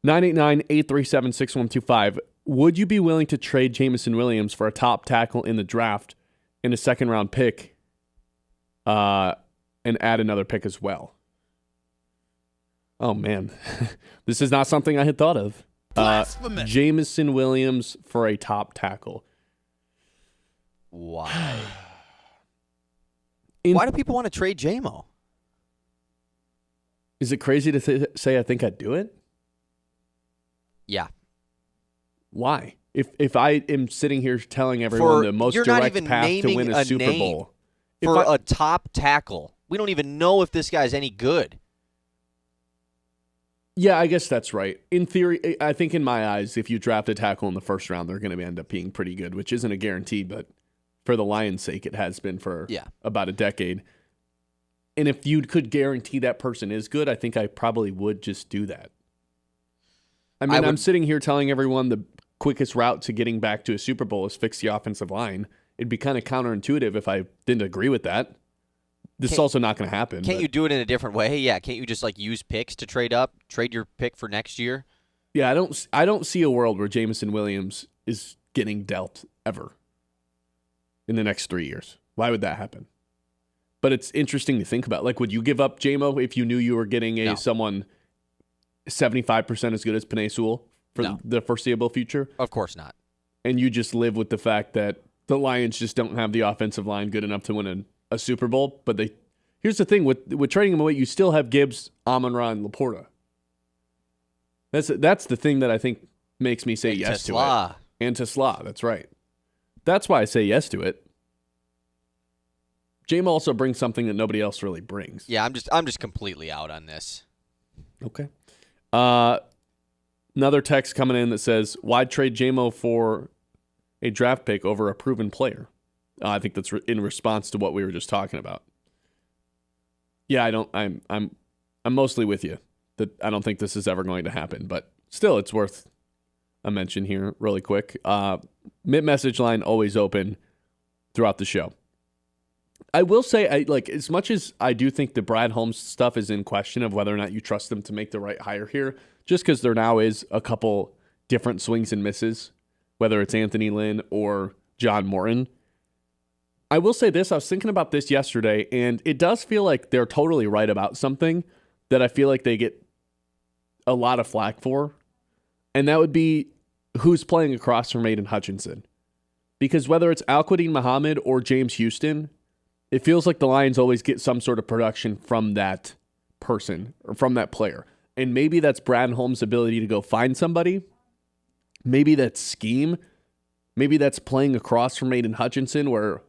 989-837-6125. Would you be willing to trade Jamison Williams for a top tackle in the draft and a second-round pick and add another pick as well? Oh, man. This is not something I had thought of. Jamison Williams for a top tackle. Why? Why do people want to trade J-Mo? Is it crazy to say I think I'd do it? Yeah. Why? If I am sitting here telling everyone the most direct path to win a Super Bowl. For a top tackle. We don't even know if this guy's any good. Yeah, I guess that's right. In theory, I think in my eyes, if you draft a tackle in the first round, they're going to end up being pretty good, which isn't a guarantee, but for the Lions' sake, it has been for about a decade. And if you could guarantee that person is good, I think I probably would just do that. I mean, I'm sitting here telling everyone the quickest route to getting back to a Super Bowl is fix the offensive line. It'd be kind of counterintuitive if I didn't agree with that. This is also not going to happen. Can't you do it in a different way? Yeah, can't you just like use picks to trade up, trade your pick for next year? Yeah, I don't see a world where Jameson Williams is getting dealt ever in the next 3 years. Why would that happen? But it's interesting to think about. Like, would you give up J-Mo if you knew you were getting someone 75% as good as Penei Sewell for the foreseeable future? Of course not. And you just live with the fact that the Lions just don't have the offensive line good enough to win a Super Bowl. But here's the thing, with trading them away, you still have Gibbs, Amon-Ra, and Laporta. That's the thing that I think makes me say yes to it. And to Slaw, that's right. That's why I say yes to it. J-Mo also brings something that nobody else really brings. Yeah, I'm just completely out on this. Okay. Another text coming in that says, why trade J-Mo for a draft pick over a proven player? I think that's in response to what we were just talking about. Yeah, I'm mostly with you that I don't think this is ever going to happen, but still, it's worth a mention here really quick. Mitt message line always open throughout the show. I will say, as much as I do think the Brad Holmes stuff is in question of whether or not you trust them to make the right hire here, just because there now is a couple different swings and misses, whether it's Anthony Lynn or John Morton. I will say this, I was thinking about this yesterday, and it does feel like they're totally right about something that I feel like they get a lot of flack for, and that would be who's playing across from Aiden Hutchinson. Because whether it's Al-Quadin Muhammad or James Houston, it feels like the Lions always get some sort of production from that person or from that player. And maybe that's Brad Holmes' ability to go find somebody. Maybe that's scheme. Maybe that's playing across from Aiden Hutchinson where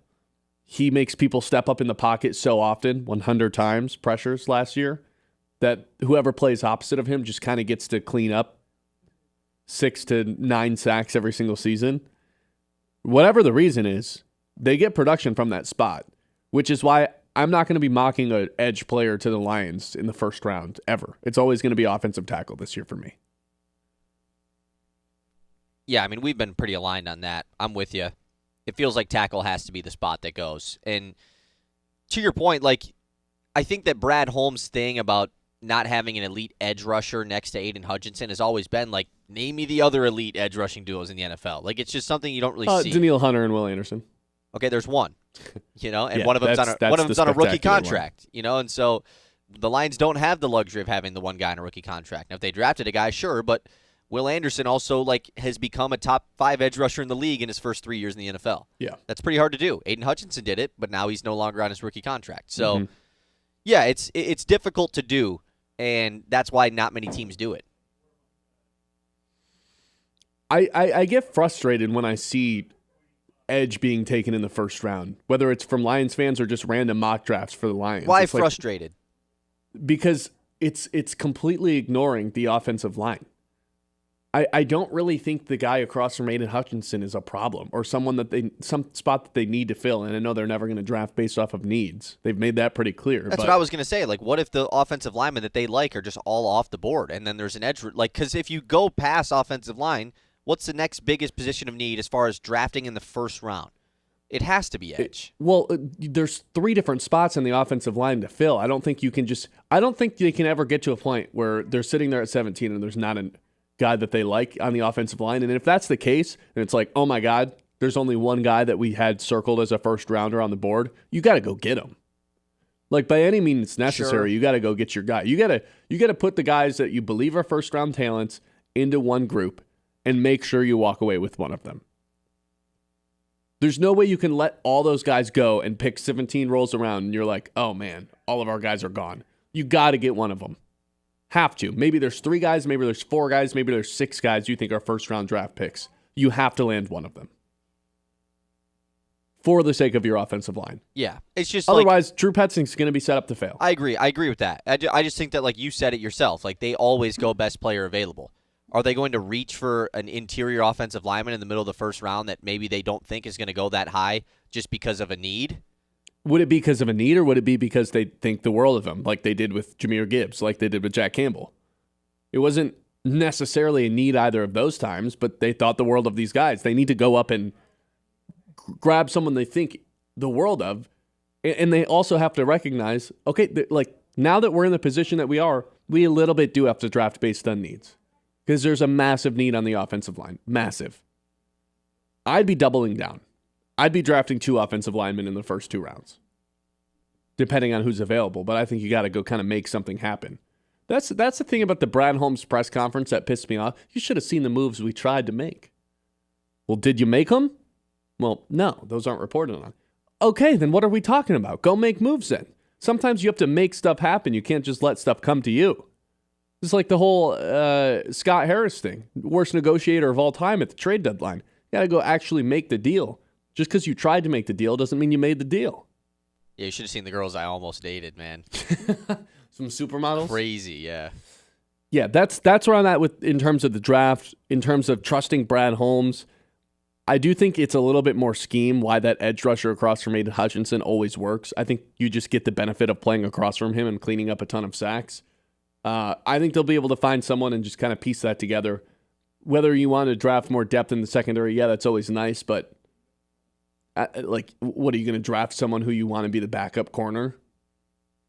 he makes people step up in the pocket so often, 100 times pressures last year, that whoever plays opposite of him just kind of gets to clean up 6 to 9 sacks every single season. Whatever the reason is, they get production from that spot, which is why I'm not going to be mocking an edge player to the Lions in the first round ever. It's always going to be offensive tackle this year for me. Yeah, I mean, we've been pretty aligned on that. I'm with you. It feels like tackle has to be the spot that goes. And to your point, I think that Brad Holmes' thing about not having an elite edge rusher next to Aiden Hutchinson has always been, name me the other elite edge rushing duos in the NFL. It's just something you don't really see. Danielle Hunter and Will Anderson. Okay, there's one. And yeah, one of them's on a rookie contract. And so the Lions don't have the luxury of having the one guy on a rookie contract. Now, if they drafted a guy, sure, but Will Anderson also has become a top 5 edge rusher in the league in his first 3 years in the NFL. Yeah. That's pretty hard to do. Aiden Hutchinson did it, but now he's no longer on his rookie contract. So, yeah, it's difficult to do, and that's why not many teams do it. I get frustrated when I see edge being taken in the first round, whether it's from Lions fans or just random mock drafts for the Lions. Why frustrated? Because it's completely ignoring the offensive line. I don't really think the guy across from Aiden Hutchinson is a problem or some spot that they need to fill. And I know they're never going to draft based off of needs. They've made that pretty clear. That's what I was going to say. What if the offensive linemen that they like are just all off the board and then there's an edge? Because if you go past offensive line, what's the next biggest position of need as far as drafting in the first round? It has to be edge. There's 3 different spots in the offensive line to fill. I don't think they can ever get to a point where they're sitting there at 17 and there's not a guy that they like on the offensive line. And if that's the case, and it's oh my God, there's only one guy that we had circled as a first rounder on the board, you got to go get him. By any means necessary, you got to go get your guy. You got to put the guys that you believe are first round talents into one group and make sure you walk away with one of them. There's no way you can let all those guys go and pick 17 rolls around and you're oh man, all of our guys are gone. You got to get one of them. Have to. Maybe there's 3 guys, maybe there's 4 guys, maybe there's 6 guys you think are first-round draft picks. You have to land one of them for the sake of your offensive line. Yeah. It's just otherwise, Drew Petzing's going to be set up to fail. I agree with that. I just think that, you said it yourself, they always go best player available. Are they going to reach for an interior offensive lineman in the middle of the first round that maybe they don't think is going to go that high just because of a need? Would it be because of a need, or would it be because they think the world of him, like they did with Jahmyr Gibbs, like they did with Jack Campbell? It wasn't necessarily need either of those times, but they thought the world of these guys. They need to go up and grab someone they think the world of, and they also have to recognize, okay, like now that we're in the position that we are, we a little bit do have to draft based on needs because there's a massive need on the offensive line. Massive. I'd be doubling down. I'd be drafting 2 offensive linemen in the first 2 rounds, depending on who's available. But I think you got to go kind of make something happen. That's the thing about the Brad Holmes press conference that pissed me off. You should have seen the moves we tried to make. Well, did you make them? Well, no, those aren't reported on. Okay, then what are we talking about? Go make moves then. Sometimes you have to make stuff happen. You can't just let stuff come to you. It's like the whole Scott Harris thing. Worst negotiator of all time at the trade deadline. You got to go actually make the deal. Just because you tried to make the deal doesn't mean you made the deal. Yeah, you should have seen the girls I almost dated, man. Some supermodels? Crazy, yeah. Yeah, that's where I'm at with in terms of the draft, in terms of trusting Brad Holmes. I do think it's a little bit more scheme why that edge rusher across from Aiden Hutchinson always works. I think you just get the benefit of playing across from him and cleaning up a ton of sacks. I think they'll be able to find someone and just kind of piece that together. Whether you want to draft more depth in the secondary, yeah, that's always nice, but like, what are you going to draft someone who you want to be the backup corner?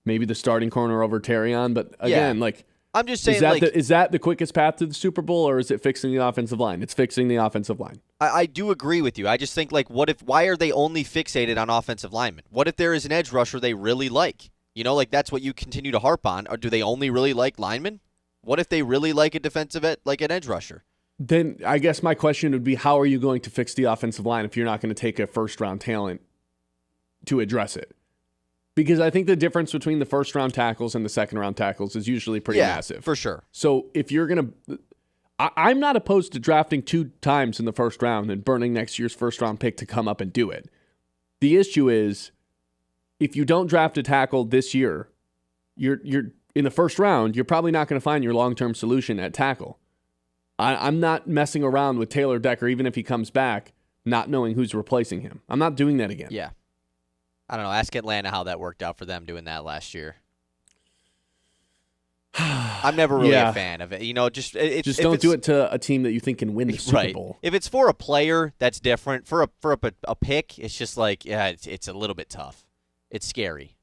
Maybe the starting corner over Terrion, but again, like, I'm just saying, is that the quickest path to the Super Bowl, or is it fixing the offensive line? It's fixing the offensive line. I do agree with you. I just think, like, why are they only fixated on offensive linemen? What if there is an edge rusher they really like? You know, like, that's what you continue to harp on. Or do they only really like linemen? What if they really like a defensive like an edge rusher? Then I guess my question would be, how are you going to fix the offensive line if you're not going to take a first-round talent to address it? Because I think the difference between the first-round tackles and the second-round tackles is usually pretty massive. For sure. So if you're going to... I'm not opposed to drafting 2 times in the first round and burning next year's first-round pick to come up and do it. The issue is, if you don't draft a tackle this year, you're in the first round, you're probably not going to find your long-term solution at tackle. I'm not messing around with Taylor Decker, even if he comes back, not knowing who's replacing him. I'm not doing that again. Yeah. I don't know. Ask Atlanta how that worked out for them doing that last year. I'm never really a fan of it. You know, just don't do it to a team that you think can win the Super Bowl. If it's for a player, that's different. For a pick, it's just like, yeah, it's a little bit tough. It's scary.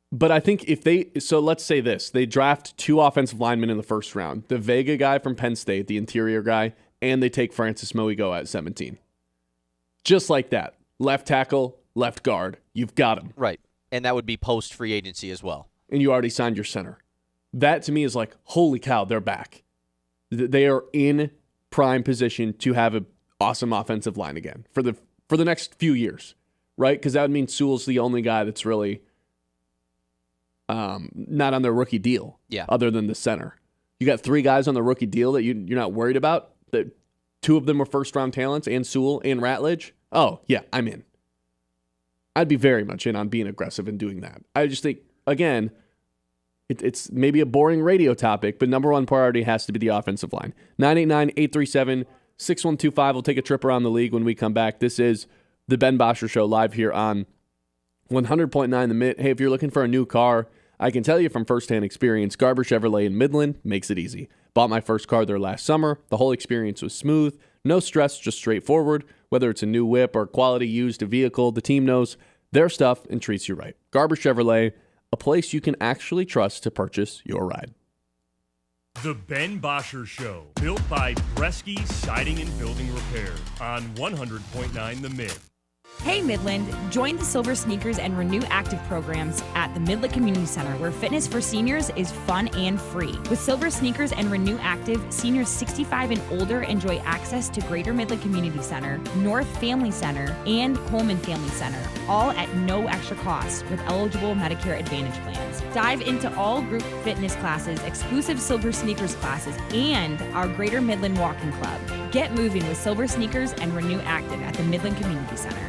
But I think so let's say this. They draft 2 offensive linemen in the first round. The Vega guy from Penn State, the interior guy, and they take Francis Moigo at 17. Just like that. Left tackle, left guard. You've got him. Right. And that would be post-free agency as well. And you already signed your center. That to me is like, holy cow, they're back. They are in prime position to have an awesome offensive line again for the next few years, right? Because that would mean Sewell's the only guy that's really not on their rookie deal, other than the center. You got 3 guys on the rookie deal that you're not worried about. That 2 of them were first-round talents, and Sewell and Ratledge. Oh, yeah, I'm in. I'd be very much in on being aggressive and doing that. I just think, again, it's maybe a boring radio topic, but number one priority has to be the offensive line. 989-837-6125. We'll take a trip around the league when we come back. This is the Ben Bosscher Show live here on 100.9 The Mitt. Hey, if you're looking for a new car, I can tell you from firsthand experience, Garber Chevrolet in Midland makes it easy. Bought my first car there last summer. The whole experience was smooth. No stress, just straightforward. Whether it's a new whip or quality used vehicle, the team knows their stuff and treats you right. Garber Chevrolet, a place you can actually trust to purchase your ride. The Ben Bosscher Show, built by Bresky Siding and Building Repair on 100.9 The Mitt. Hey Midland, join the Silver Sneakers and Renew Active programs at the Midland Community Center, where fitness for seniors is fun and free. With Silver Sneakers and Renew Active, seniors 65 and older enjoy access to Greater Midland Community Center, North Family Center, and Coleman Family Center, all at no extra cost with eligible Medicare Advantage plans. Dive into all group fitness classes, exclusive Silver Sneakers classes, and our Greater Midland Walking Club. Get moving with Silver Sneakers and Renew Active at the Midland Community Center.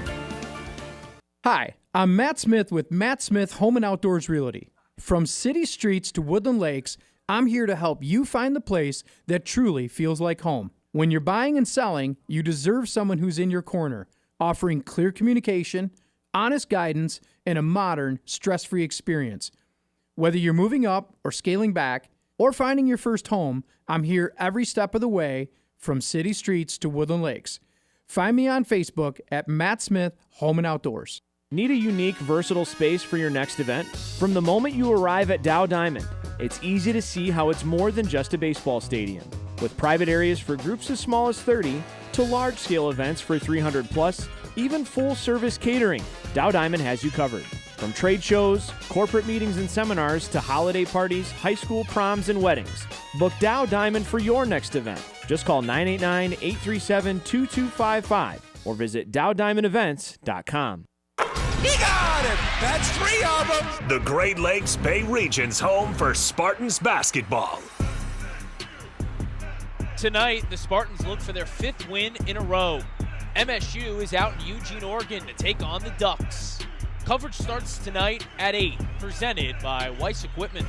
Hi, I'm Matt Smith with Matt Smith Home and Outdoors Realty. From city streets to woodland lakes, I'm here to help you find the place that truly feels like home. When you're buying and selling, you deserve someone who's in your corner, offering clear communication, honest guidance, and a modern, stress-free experience. Whether you're moving up or scaling back, or finding your first home, I'm here every step of the way from city streets to Woodland Lakes. Find me on Facebook at Matt Smith Home and Outdoors. Need a unique, versatile space for your next event? From the moment you arrive at Dow Diamond, it's easy to see how it's more than just a baseball stadium. With private areas for groups as small as 30 to large-scale events for 300 plus, even full-service catering, Dow Diamond has you covered. From trade shows, corporate meetings and seminars to holiday parties, high school proms, and weddings, book Dow Diamond for your next event. Just call 989-837-2255 or visit dowdiamondevents.com. He got it! That's 3 of them! The Great Lakes Bay Region's home for Spartans basketball. Tonight, the Spartans look for their 5th win in a row. MSU is out in Eugene, Oregon to take on the Ducks. Coverage starts tonight at 8, presented by Weiss Equipment.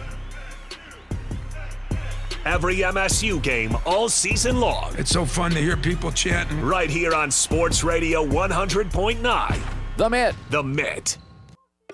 Every MSU game all season long. It's so fun to hear people chanting. Right here on Sports Radio 100.9. The Mitt. The Mitt.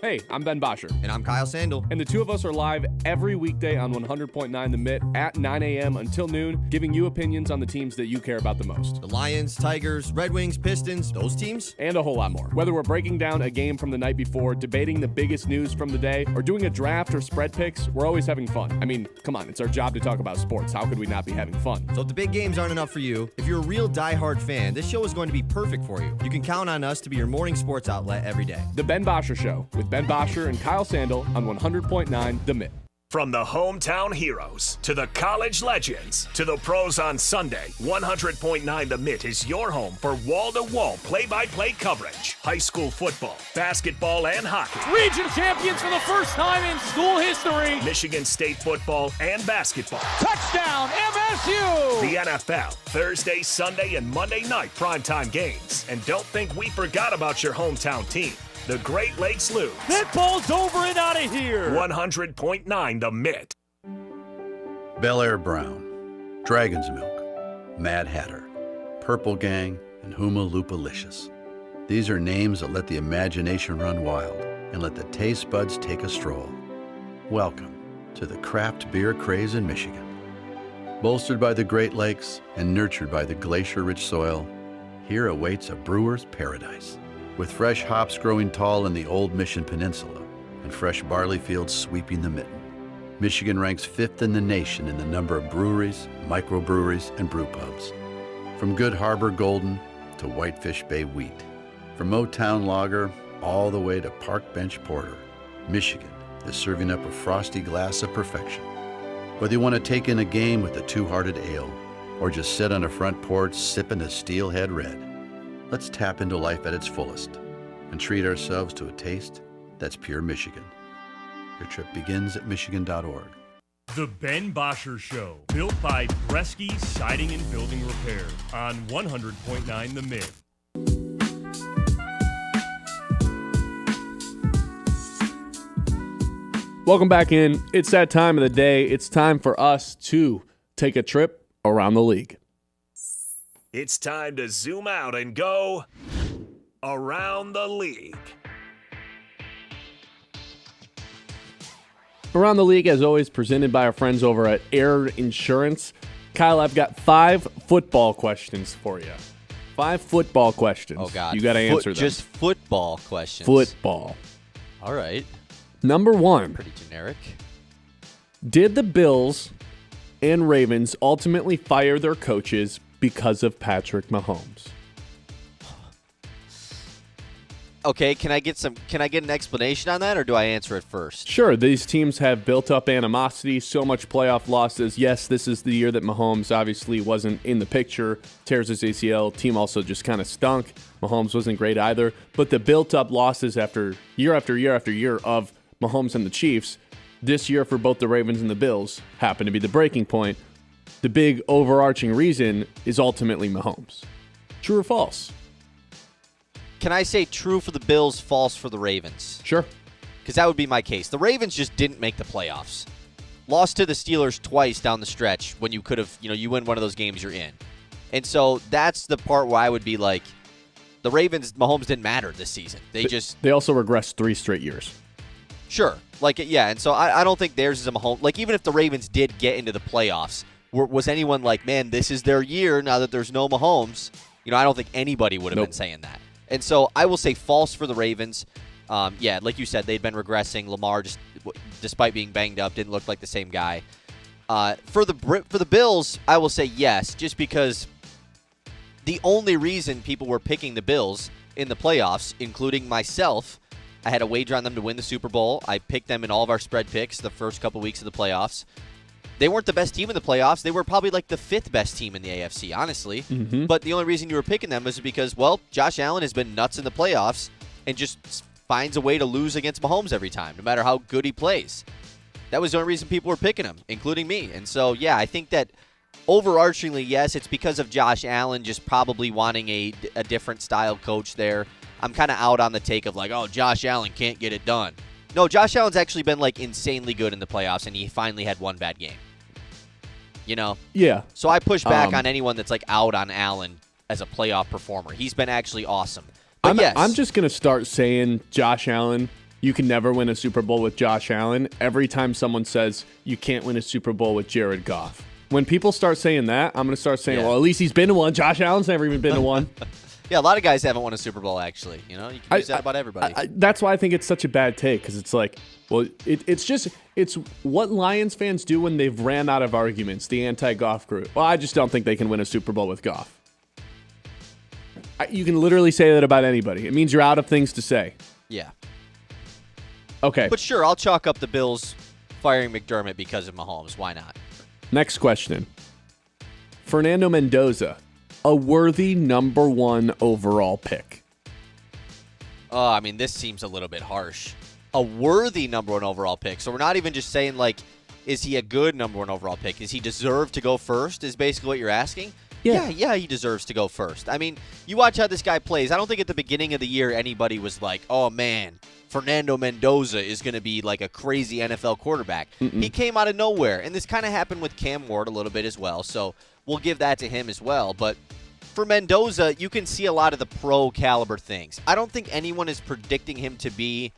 Hey, I'm Ben Bosscher. And I'm Kyle Sandel. And the two of us are live every weekday on 100.9 The Mitt at 9 a.m. until noon, giving you opinions on the teams that you care about the most. The Lions, Tigers, Red Wings, Pistons, those teams. And a whole lot more. Whether we're breaking down a game from the night before, debating the biggest news from the day, or doing a draft or spread picks, we're always having fun. I mean, come on, it's our job to talk about sports. How could we not be having fun? So if the big games aren't enough for you, if you're a real diehard fan, this show is going to be perfect for you. You can count on us to be your morning sports outlet every day. The Ben Bosscher Show with Ben Bosscher and Kyle Sandel on 100.9 The Mitt. From the hometown heroes to the college legends to the pros on Sunday, 100.9 The Mitt is your home for wall-to-wall play-by-play coverage. High school football, basketball, and hockey. Region champions for the first time in school history. Michigan State football and basketball. Touchdown, MSU! The NFL, Thursday, Sunday, and Monday night primetime games. And don't think we forgot about your hometown team. The Great Lakes lose. That ball's over and out of here. 100.9 The Mitt. Bel Air Brown, Dragon's Milk, Mad Hatter, Purple Gang, and Huma Loopalicious. These are names that let the imagination run wild and let the taste buds take a stroll. Welcome to the craft beer craze in Michigan. Bolstered by the Great Lakes and nurtured by the glacier-rich soil, here awaits a brewer's paradise. With fresh hops growing tall in the old Mission Peninsula and fresh barley fields sweeping the mitten, Michigan ranks 5th in the nation in the number of breweries, microbreweries, and brew pubs. From Good Harbor Golden to Whitefish Bay Wheat, from Motown Lager all the way to Park Bench Porter, Michigan is serving up a frosty glass of perfection. Whether you want to take in a game with a Two-Hearted Ale or just sit on a front porch sipping a Steelhead Red, let's tap into life at its fullest and treat ourselves to a taste that's pure Michigan. Your trip begins at michigan.org. The Ben Bosscher Show, built by Bresky Siding and Building Repair on 100.9 The Mitt. Welcome back in. It's that time of the day. It's time for us to take a trip around the league. It's time to zoom out and go around the league. Around the league, as always, presented by our friends over at Air Insurance. Kyle, I've got 5 football questions for you. 5 football questions. Oh, God. You got to answer them. Just football questions. Football. All right. Number 1. Pretty generic. Did the Bills and Ravens ultimately fire their coaches because of Patrick Mahomes? Okay, can I get an explanation on that, or do I answer it first? Sure, these teams have built up animosity, so much playoff losses. Yes, this is the year that Mahomes obviously wasn't in the picture, tears his ACL, team also just kind of stunk. Mahomes wasn't great either, but the built up losses after year of Mahomes and the Chiefs, this year for both the Ravens and the Bills, happen to be the breaking point. The big overarching reason is ultimately Mahomes. True or false? Can I say true for the Bills, false for the Ravens? Sure. Because that would be my case. The Ravens just didn't make the playoffs. Lost to the Steelers twice down the stretch when you could have, you win one of those games, you're in. And so that's the part where I would be like, the Ravens, Mahomes didn't matter this season. They also regressed 3 straight years. Sure. And so I don't think theirs is a Mahomes. Like, even if the Ravens did get into the playoffs, was anyone like, man, this is their year now that there's no Mahomes? I don't think anybody would have been saying that. And so I will say false for the Ravens. Like you said, they'd been regressing. Lamar, just despite being banged up, didn't look like the same guy. For the Bills, I will say yes, just because the only reason people were picking the Bills in the playoffs, including myself, I had a wager on them to win the Super Bowl. I picked them in all of our spread picks the first couple weeks of the playoffs. They weren't the best team in the playoffs. They were probably like the 5th best team in the AFC, honestly. Mm-hmm. But the only reason you were picking them was because, well, Josh Allen has been nuts in the playoffs and just finds a way to lose against Mahomes every time, no matter how good he plays. That was the only reason people were picking him, including me. And so, yeah, I think that overarchingly, yes, it's because of Josh Allen just probably wanting a different style coach there. I'm kind of out on the take of like, oh, Josh Allen can't get it done. No, Josh Allen's actually been like insanely good in the playoffs, and he finally had one bad game. Yeah. So I push back on anyone that's like out on Allen as a playoff performer. He's been actually awesome. But I'm just going to start saying Josh Allen, you can never win a Super Bowl with Josh Allen every time someone says you can't win a Super Bowl with Jared Goff. When people start saying that, I'm going to start saying, well, at least he's been to one. Josh Allen's never even been to one. Yeah, a lot of guys haven't won a Super Bowl, actually. You can use that about everybody. That's why I think it's such a bad take, because it's like, well, it's what Lions fans do when they've ran out of arguments, the anti-Goff group. Well, I just don't think they can win a Super Bowl with Goff. You can literally say that about anybody. It means you're out of things to say. Yeah. Okay. But sure, I'll chalk up the Bills firing McDermott because of Mahomes. Why not? Next question. Fernando Mendoza, a worthy number 1 overall pick. This seems a little bit harsh. A worthy number 1 overall pick. So we're not even just saying, like, is he a good number 1 overall pick? Does he deserve to go first is basically what you're asking? Yeah, he deserves to go first. You watch how this guy plays. I don't think at the beginning of the year anybody was like, oh, man, Fernando Mendoza is going to be like a crazy NFL quarterback. Mm-mm. He came out of nowhere, and this kind of happened with Cam Ward a little bit as well, so we'll give that to him as well. But for Mendoza, you can see a lot of the pro-caliber things. I don't think anyone is predicting him to be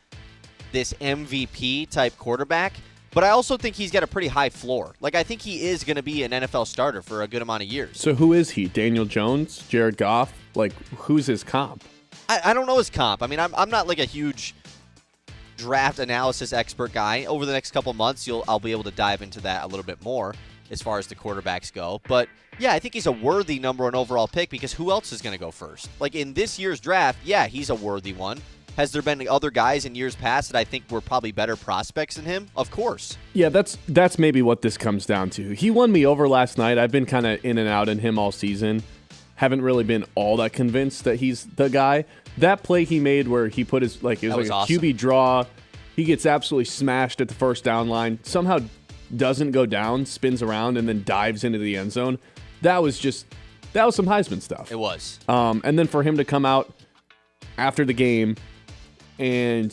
this MVP-type quarterback, but I also think he's got a pretty high floor. Like, I think he is going to be an NFL starter for a good amount of years. So who is he? Daniel Jones? Jared Goff? Like, who's his comp? I don't know his comp. I'm not like a huge draft analysis expert guy. Over the next couple months, I'll be able to dive into that a little bit more as far as the quarterbacks go. But, yeah, I think he's a worthy number 1 overall pick because who else is going to go first? Like, in this year's draft, yeah, he's a worthy one. Has there been other guys in years past that I think were probably better prospects than him? Of course. Yeah, that's maybe what this comes down to. He won me over last night. I've been kind of in and out in him all season. Haven't really been all that convinced that he's the guy. That play he made where he put his, like, it was like a QB draw. He gets absolutely smashed at the first down line. Somehow doesn't go down, spins around, and then dives into the end zone. That was some Heisman stuff. It was. And then for him to come out after the game and,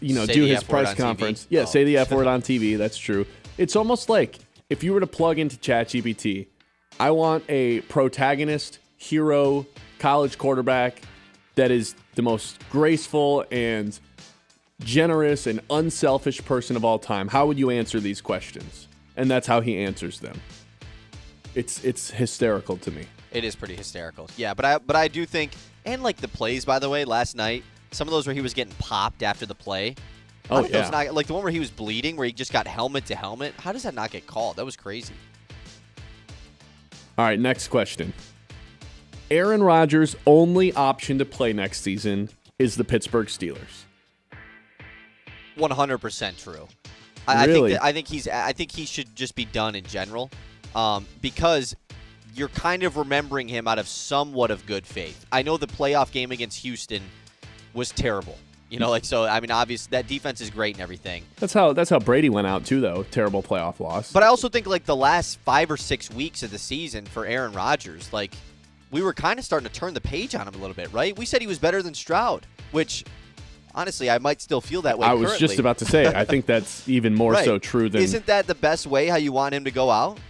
do his press conference. Yeah, say the F word on TV. That's true. It's almost like if you were to plug into ChatGPT, I want a protagonist, hero, college quarterback that is the most graceful and generous and unselfish person of all time. How would you answer these questions? And that's how he answers them. It's hysterical to me. It is pretty hysterical. Yeah, but I do think, and like the plays, by the way, last night, some of those where he was getting popped after the play. Oh, yeah. Like the one where he was bleeding, where he just got helmet to helmet. How does that not get called? That was crazy. All right, next question. Aaron Rodgers' only option to play next season is the Pittsburgh Steelers. 100% true. Really? I think he should just be done in general, because you're kind of remembering him out of somewhat of good faith. I know the playoff game against Houston was terrible. Obviously that defense is great and everything. That's how Brady went out too, though. Terrible playoff loss. But I also think like the last 5 or 6 weeks of the season for Aaron Rodgers, like we were kind of starting to turn the page on him a little bit, right? We said he was better than Stroud, which honestly I might still feel that way. I was just about to say, I think that's even more so true than. Isn't that the best way how you want him to go out?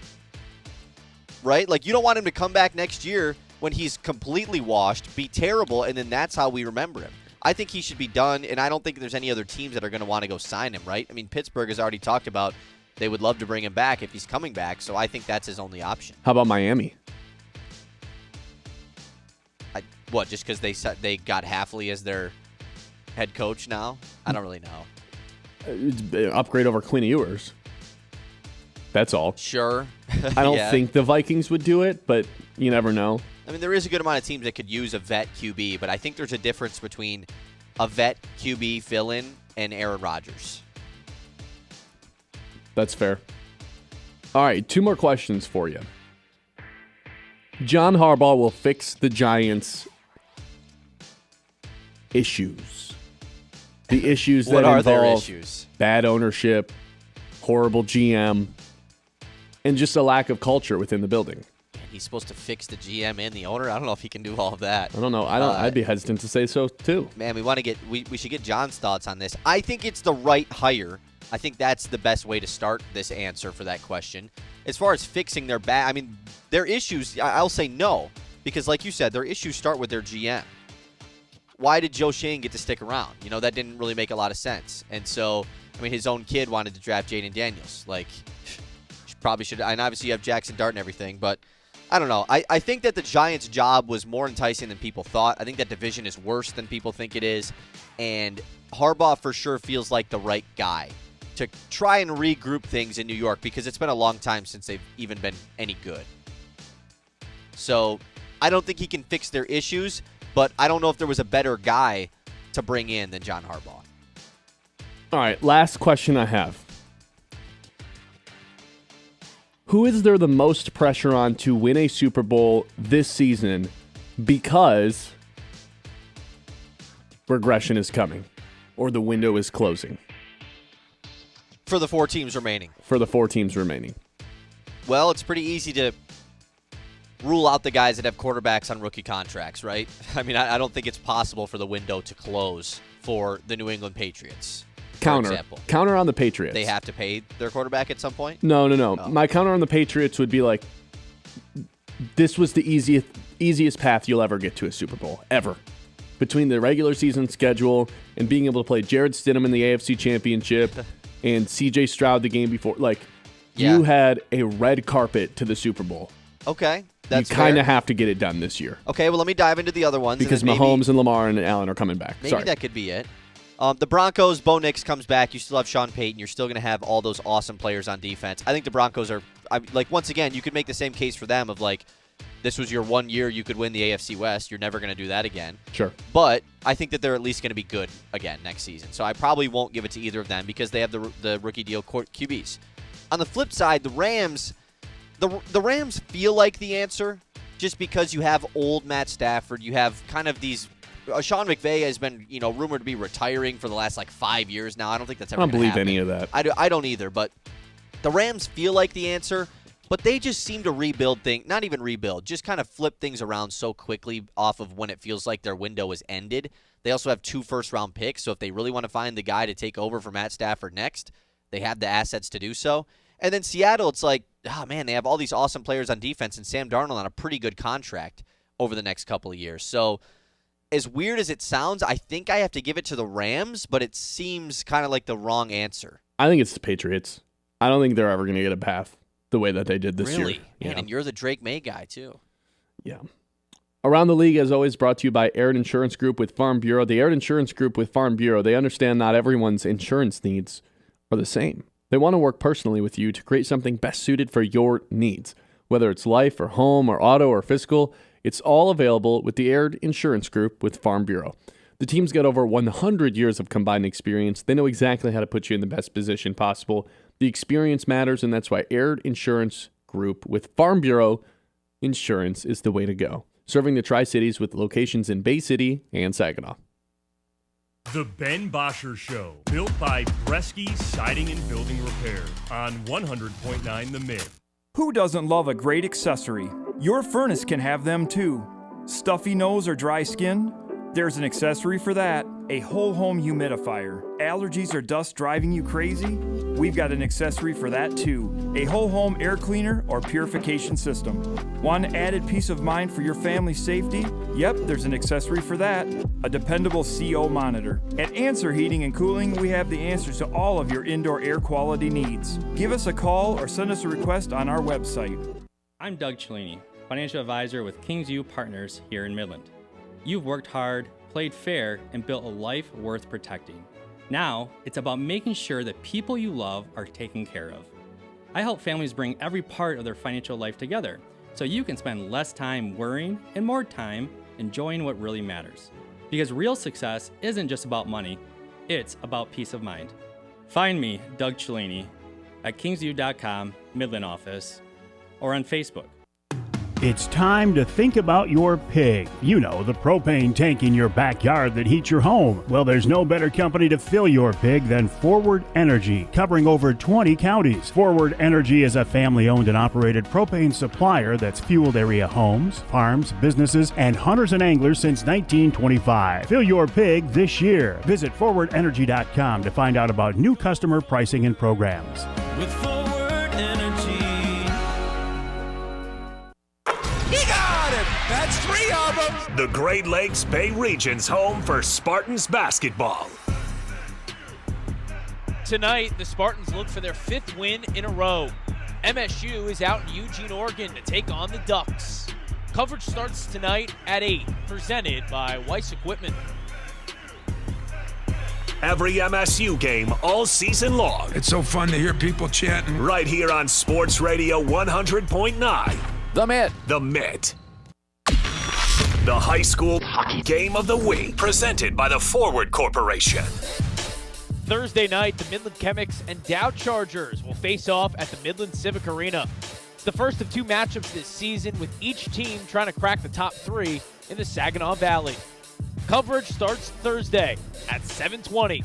Right? Like you don't want him to come back next year when he's completely washed, be terrible, and then that's how we remember him. I think he should be done, and I don't think there's any other teams that are going to want to go sign him, right? I mean, Pittsburgh has already talked about they would love to bring him back if he's coming back, so I think that's his only option. How about Miami? What, just because they got Hafley as their head coach now? I don't really know. Upgrade over Quinn Ewers. That's all. Sure. I don't think the Vikings would do it, but you never know. I mean, there is a good amount of teams that could use a vet QB, but I think there's a difference between a vet QB fill-in and Aaron Rodgers. That's fair. All right, 2 more questions for you. John Harbaugh will fix the Giants' issues. The issues that involve their issues? Bad ownership, horrible GM, and just a lack of culture within the building. Man, he's supposed to fix the GM and the owner. I don't know if he can do all of that. I don't know. I'd be hesitant to say so too. Man, we should get John's thoughts on this. I think it's the right hire. I think that's the best way to start this answer for that question. As far as fixing their issues, I'll say no, because like you said, their issues start with their GM. Why did Joe Schoen get to stick around? That didn't really make a lot of sense. And so, his own kid wanted to draft Jaden Daniels. Probably should. And obviously you have Jackson Dart and everything, but I don't know. I think that the Giants' job was more enticing than people thought. I think that division is worse than people think it is. And Harbaugh for sure feels like the right guy to try and regroup things in New York because it's been a long time since they've even been any good. So I don't think he can fix their issues, but I don't know if there was a better guy to bring in than John Harbaugh. All right, last question I have. Who is there the most pressure on to win a Super Bowl this season because regression is coming or the window is closing? For the 4 teams remaining. Well, it's pretty easy to rule out the guys that have quarterbacks on rookie contracts, right? I don't think it's possible for the window to close for the New England Patriots. Counter on the Patriots. They have to pay their quarterback at some point? No. My counter on the Patriots would be this was the easiest path you'll ever get to a Super Bowl, ever. Between the regular season schedule and being able to play Jared Stidham in the AFC Championship and C.J. Stroud the game before. You had a red carpet to the Super Bowl. Okay. You kind of have to get it done this year. Okay, well, let me dive into the other ones. Because Mahomes and Lamar and Allen are coming back. Maybe that could be it. The Broncos, Bo Nix comes back. You still have Sean Payton. You're still going to have all those awesome players on defense. I think the Broncos are, once again, you could make the same case for them of this was your 1 year you could win the AFC West. You're never going to do that again. Sure. But I think that they're at least going to be good again next season. So I probably won't give it to either of them because they have the rookie deal QBs. On the flip side, the Rams, the Rams feel like the answer just because you have old Matt Stafford. You have kind of these Sean McVay has been, rumored to be retiring for the last 5 years now. I don't think that's ever going to happen. I don't believe any of that. I don't either, but the Rams feel like the answer, but they just seem to rebuild things, not even rebuild, just kind of flip things around so quickly off of when it feels like their window is ended. They also have 2 first-round picks, so if they really want to find the guy to take over for Matt Stafford next, they have the assets to do so. And then Seattle, it's they have all these awesome players on defense and Sam Darnold on a pretty good contract over the next couple of years. So as weird as it sounds, I think I have to give it to the Rams, but it seems kind of like the wrong answer. I think it's the Patriots. I don't think they're ever going to get a path the way that they did this year. Really? Yeah. And you're the Drake May guy, too. Yeah. Around the League, as always, brought to you by Arid Insurance Group with Farm Bureau. The Arid Insurance Group with Farm Bureau, they understand not everyone's insurance needs are the same. They want to work personally with you to create something best suited for your needs. Whether it's life or home or auto or fiscal, it's all available with the Arid Insurance Group with Farm Bureau. The team's got over 100 years of combined experience. They know exactly how to put you in the best position possible. The experience matters, and that's why Arid Insurance Group with Farm Bureau Insurance is the way to go. Serving the Tri-Cities with locations in Bay City and Saginaw. The Ben Bosscher Show, built by Bresky Siding and Building Repair on 100.9 The Mitt. Who doesn't love a great accessory? Your furnace can have them too. Stuffy nose or dry skin? There's an accessory for that. A whole home humidifier. Allergies or dust driving you crazy? We've got an accessory for that too. A whole home air cleaner or purification system. Want added peace of mind for your family's safety? Yep, there's an accessory for that. A dependable CO monitor. At Answer Heating and Cooling, we have the answers to all of your indoor air quality needs. Give us a call or send us a request on our website. I'm Doug Cellini, financial advisor with Kings U Partners here in Midland. You've worked hard, played fair, and built a life worth protecting. Now, it's about making sure that people you love are taken care of. I help families bring every part of their financial life together so you can spend less time worrying and more time enjoying what really matters. Because real success isn't just about money, it's about peace of mind. Find me, Doug Cellini, at kingsu.com, Midland office, or on Facebook. It's time to think about your pig. You know, the propane tank in your backyard that heats your home. Well, there's no better company to fill your pig than Forward Energy, covering over 20 counties. Forward Energy is a family-owned and operated propane supplier that's fueled area homes, farms, businesses, and hunters and anglers since 1925. Fill your pig this year. Visit forwardenergy.com to find out about new customer pricing and programs. With Forward Energy. He got him! That's 3 of them! The Great Lakes Bay Region's home for Spartans basketball. Tonight, the Spartans look for their 5th win in a row. MSU is out in Eugene, Oregon to take on the Ducks. Coverage starts tonight at 8, presented by Weiss Equipment. Every MSU game all season long. It's so fun to hear people chanting. Right here on Sports Radio 100.9. The Mitt. The Mitt. The high school game of the week, presented by the Forward Corporation. Thursday night, the Midland Chemics and Dow Chargers will face off at the Midland Civic Arena. It's the first of 2 matchups this season, with each team trying to crack the top 3 in the Saginaw Valley. Coverage starts Thursday at 7:20.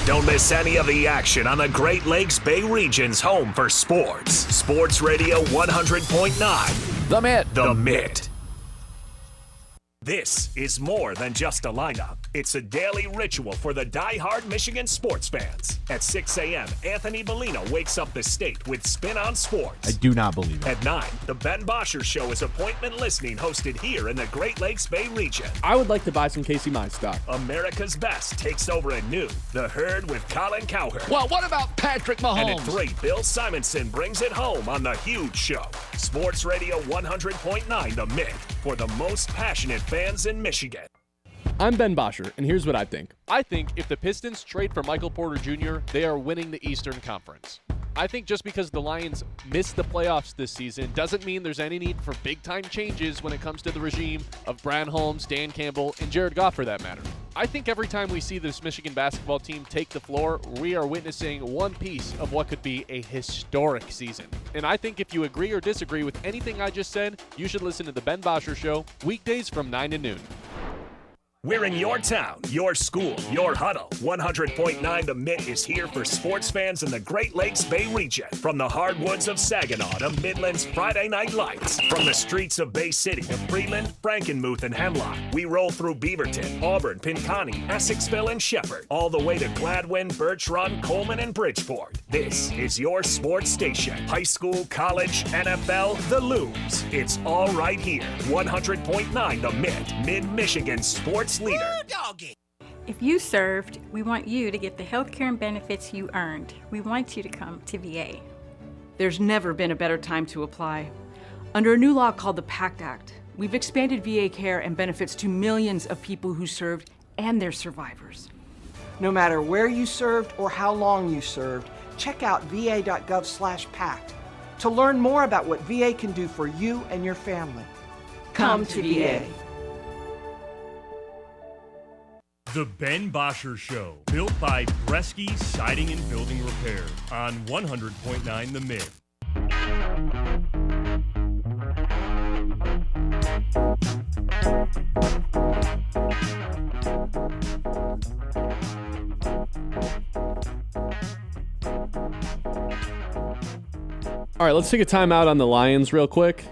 Don't miss any of the action on the Great Lakes Bay Region's home for sports. Sports Radio 100.9. The Mitt. The Mitt. This is more than just a lineup. It's a daily ritual for the die-hard Michigan sports fans. At 6 a.m., Anthony Bellino wakes up the state with Spin on Sports. I do not believe it. At 9, the Ben Bosscher Show is appointment listening, hosted here in the Great Lakes Bay region. I would like to buy some Casey Mine stock. America's Best takes over at noon. The Herd with Colin Cowherd. Well, what about Patrick Mahomes? And at 3, Bill Simonson brings it home on The Huge Show. Sports Radio 100.9 The Mitt, for the most passionate fans in Michigan. I'm Ben Bosscher, and here's what I think. I think if the Pistons trade for Michael Porter Jr., they are winning the Eastern Conference. I think just because the Lions missed the playoffs this season doesn't mean there's any need for big-time changes when it comes to the regime of Brian Holmes, Dan Campbell, and Jared Goff for that matter. I think every time we see this Michigan basketball team take the floor, we are witnessing one piece of what could be a historic season. And I think if you agree or disagree with anything I just said, you should listen to The Ben Bosscher Show, weekdays from 9 to noon. We're in your town, your school, your huddle. 100.9 The Mitt is here for sports fans in the Great Lakes Bay region. From the hardwoods of Saginaw to Midland's Friday Night Lights. From the streets of Bay City to Freeland, Frankenmuth, and Hemlock. We roll through Beaverton, Auburn, Pinconning, Essexville, and Shepherd. All the way to Gladwin, Birch Run, Coleman, and Bridgeport. This is your sports station. High school, college, NFL, the Looms. It's all right here. 100.9 The Mitt, Mid-Michigan sports leader. If you served, we want you to get the health care and benefits you earned. We want you to come to VA. There's never been a better time to apply. Under a new law called the PACT Act, we've expanded VA care and benefits to millions of people who served and their survivors. No matter where you served or how long you served, check out va.gov/PACT to learn more about what VA can do for you and your family. Come to VA. The Ben Bosscher Show, built by Bresky Siding and Building Repair on 100.9 The Mitt. All right, let's take a timeout on the Lions real quick.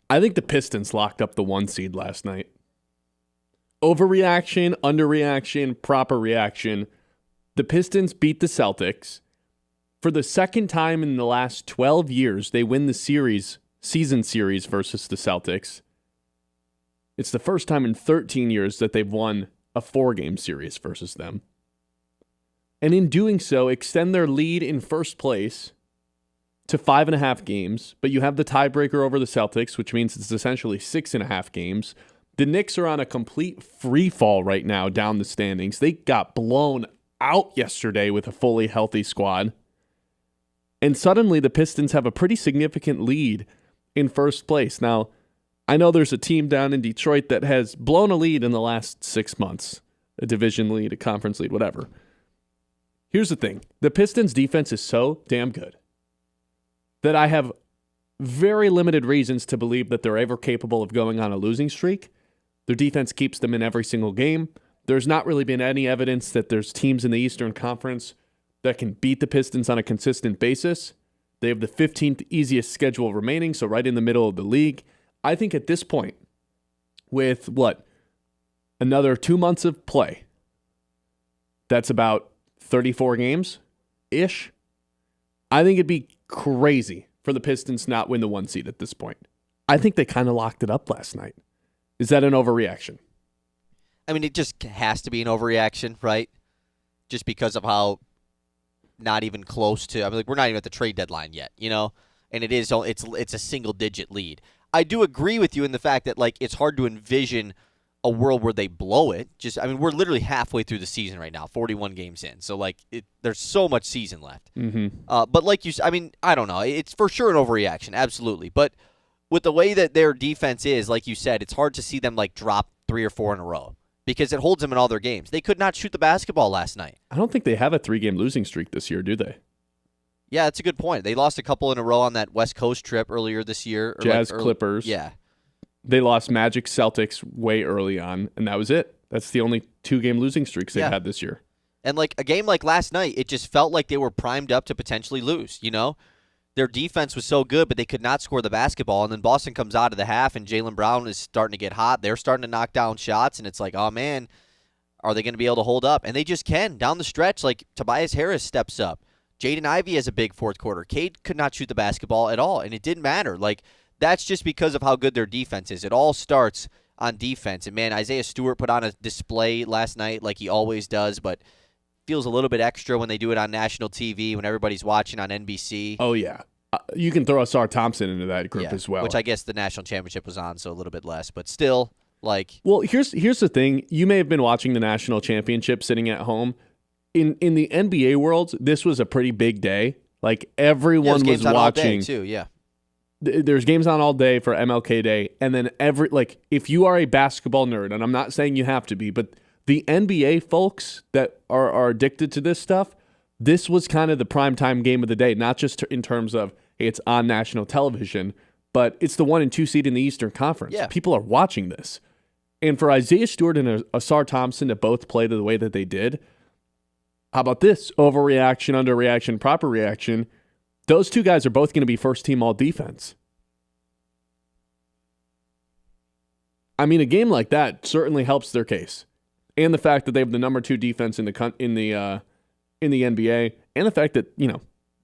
I think the Pistons locked up the 1 seed last night. Overreaction, underreaction, proper reaction. The Pistons beat the Celtics. For the second time in the last 12 years, they win the season series versus the Celtics. It's the first time in 13 years that they've won a 4-game series versus them. And in doing so, extend their lead in first place to 5.5 games, but you have the tiebreaker over the Celtics, which means it's essentially 6.5 games. The Knicks are on a complete free fall right now down the standings. They got blown out yesterday with a fully healthy squad. And suddenly the Pistons have a pretty significant lead in first place. Now, I know there's a team down in Detroit that has blown a lead in the last 6 months. A division lead, a conference lead, whatever. Here's the thing. The Pistons' defense is so damn good that I have very limited reasons to believe that they're ever capable of going on a losing streak. Their defense keeps them in every single game. There's not really been any evidence that there's teams in the Eastern Conference that can beat the Pistons on a consistent basis. They have the 15th easiest schedule remaining, so right in the middle of the league. I think at this point, with another 2 months of play, that's about 34 games-ish. I think it'd be crazy for the Pistons to not win the 1 seed at this point. I think they kind of locked it up last night. Is that an overreaction? I mean, it just has to be an overreaction, right? Just because of how not even close to. I mean, we're not even at the trade deadline yet, And it's a single-digit lead. I do agree with you in the fact that it's hard to envision a world where they blow it. We're literally halfway through the season right now, 41 games in. So there's so much season left. Mm-hmm. But like you said, I don't know. It's for sure an overreaction, absolutely. But with the way that their defense is, like you said, it's hard to see them drop 3 or 4 in a row because it holds them in all their games. They could not shoot the basketball last night. I don't think they have a 3-game losing streak this year, do they? Yeah, that's a good point. They lost a couple in a row on that West Coast trip earlier this year. Jazz, Clippers. Yeah. They lost Magic, Celtics way early on, and that was it. That's the only 2-game losing streaks they've had this year. And a game like last night, it just felt like they were primed up to potentially lose, Their defense was so good, but they could not score the basketball. And then Boston comes out of the half, and Jaylen Brown is starting to get hot. They're starting to knock down shots, and it's oh, man, are they going to be able to hold up? And they just can. Down the stretch, Tobias Harris steps up. Jaden Ivey has a big fourth quarter. Cade could not shoot the basketball at all, and it didn't matter. That's just because of how good their defense is. It all starts on defense. And, man, Isaiah Stewart put on a display last night like he always does, but feels a little bit extra when they do it on national TV, when everybody's watching on NBC. Oh, yeah. You can throw Asar Thompson into that group as well. Which I guess the national championship was on, so a little bit less. But still, Well, here's the thing. You may have been watching the national championship sitting at home. In the NBA world, this was a pretty big day. Everyone was watching. All day too, yeah. There's games on all day for MLK Day, and then if you are a basketball nerd, and I'm not saying you have to be, but the NBA folks that are addicted to this stuff, this was kind of the primetime game of the day, not just in terms of, hey, it's on national television, but it's the 1 and 2 seed in the Eastern Conference. Yeah. People are watching this. And for Isaiah Stewart and Asar Thompson to both play the way that they did, how about this? Overreaction, underreaction, proper reaction. Those two guys are both going to be first-team all-defense. A game like that certainly helps their case. And the fact that they have the number 2 defense in the NBA, and the fact that,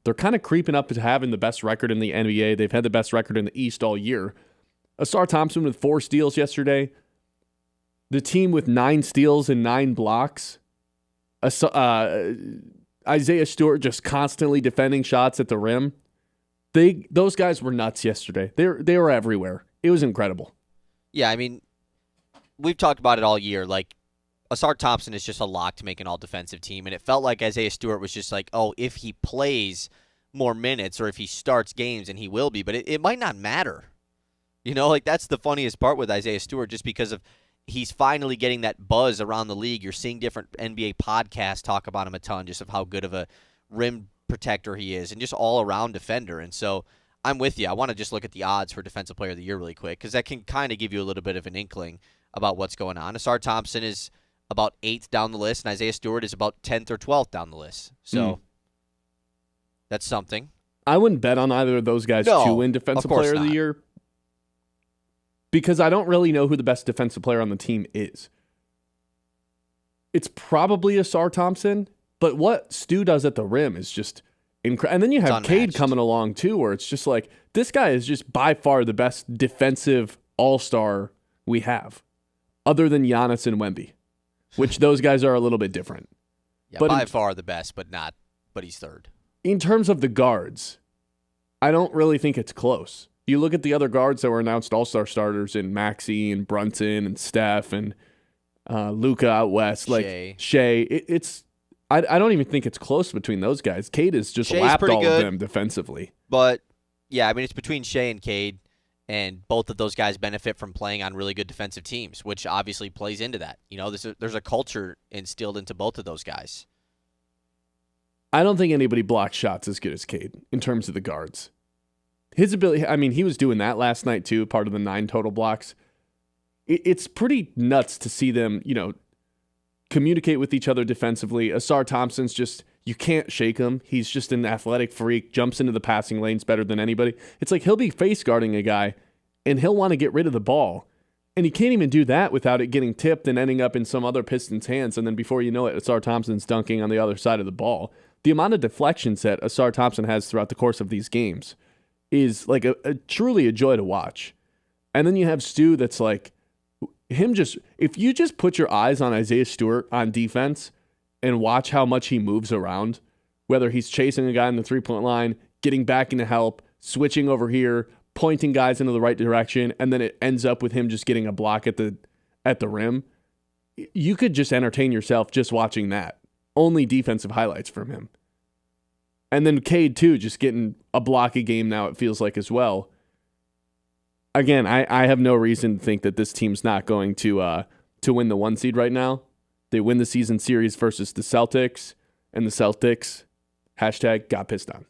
they're kind of creeping up to having the best record in the NBA. They've had the best record in the East all year. Asar Thompson with 4 steals yesterday. The team with 9 steals and 9 blocks. Isaiah Stewart just constantly defending shots at the rim. Those guys were nuts yesterday. They were everywhere. It was incredible. Yeah, we've talked about it all year. Asar Thompson is just a lock to make an all-defensive team, and it felt like Isaiah Stewart was just if he plays more minutes or if he starts games, and he will be, but it might not matter. That's the funniest part with Isaiah Stewart, just because of he's finally getting that buzz around the league. You're seeing different NBA podcasts talk about him a ton, just of how good of a rim protector he is and just all-around defender. And so I'm with you. I want to just look at the odds for Defensive Player of the Year really quick, because that can kind of give you a little bit of an inkling about what's going on. Asar Thompson is about 8th down the list, and Isaiah Stewart is about 10th or 12th down the list. So that's something. I wouldn't bet on either of those guys to win Defensive Player of the Year, because I don't really know who the best defensive player on the team is. it's probably Asar Thompson, but what Stu does at the rim is just incredible. And then you have Cade coming along too, where it's just like, this guy is just by far the best defensive all-star we have, other than Giannis and Wemby, which those guys are a little bit different. Yeah, but by far the best, but he's third. In terms of the guards, I don't really think it's close. You look at the other guards that were announced all-star starters in Maxey and Brunson and Steph and Luka out west, like Shea. I don't even think it's close between those guys. Cade has just lapped all of them defensively. But, yeah, I mean, it's between Shea and Cade, and both of those guys benefit from playing on really good defensive teams, which obviously plays into that. You know, there's a culture instilled into both of those guys. I don't think anybody blocks shots as good as Cade in terms of the guards. His ability, I mean, he was doing that last night too, part of the 9 total blocks. It's pretty nuts to see them, communicate with each other defensively. Asar Thompson's just, you can't shake him. He's just an athletic freak, jumps into the passing lanes better than anybody. It's like he'll be face guarding a guy and he'll want to get rid of the ball. And he can't even do that without it getting tipped and ending up in some other Pistons' hands. And then before you know it, Asar Thompson's dunking on the other side of the ball. The amount of deflections that Asar Thompson has throughout the course of these games is like truly a joy to watch. And then you have Stu that's like, if you just put your eyes on Isaiah Stewart on defense and watch how much he moves around, whether he's chasing a guy in the 3-point line, getting back into help, switching over here, pointing guys into the right direction, and then it ends up with him just getting a block at the rim, you could just entertain yourself just watching that. Only defensive highlights from him. And then Cade, too, just getting a block a game now, it feels like, as well. Again, I have no reason to think that this team's not going to win the 1 seed right now. They win the season series versus the Celtics, and the Celtics, #got pissed on.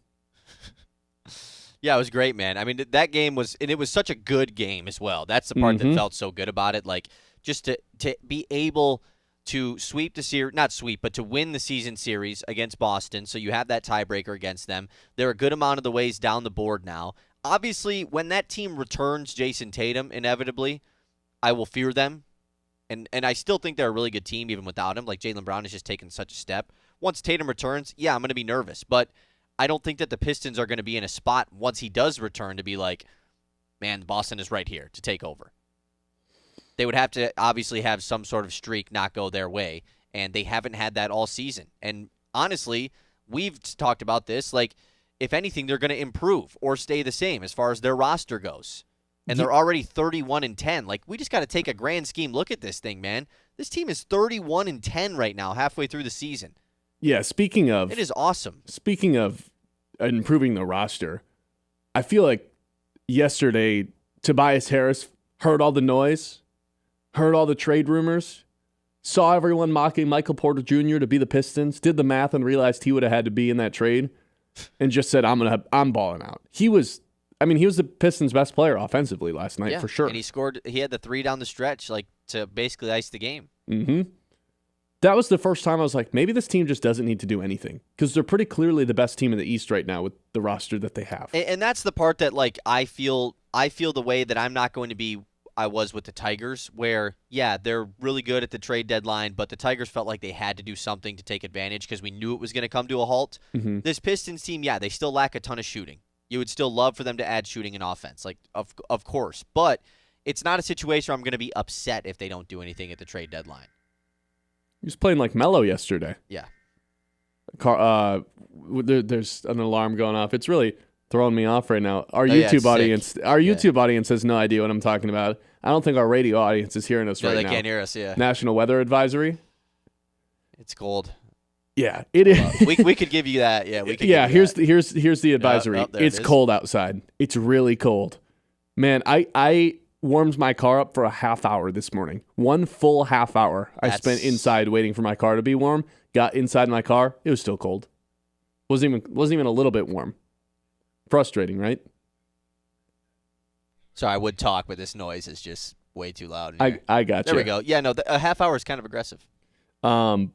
Yeah, it was great, man. I mean, that game was, and it was such a good game as well. That's the part that felt so good about it. Like, just to be able to sweep the series, not sweep, but to win the season series against Boston, so you have that tiebreaker against them. They're a good amount of the ways down the board now. Obviously, when that team returns Jason Tatum, inevitably, I will fear them. And I still think they're a really good team even without him. Like, Jaylen Brown has just taken such a step. Once Tatum returns, yeah, I'm going to be nervous. But I don't think that the Pistons are going to be in a spot once he does return to be like, man, Boston is right here to take over. They would have to obviously have some sort of streak not go their way, and they haven't had that all season. And honestly, we've talked about this, like, if anything, they're going to improve or stay the same as far as their roster goes. And they're already 31-10. Like, we just got to take a grand scheme look at this thing, man. This team is 31-10 right now, halfway through the season. Yeah, speaking of... It is awesome. Speaking of improving the roster, I feel like yesterday, Tobias Harris heard all the noise, heard all the trade rumors, saw everyone mocking Michael Porter Jr. to be the Pistons, did the math and realized he would have had to be in that trade, and just said, I'm balling out. He was the Pistons' best player offensively last night, for sure. And he had the 3 down the stretch, like, to basically ice the game. Mm-hmm. That was the first time I was like, maybe this team just doesn't need to do anything, because they're pretty clearly the best team in the East right now with the roster that they have. And that's the part that, like, I feel the way that I'm not going to be I was with the Tigers, where, yeah, they're really good at the trade deadline, but the Tigers felt like they had to do something to take advantage because we knew it was going to come to a halt. Mm-hmm. This Pistons team, yeah, they still lack a ton of shooting. You would still love for them to add shooting and offense, like, of course. But it's not a situation where I'm going to be upset if they don't do anything at the trade deadline. He was playing like Melo yesterday. Yeah. There's an alarm going off. It's really throwing me off right now. Our YouTube audience has no idea what I'm talking about. I don't think our radio audience is hearing us right now. They can't hear us, yeah. National Weather Advisory. It's cold. Yeah, it is. We could give you that. Yeah, we could. Yeah, here's the advisory. It's cold outside. It's really cold. Man, I warmed my car up for a half hour this morning. 1 full half hour I spent inside waiting for my car to be warm. Got inside my car. It was still cold. Wasn't even a little bit warm. Frustrating, right? So I would talk, but this noise is just way too loud. I got you. There we go. Yeah, no, a half hour is kind of aggressive. I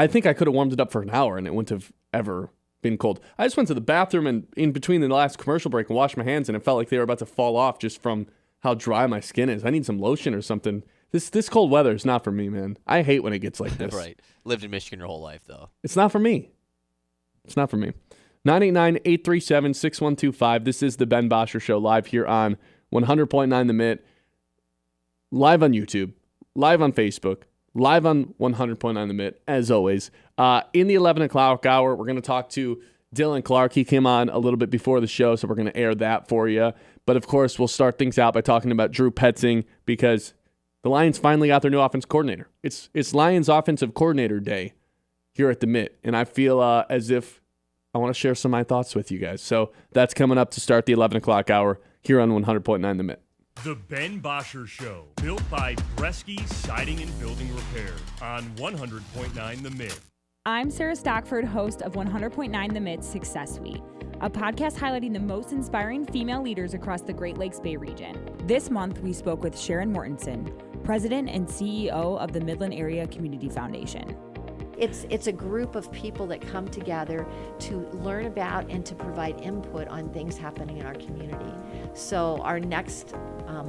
think I could have warmed it up for an hour and it wouldn't have ever been cold. I just went to the bathroom and in between the last commercial break and washed my hands, and it felt like they were about to fall off just from how dry my skin is. I need some lotion or something. This cold weather is not for me, man. I hate when it gets like this. Right. Lived in Michigan your whole life, though. It's not for me. It's not for me. 989-837-6125. This is the Ben Bosscher Show live here on 100.9 The Mitt. Live on YouTube. Live on Facebook. Live on 100.9 The Mitt, as always. In the 11 o'clock hour, we're going to talk to Dillon Clark. He came on a little bit before the show, so we're going to air that for you. But, of course, we'll start things out by talking about Drew Petzing because the Lions finally got their new offense coordinator. It's Lions offensive coordinator day here at the Mitt, and I feel as if I want to share some of my thoughts with you guys. So that's coming up to start the 11 o'clock hour here on 100.9 The Mitt. The Ben Bosscher Show, built by Bresky Siding and Building Repair on 100.9 The Mitt. I'm Sarah Stockford, host of 100.9 The Mitt Success Suite, a podcast highlighting the most inspiring female leaders across the Great Lakes Bay region. This month, we spoke with Sharon Mortensen, President and CEO of the Midland Area Community Foundation. It's a group of people that come together to learn about and to provide input on things happening in our community. So our next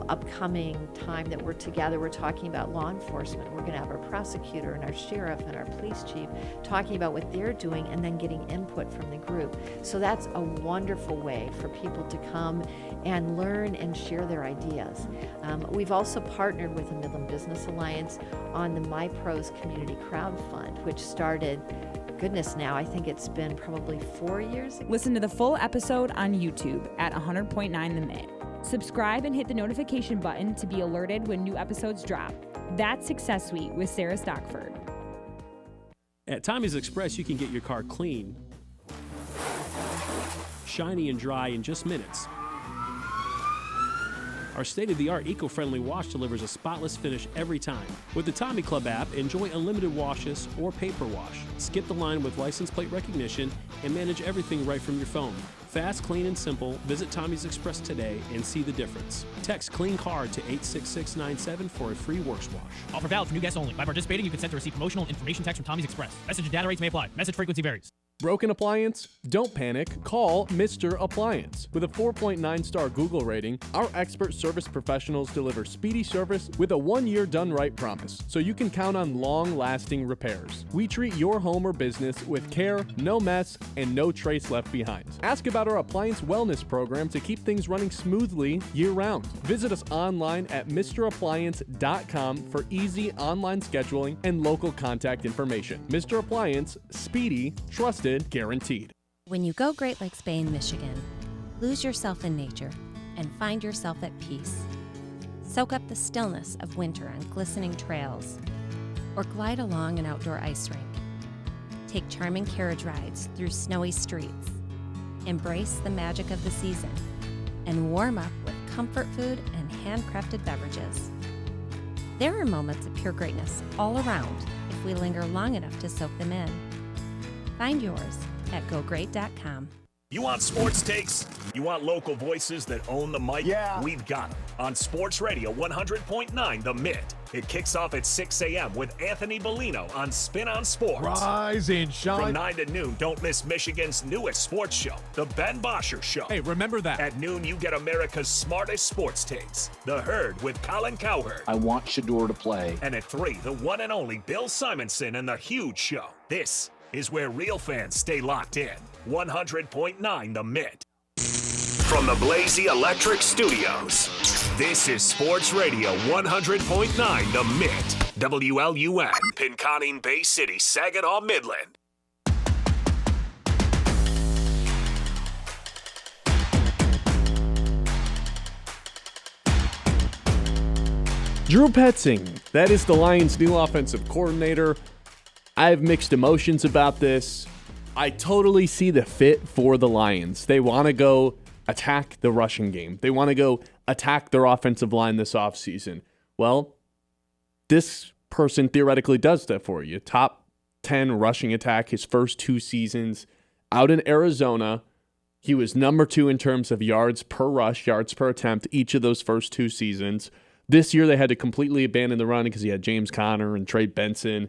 upcoming time that we're together, we're talking about law enforcement. We're going to have our prosecutor and our sheriff and our police chief talking about what they're doing and then getting input from the group. So that's a wonderful way for people to come and learn and share their ideas. We've also partnered with the Midland Business Alliance on the My Pros Community Crowd Fund, which started, goodness now, I think it's been probably 4 years. Listen to the full episode on YouTube at 100.9 The Mitt. Subscribe and hit the notification button to be alerted when new episodes drop. That's Success Suite with Sarah Stockford. At Tommy's Express, you can get your car clean, shiny and dry in just minutes. Our state-of-the-art eco-friendly wash delivers a spotless finish every time. With the Tommy Club app, enjoy unlimited washes or paper wash. Skip the line with license plate recognition and manage everything right from your phone. Fast, clean, and simple. Visit Tommy's Express today and see the difference. Text CLEAN CARD to 86697 for a free works wash. Offer valid for new guests only. By participating, you consent to receive promotional information text from Tommy's Express. Message and data rates may apply. Message frequency varies. Broken appliance? Don't panic. Call Mr. Appliance. With a 4.9-star Google rating, our expert service professionals deliver speedy service with a 1-year done-right promise, so you can count on long-lasting repairs. We treat your home or business with care, no mess, and no trace left behind. Ask about our appliance wellness program to keep things running smoothly year-round. Visit us online at MrAppliance.com for easy online scheduling and local contact information. Mr. Appliance, speedy, trusted, guaranteed. When you go Great Lakes Bay in Michigan, lose yourself in nature and find yourself at peace. Soak up the stillness of winter on glistening trails or glide along an outdoor ice rink. Take charming carriage rides through snowy streets. Embrace the magic of the season and warm up with comfort food and handcrafted beverages. There are moments of pure greatness all around if we linger long enough to soak them in. Find yours at gogreat.com. You want sports takes? You want local voices that own the mic? Yeah. We've got them on Sports Radio 100.9 The Mitt. It kicks off at 6 a.m. with Anthony Bellino on Spin on Sports. Rise and shine. From 9 to noon, don't miss Michigan's newest sports show, The Ben Bosscher Show. Hey, remember that. At noon, you get America's smartest sports takes, The Herd with Colin Cowherd. I want Shador to play. And at 3, the one and only Bill Simonson and The Huge Show. This is where real fans stay locked in. 100.9 The Mitt. From the Blazy Electric Studios, this is Sports Radio 100.9 The Mitt. WLUN, Pinconning Bay City, Saginaw, Midland. Drew Petzing, that is the Lions' new offensive coordinator. I have mixed emotions about this. I totally see the fit for the Lions. They want to go attack the rushing game. They want to go attack their offensive line this offseason. Well, this person theoretically does that for you. Top 10 rushing attack his first 2 seasons. Out in Arizona, he was number 2 in terms of yards per rush, yards per attempt, each of those first 2 seasons. This year they had to completely abandon the run because he had James Conner and Trey Benson.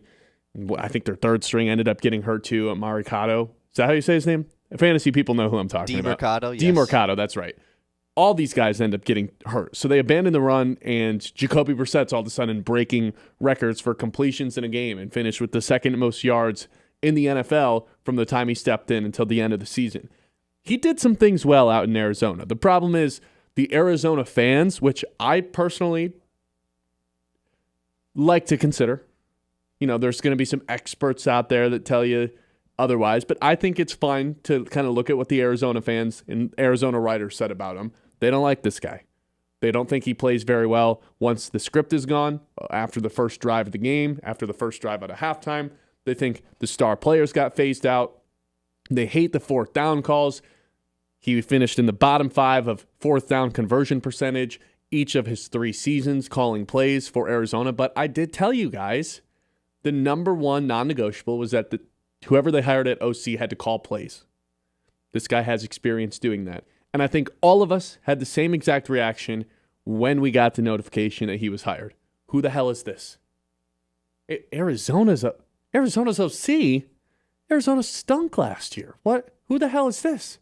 I think their third string ended up getting hurt too, Maricado. Is that how you say his name? Fantasy people know who I'm talking about. DeMercado, yes. DeMercado, that's right. all these guys end up getting hurt. So they abandon the run, and Jacoby Brissett's all of a sudden breaking records for completions in a game and finished with the second most yards in the NFL from the time he stepped in until the end of the season. He did some things well out in Arizona. The problem is the Arizona fans, which I personally like to consider. There's going to be some experts out there that tell you otherwise, but I think it's fine to kind of look at what the Arizona fans and Arizona writers said about him. They don't like this guy. They don't think he plays very well once the script is gone, after the first drive of the game, after the first drive out of halftime. They think the star players got phased out. They hate the fourth down calls. He finished in the bottom 5 of fourth down conversion percentage each of his 3 seasons calling plays for Arizona. But I did tell you guys, the number one non-negotiable was that whoever they hired at OC had to call plays. This guy has experience doing that. And I think all of us had the same exact reaction when we got the notification that he was hired. Who the hell is this? Arizona's OC? Arizona stunk last year. What? Who the hell is this?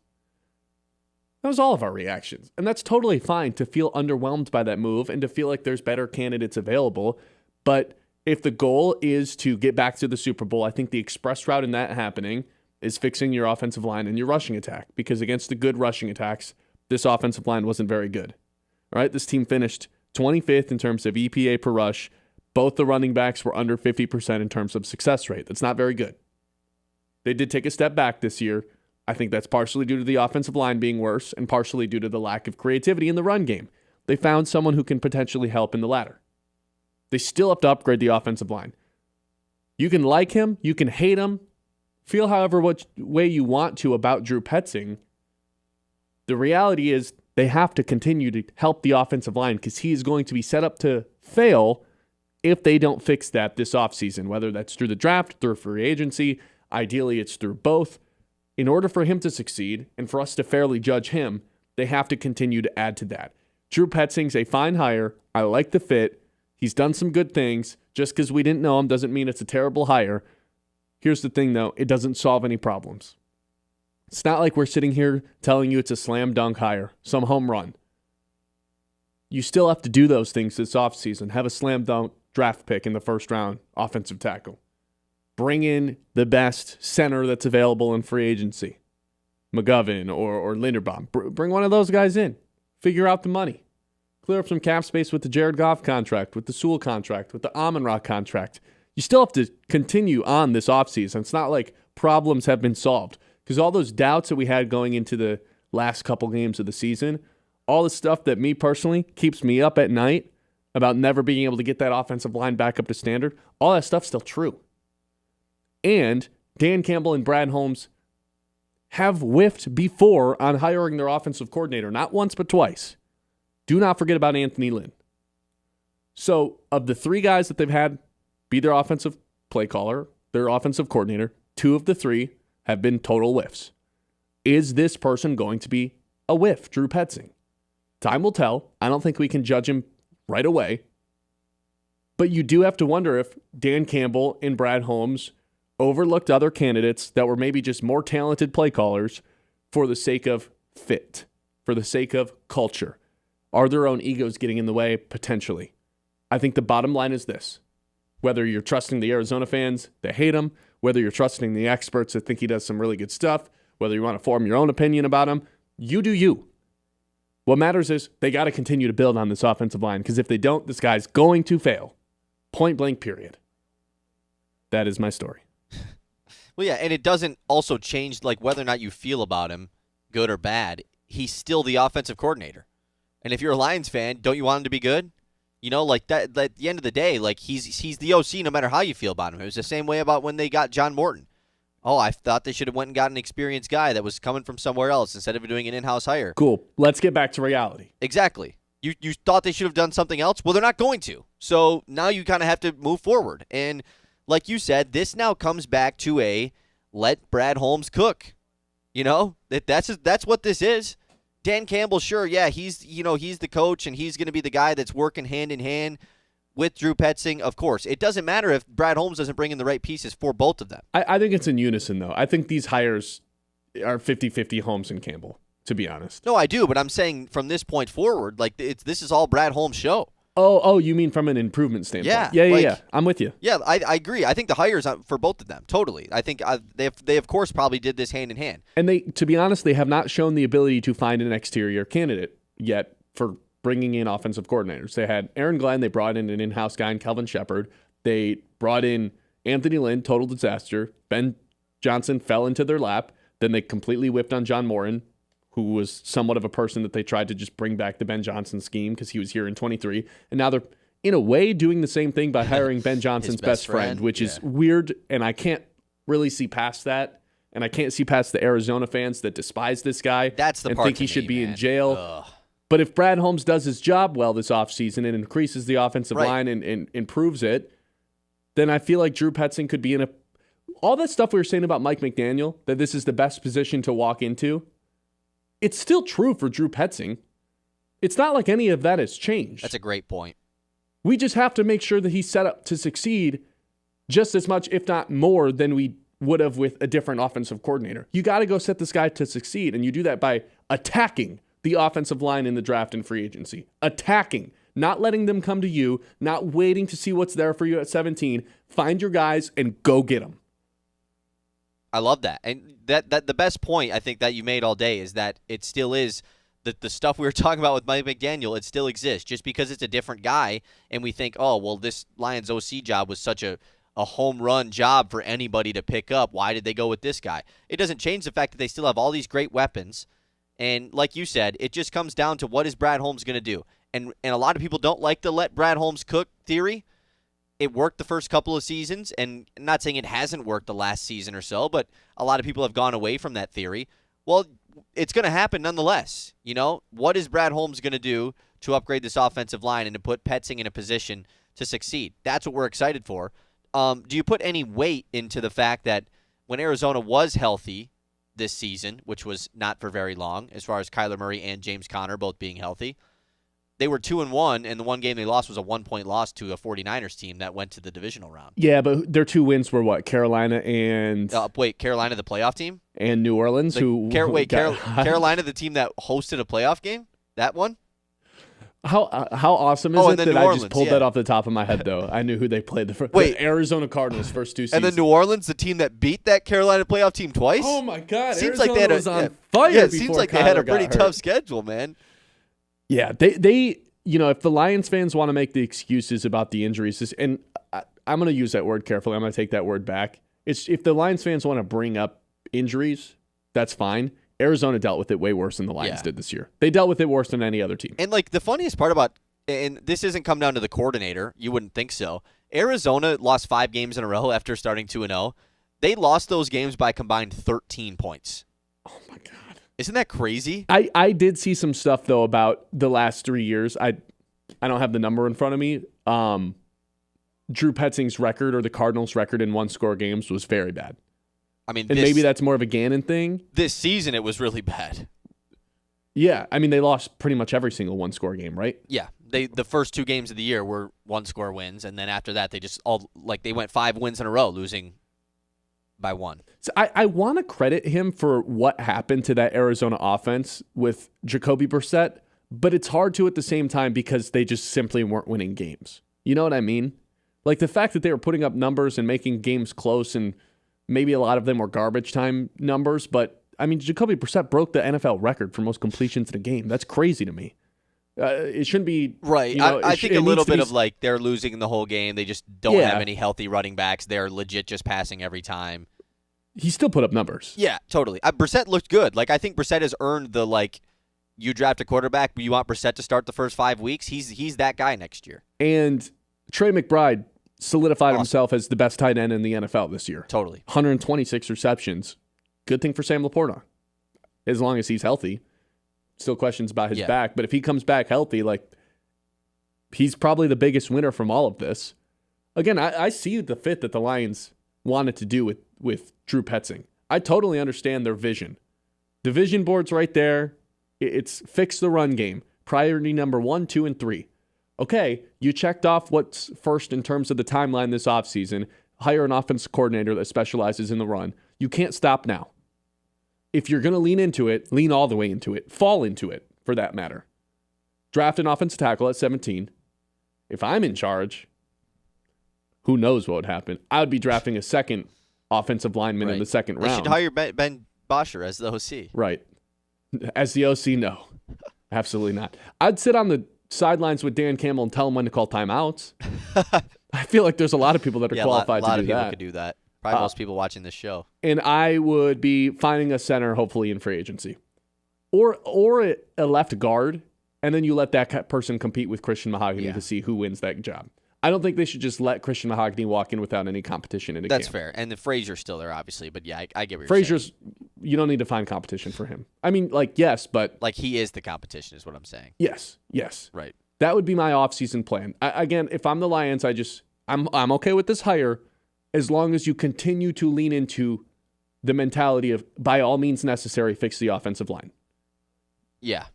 That was all of our reactions. And that's totally fine to feel underwhelmed by that move and to feel like there's better candidates available. But if the goal is to get back to the Super Bowl, I think the express route in that happening is fixing your offensive line and your rushing attack. Because against the good rushing attacks, this offensive line wasn't very good. All right, this team finished 25th in terms of EPA per rush. Both the running backs were under 50% in terms of success rate. That's not very good. They did take a step back this year. I think that's partially due to the offensive line being worse and partially due to the lack of creativity in the run game. They found someone who can potentially help in the latter. They still have to upgrade the offensive line. You can like him, you can hate him, feel however which way you want to about Drew Petzing. The reality is they have to continue to help the offensive line because he is going to be set up to fail if they don't fix that this offseason, whether that's through the draft, through free agency. Ideally, it's through both. In order for him to succeed and for us to fairly judge him, they have to continue to add to that. Drew Petzing's a fine hire. I like the fit. He's done some good things. Just because we didn't know him doesn't mean it's a terrible hire. Here's the thing, though. It doesn't solve any problems. It's not like we're sitting here telling you it's a slam dunk hire, some home run. You still have to do those things this offseason. Have a slam dunk draft pick in the first round, offensive tackle. Bring in the best center that's available in free agency. McGovern or Linderbaum. Bring one of those guys in. Figure out the money. Clear up some cap space with the Jared Goff contract, with the Sewell contract, with the Amon-Ra contract. You still have to continue on this offseason. It's not like problems have been solved. Because all those doubts that we had going into the last couple games of the season, all the stuff that me personally keeps me up at night about never being able to get that offensive line back up to standard, all that stuff's still true. And Dan Campbell and Brad Holmes have whiffed before on hiring their offensive coordinator, not once but twice. Do not forget about Anthony Lynn. So, of the 3 guys that they've had be their offensive play caller, their offensive coordinator, 2 of the 3 have been total whiffs. Is this person going to be a whiff, Drew Petzing? Time will tell. I don't think we can judge him right away. But you do have to wonder if Dan Campbell and Brad Holmes overlooked other candidates that were maybe just more talented play callers for the sake of fit, for the sake of culture. Are their own egos getting in the way? Potentially. I think the bottom line is this. Whether you're trusting the Arizona fans that hate him, whether you're trusting the experts that think he does some really good stuff, whether you want to form your own opinion about him, you do you. What matters is they got to continue to build on this offensive line because if they don't, this guy's going to fail. Point blank, period. That is my story. Well, yeah, and it doesn't also change like whether or not you feel about him, good or bad. He's still the offensive coordinator. And if you're a Lions fan, don't you want him to be good? You know, like that at the end of the day, like he's the OC no matter how you feel about him. It was the same way about when they got John Morton. Oh, I thought they should have went and got an experienced guy that was coming from somewhere else instead of doing an in-house hire. Cool. Let's get back to reality. Exactly. You thought they should have done something else? Well, they're not going to. So now you kind of have to move forward. And like you said, this now comes back to a let Brad Holmes cook. You know, that's what this is. Dan Campbell, sure, yeah, he's the coach and he's going to be the guy that's working hand in hand with Drew Petzing. Of course, it doesn't matter if Brad Holmes doesn't bring in the right pieces for both of them. I think it's in unison, though. I think these hires are 50-50 Holmes and Campbell. to be honest. No, I do, but I'm saying from this point forward, like this is all Brad Holmes' show. Oh, you mean from an improvement standpoint? Yeah. I'm with you. Yeah, I agree. I think the hires for both of them, totally. I think they of course probably did this hand in hand. And they, to be honest, they have not shown the ability to find an exterior candidate yet for bringing in offensive coordinators. They had Aaron Glenn. They brought in an in-house guy in Kelvin Shepard. They brought in Anthony Lynn, total disaster. Ben Johnson fell into their lap. Then they completely whipped on John Moran, who was somewhat of a person that they tried to just bring back the Ben Johnson scheme because he was here in 23. And now they're, in a way, doing the same thing by hiring Ben Johnson's best friend, which is weird, and I can't really see past that. And I can't see past the Arizona fans that despise this guy That's the and part think to he should me, be man. in jail. Ugh. But if Brad Holmes does his job well this offseason and increases the offensive line and improves it, then I feel like Drew Petzing could be in a... All that stuff we were saying about Mike McDaniel, that this is the best position to walk into, it's still true for Drew Petzing. It's not like any of that has changed. That's a great point. We just have to make sure that he's set up to succeed just as much, if not more, than we would have with a different offensive coordinator. You got to go set this guy to succeed, and you do that by attacking the offensive line in the draft and free agency. Attacking. Not letting them come to you, not waiting to see what's there for you at 17. Find your guys and go get them. I love that. And that the best point I think that you made all day is that it still is the stuff we were talking about with Mike McDaniel, it still exists. Just because it's a different guy and we think, oh, well, this Lions OC job was such a home run job for anybody to pick up. Why did they go with this guy? It doesn't change the fact that they still have all these great weapons. And like you said, it just comes down to what is Brad Holmes going to do. And a lot of people don't like the let Brad Holmes cook theory. It worked the first couple of seasons, and I'm not saying it hasn't worked the last season or so, but a lot of people have gone away from that theory. Well, it's going to happen nonetheless. You know, what is Brad Holmes going to do to upgrade this offensive line and to put Petzing in a position to succeed? That's what we're excited for. Do you put any weight into the fact that when Arizona was healthy this season, which was not for very long, as far as Kyler Murray and James Conner both being healthy, they were 2-1, and the one game they lost was a 1-point loss to a 49ers team that went to the divisional round. Yeah, but their two wins were what? Carolina and... Carolina, the playoff team? And New Orleans, Carolina, the team that hosted a playoff game? That one? How awesome is it that I just pulled that off the top of my head, though? I knew who they played. The Arizona Cardinals, first two seasons. And the New Orleans, the team that beat that Carolina playoff team twice? Oh, my God. Seems Arizona like they had was on fire it before seems like Kyler they had a got pretty hurt. tough schedule, man. Yeah, they you know, if the Lions fans want to make the excuses about the injuries, and I'm going to use that word carefully. I'm going to take that word back. If the Lions fans want to bring up injuries, that's fine. Arizona dealt with it way worse than the Lions did this year. They dealt with it worse than any other team. And, like, the funniest part about, and this isn't come down to the coordinator, you wouldn't think so, Arizona lost 5 games in a row after starting 2-0. They lost those games by combined 13 points. Oh, my God. Isn't that crazy? I did see some stuff, though, about the last 3 years. I don't have the number in front of me. Drew Petzing's record, or the Cardinals' record in one-score games, was very bad. I mean, and maybe that's more of a Gannon thing. This season, it was really bad. Yeah, I mean, they lost pretty much every single one-score game, right? Yeah, the first 2 games of the year were one-score wins, and then after that, they went 5 wins in a row, losing by 1. So I want to credit him for what happened to that Arizona offense with Jacoby Brissett, but it's hard to at the same time because they just simply weren't winning games. You know what I mean? Like the fact that they were putting up numbers and making games close, and maybe a lot of them were garbage time numbers, but I mean, Jacoby Brissett broke the NFL record for most completions in a game. That's crazy to me. It shouldn't be right. You know, I think a little bit of like they're losing the whole game. They just don't have any healthy running backs. They're legit just passing every time. He still put up numbers. Yeah, totally. Brissett looked good. Like I think Brissett has earned the you draft a quarterback, but you want Brissett to start the first 5 weeks. He's that guy next year. And Trey McBride solidified himself as the best tight end in the NFL this year. Totally. 126 receptions. Good thing for Sam Laporta, as long as he's healthy. Still questions about his back, but if he comes back healthy, he's probably the biggest winner from all of this. Again, I see the fit that the Lions wanted to do with Drew Petzing. I totally understand their vision. The vision board's right there. It's fix the run game. Priority number 1, 2, and 3. Okay, you checked off what's first in terms of the timeline this offseason. Hire an offensive coordinator that specializes in the run. You can't stop now. if you're going to lean into it, lean all the way into it. Fall into it, for that matter. Draft an offensive tackle at 17. If I'm in charge, who knows what would happen? I would be drafting a second offensive lineman in the second round. They should hire Ben Bosscher as the OC. Right. As the OC, no. Absolutely not. I'd sit on the sidelines with Dan Campbell and tell him when to call timeouts. I feel like there's a lot of people that are qualified to do that. A lot of people could do that. Probably most people watching this show. And I would be finding a center, hopefully, in free agency. Or a left guard, and then you let that person compete with Christian Mahogany to see who wins that job. I don't think they should just let Christian Mahogany walk in without any competition in a That's camp. fair. And the Frazier's still there, obviously. But yeah, I get what you're Frazier's, you don't need to find competition for him. I mean, yes, but... Like, he is the competition is what I'm saying. Yes. Right. That would be my offseason plan. Again, if I'm the Lions, I'm okay with this hire as long as you continue to lean into the mentality of, by all means necessary, fix the offensive line. Yeah.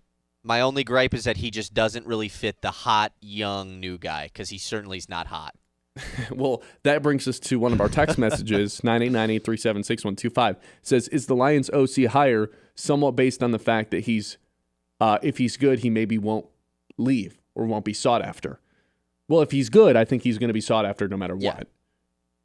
My only gripe is that he just doesn't really fit the hot, young, new guy, because he certainly is not hot. Well, that brings us to one of our text messages, 989-837-6125. It says, is the Lions OC hire somewhat based on the fact that if he's good, he maybe won't leave or won't be sought after? Well, if he's good, I think he's going to be sought after no matter what.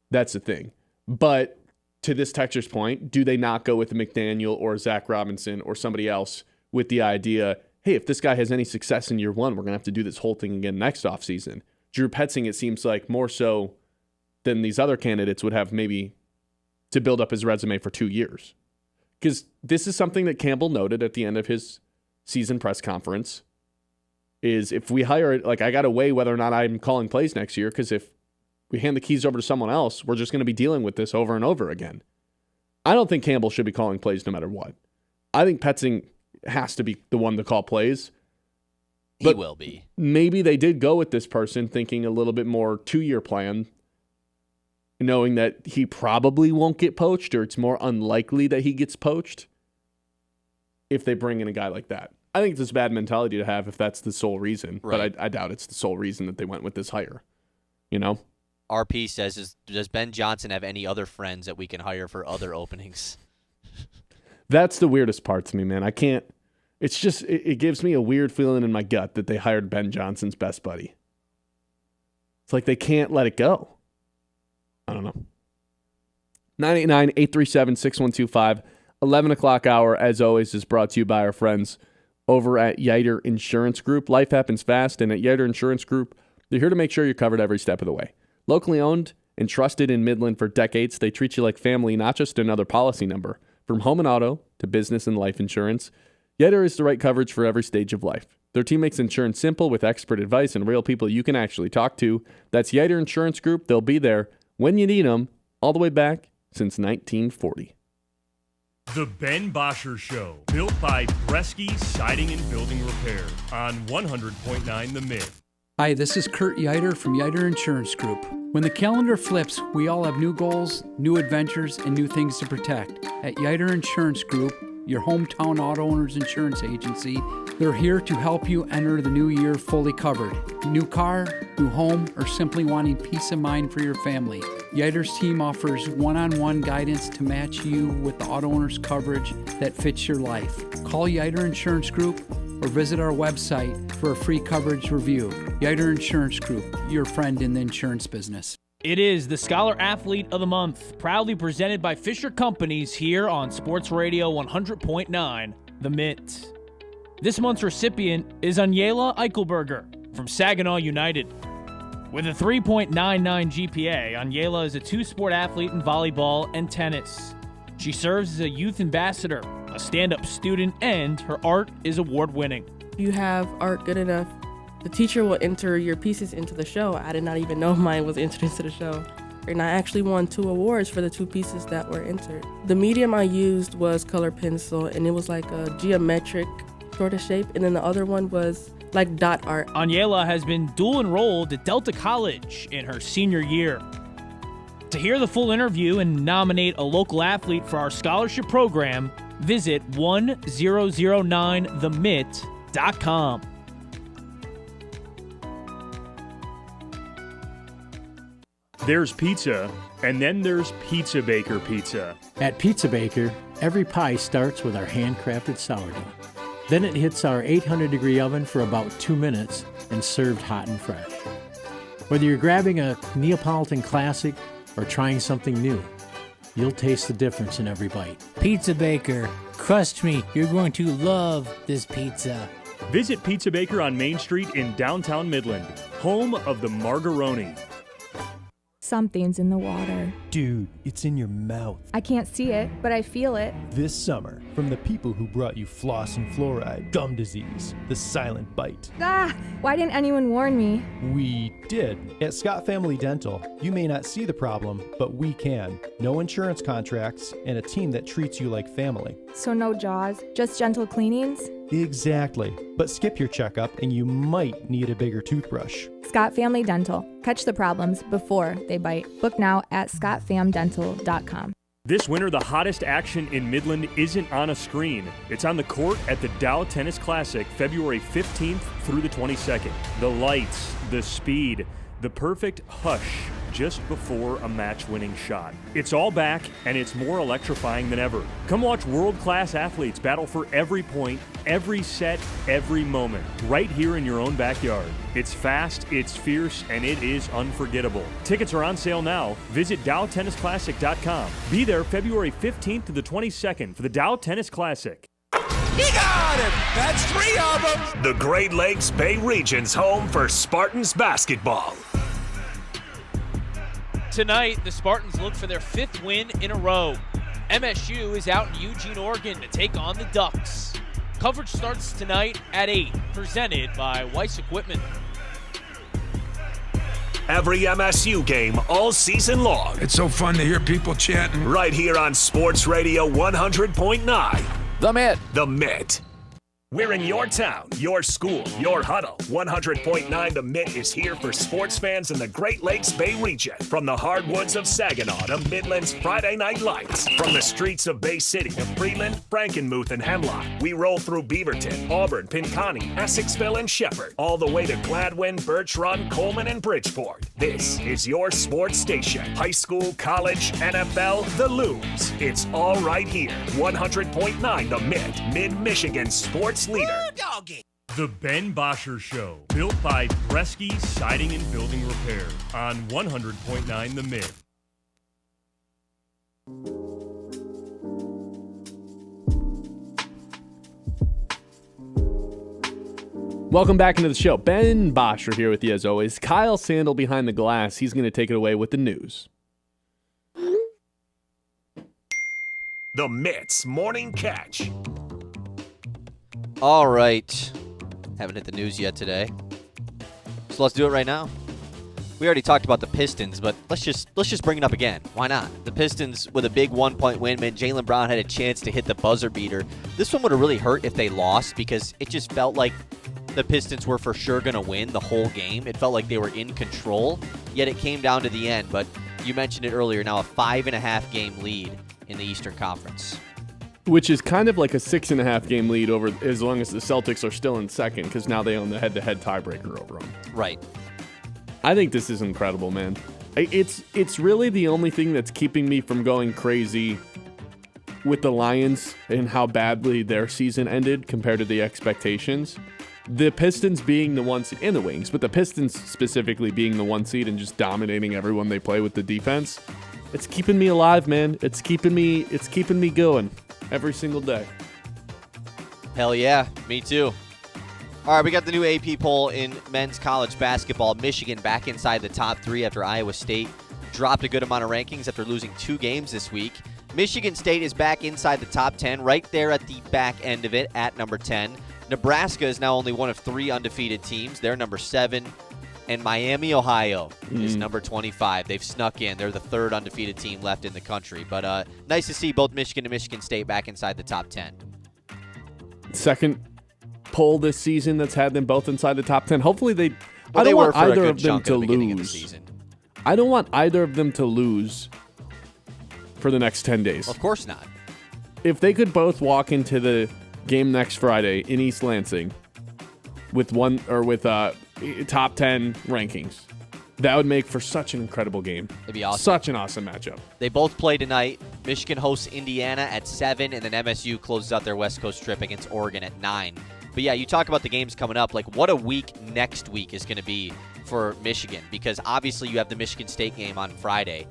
That's the thing. But to this texter's point, do they not go with McDaniel or Zach Robinson or somebody else with the idea, hey, if this guy has any success in year one, we're going to have to do this whole thing again next offseason? Drew Petzing, it seems like, more so than these other candidates would have maybe to build up his resume for 2 years. Because this is something that Campbell noted at the end of his season press conference, is if we hire it, I got to weigh whether or not I'm calling plays next year, because if we hand the keys over to someone else, we're just going to be dealing with this over and over again. I don't think Campbell should be calling plays no matter what. I think Petzing has to be the one to call plays. He will be. Maybe they did go with this person thinking a little bit more 2-year plan, knowing that he probably won't get poached, or it's more unlikely that he gets poached if they bring in a guy like that. I think it's a bad mentality to have if that's the sole reason, right. But I doubt it's the sole reason that they went with this hire. You know? RP says, does Ben Johnson have any other friends that we can hire for other openings? That's the weirdest part to me, man. I can't. It's just, it gives me a weird feeling in my gut that they hired Ben Johnson's best buddy. It's like they can't let it go. I don't know. 989-837-6125. 11 o'clock hour, as always, is brought to you by our friends over at Yiter Insurance Group. Life happens fast, and at Yiter Insurance Group, they're here to make sure you're covered every step of the way. Locally owned and trusted in Midland for decades, they treat you like family, not just another policy number. From home and auto to business and life insurance, Yiter is the right coverage for every stage of life. Their team makes insurance simple with expert advice and real people you can actually talk to. That's Yiter Insurance Group. They'll be there when you need them, all the way back since 1940. The Ben Bosscher Show, built by Bresky Siding and Building Repair on 100.9 The Mitt. Hi, this is Kurt Yiter from Yiter Insurance Group. When the calendar flips, we all have new goals, new adventures, and new things to protect. At Yiter Insurance Group, your hometown auto owners insurance agency, they're here to help you enter the new year fully covered. New car, new home, or simply wanting peace of mind for your family. Yiter's team offers one-on-one guidance to match you with the auto owner's coverage that fits your life. Call Yiter Insurance Group or visit our website for a free coverage review. Yiter Insurance Group, your friend in the insurance business. It is the Scholar Athlete of the Month, proudly presented by Fisher Companies here on Sports Radio 100.9, The Mitt. This month's recipient is Anyela Eichelberger from Saginaw United. With a 3.99 GPA, Anyela is a two-sport athlete in volleyball and tennis. She serves as a youth ambassador, a stand-up student, and her art is award-winning. You have art good enough, the teacher will enter your pieces into the show. I did not even know mine was entered into the show. And I actually won 2 awards for the 2 pieces that were entered. The medium I used was color pencil, and it was like a geometric sort of shape, and then the other one was like dot art. Anyela has been dual enrolled at Delta College in her senior year. To hear the full interview and nominate a local athlete for our scholarship program, visit 1009themitt.com. There's pizza, and then there's Pizza Baker pizza. At Pizza Baker, every pie starts with our handcrafted sourdough. Then it hits our 800-degree oven for about 2 minutes and served hot and fresh. Whether you're grabbing a Neapolitan classic or trying something new, you'll taste the difference in every bite. Pizza Baker. Trust me, you're going to love this pizza. Visit Pizza Baker on Main Street in downtown Midland, home of the Margaroni. Something's in the water. Dude, it's in your mouth. I can't see it, but I feel it. This summer, from the people who brought you floss and fluoride, gum disease, the silent bite. Ah! Why didn't anyone warn me? We did. At Scott Family Dental, you may not see the problem, but we can. No insurance contracts and a team that treats you like family. So no jaws, just gentle cleanings? Exactly. But skip your checkup and you might need a bigger toothbrush. Scott Family Dental. Catch the problems before they bite. Book now at scottfamdental.com. This winter, the hottest action in Midland isn't on a screen. It's on the court at the Dow Tennis Classic, February 15th through the 22nd. The lights, the speed, the perfect hush just before a match-winning shot. It's all back, and it's more electrifying than ever. Come watch world-class athletes battle for every point, every set, every moment, right here in your own backyard. It's fast, it's fierce, and it is unforgettable. Tickets are on sale now. Visit DowTennisClassic.com. Be there February 15th to the 22nd for the Dow Tennis Classic. He got him! That's 3 of them! The Great Lakes Bay Region's home for Spartans basketball. Tonight, the Spartans look for their 5th win in a row. MSU is out in Eugene, Oregon to take on the Ducks. Coverage starts tonight at 8, presented by Weiss Equipment. Every MSU game all season long. It's so fun to hear people chatting. Right here on Sports Radio 100.9. The Mitt. The Mitt. We're in your town, your school, your huddle. 100.9 The Mitt is here for sports fans in the Great Lakes Bay region. From the hardwoods of Saginaw to Midland's Friday Night Lights. From the streets of Bay City to Freeland, Frankenmuth, and Hemlock. We roll through Beaverton, Auburn, Pinconning, Essexville, and Shepherd. All the way to Gladwin, Birch Run, Coleman, and Bridgeport. This is your sports station. High school, college, NFL, the Looms. It's all right here. 100.9 The Mitt, Mid-Michigan sports leader. The Ben Bosscher Show, built by Bresky Siding and Building Repair on 100.9 The Mid. Welcome back into the show. Ben Bosscher here with you as always. Kyle Sandel behind the glass. He's going to take it away with the news. The Mitt's Morning Catch. All right. Haven't hit the news yet today. So let's do it right now. We already talked about the Pistons, but let's just bring it up again. Why not? The Pistons with a big 1-point win meant Jaylen Brown had a chance to hit the buzzer beater. This one would have really hurt if they lost because it just felt like the Pistons were for sure going to win the whole game. It felt like they were in control, yet it came down to the end. But you mentioned it earlier, now a 5.5 game lead in the Eastern Conference. Which is kind of like a 6.5 game lead over as long as the Celtics are still in second because now they own the head-to-head tiebreaker over them. Right. I think this is incredible, man. It's really the only thing that's keeping me from going crazy with the Lions and how badly their season ended compared to the expectations. The Pistons being the one seed, and the Wings, but the Pistons specifically being the 1 seed and just dominating everyone they play with the defense. It's keeping me alive, man. It's keeping me going every single day. Hell yeah, me too. All right, we got the new AP poll in men's college basketball. Michigan back inside the top 3 after Iowa State dropped a good amount of rankings after losing 2 games this week. Michigan State is back inside the top 10, right there at the back end of it at number 10. Nebraska is now only one of 3 undefeated teams. They're number 7. And Miami, Ohio is number 25. They've snuck in. They're the 3rd undefeated team left in the country. But nice to see both Michigan and Michigan State back inside the top 10. Second poll this season that's had them both inside the top 10. Hopefully they Well, I don't want for a either good of them chunk to at the beginning of the lose. season. I don't want either of them to lose for the next 10 days. Of course not. If they could both walk into the game next Friday in East Lansing with top 10 rankings, That would make for such an incredible game. It'd be awesome. Such an awesome matchup. They both play tonight. Michigan hosts Indiana at 7, and then MSU closes out their West Coast trip against Oregon at 9. But yeah, you talk about the games coming up. Like, what a week next week is going to be for Michigan, because obviously you have the Michigan State game on Friday.